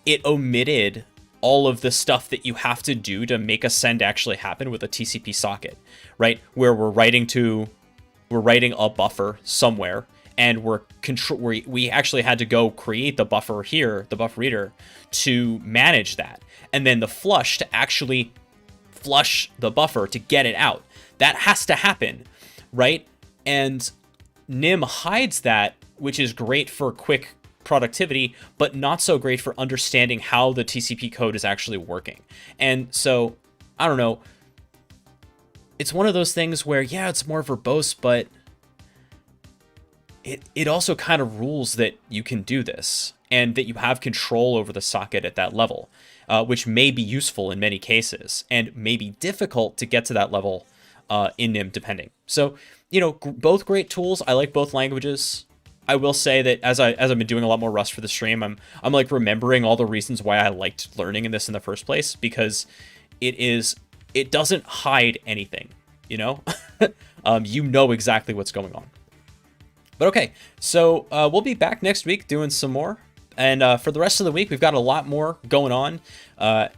it omitted all of the stuff that you have to do to make a send actually happen with a TCP socket, right? Where we're writing a buffer somewhere, and we actually had to go create the buffer here, the buffer reader, to manage that. And then the flush to actually flush the buffer to get it out. That has to happen. right? And Nim hides that, which is great for quick productivity, but not so great for understanding how the TCP code is actually working. And so, I don't know, it's one of those things where, yeah, it's more verbose, but it also kind of rules that you can do this and that you have control over the socket at that level, which may be useful in many cases and may be difficult to get to that level in Nim, depending. So, both great tools. I like both languages. I will say that as I've been doing a lot more Rust for the stream, I'm like remembering all the reasons why I liked learning in this in the first place, because it doesn't hide anything, you know exactly what's going on. But okay, so we'll be back next week doing some more. And for the rest of the week, we've got a lot more going on at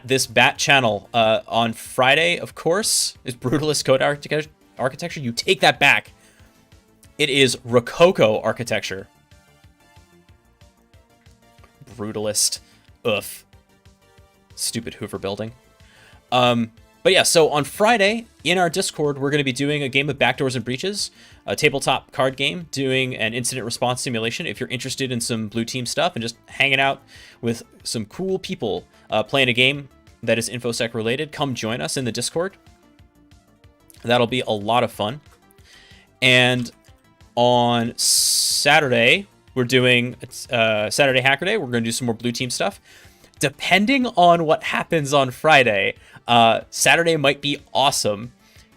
this Bat channel. On Friday, of course, is Brutalist Code Architecture. You take that back. It is Rococo Architecture. Brutalist. Ugh. Stupid Hoover building. But yeah, so on Friday, in our Discord, we're going to be doing a game of Backdoors and Breaches, a tabletop card game, doing an incident response simulation. If you're interested in some blue team stuff and just hanging out with some cool people playing a game that is InfoSec related, come join us in the Discord. That'll be a lot of fun. And on Saturday, we're doing Saturday Hacker Day. We're going to do some more blue team stuff. Depending on what happens on Friday, Saturday might be awesome.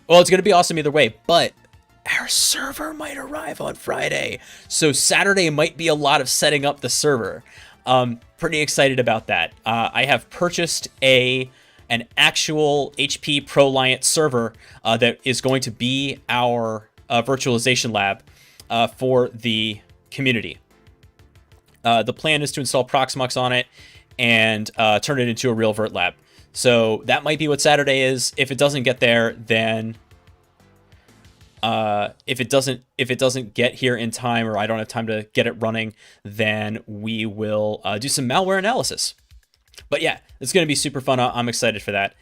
Well, it's going to be awesome either way, but our server might arrive on Friday. So Saturday might be a lot of setting up the server. Pretty excited about that. I have purchased an actual HP ProLiant server that is going to be our virtualization lab for the community. The plan is to install Proxmox on it and turn it into a real Vert lab. So that might be what Saturday is. If it doesn't get there, then if it doesn't get here in time, or I don't have time to get it running, then we will do some malware analysis. But yeah, it's going to be super fun. I'm excited for that.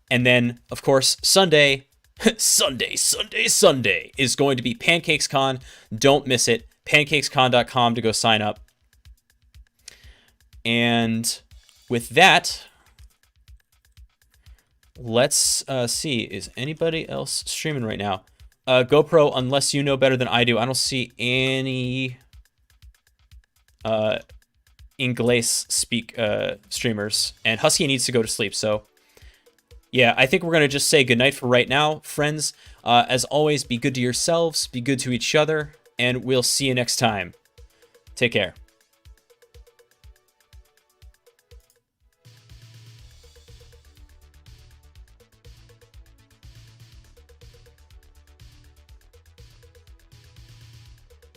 And then, of course, Sunday is going to be PancakesCon. Don't miss it. PancakesCon.com to go sign up. And with that, let's see. Is anybody else streaming right now? GoPro, unless you know better than I do, I don't see any Inglés speak streamers. And Husky needs to go to sleep, so yeah, I think we're going to just say goodnight for right now. Friends, as always, be good to yourselves, be good to each other, and we'll see you next time. Take care.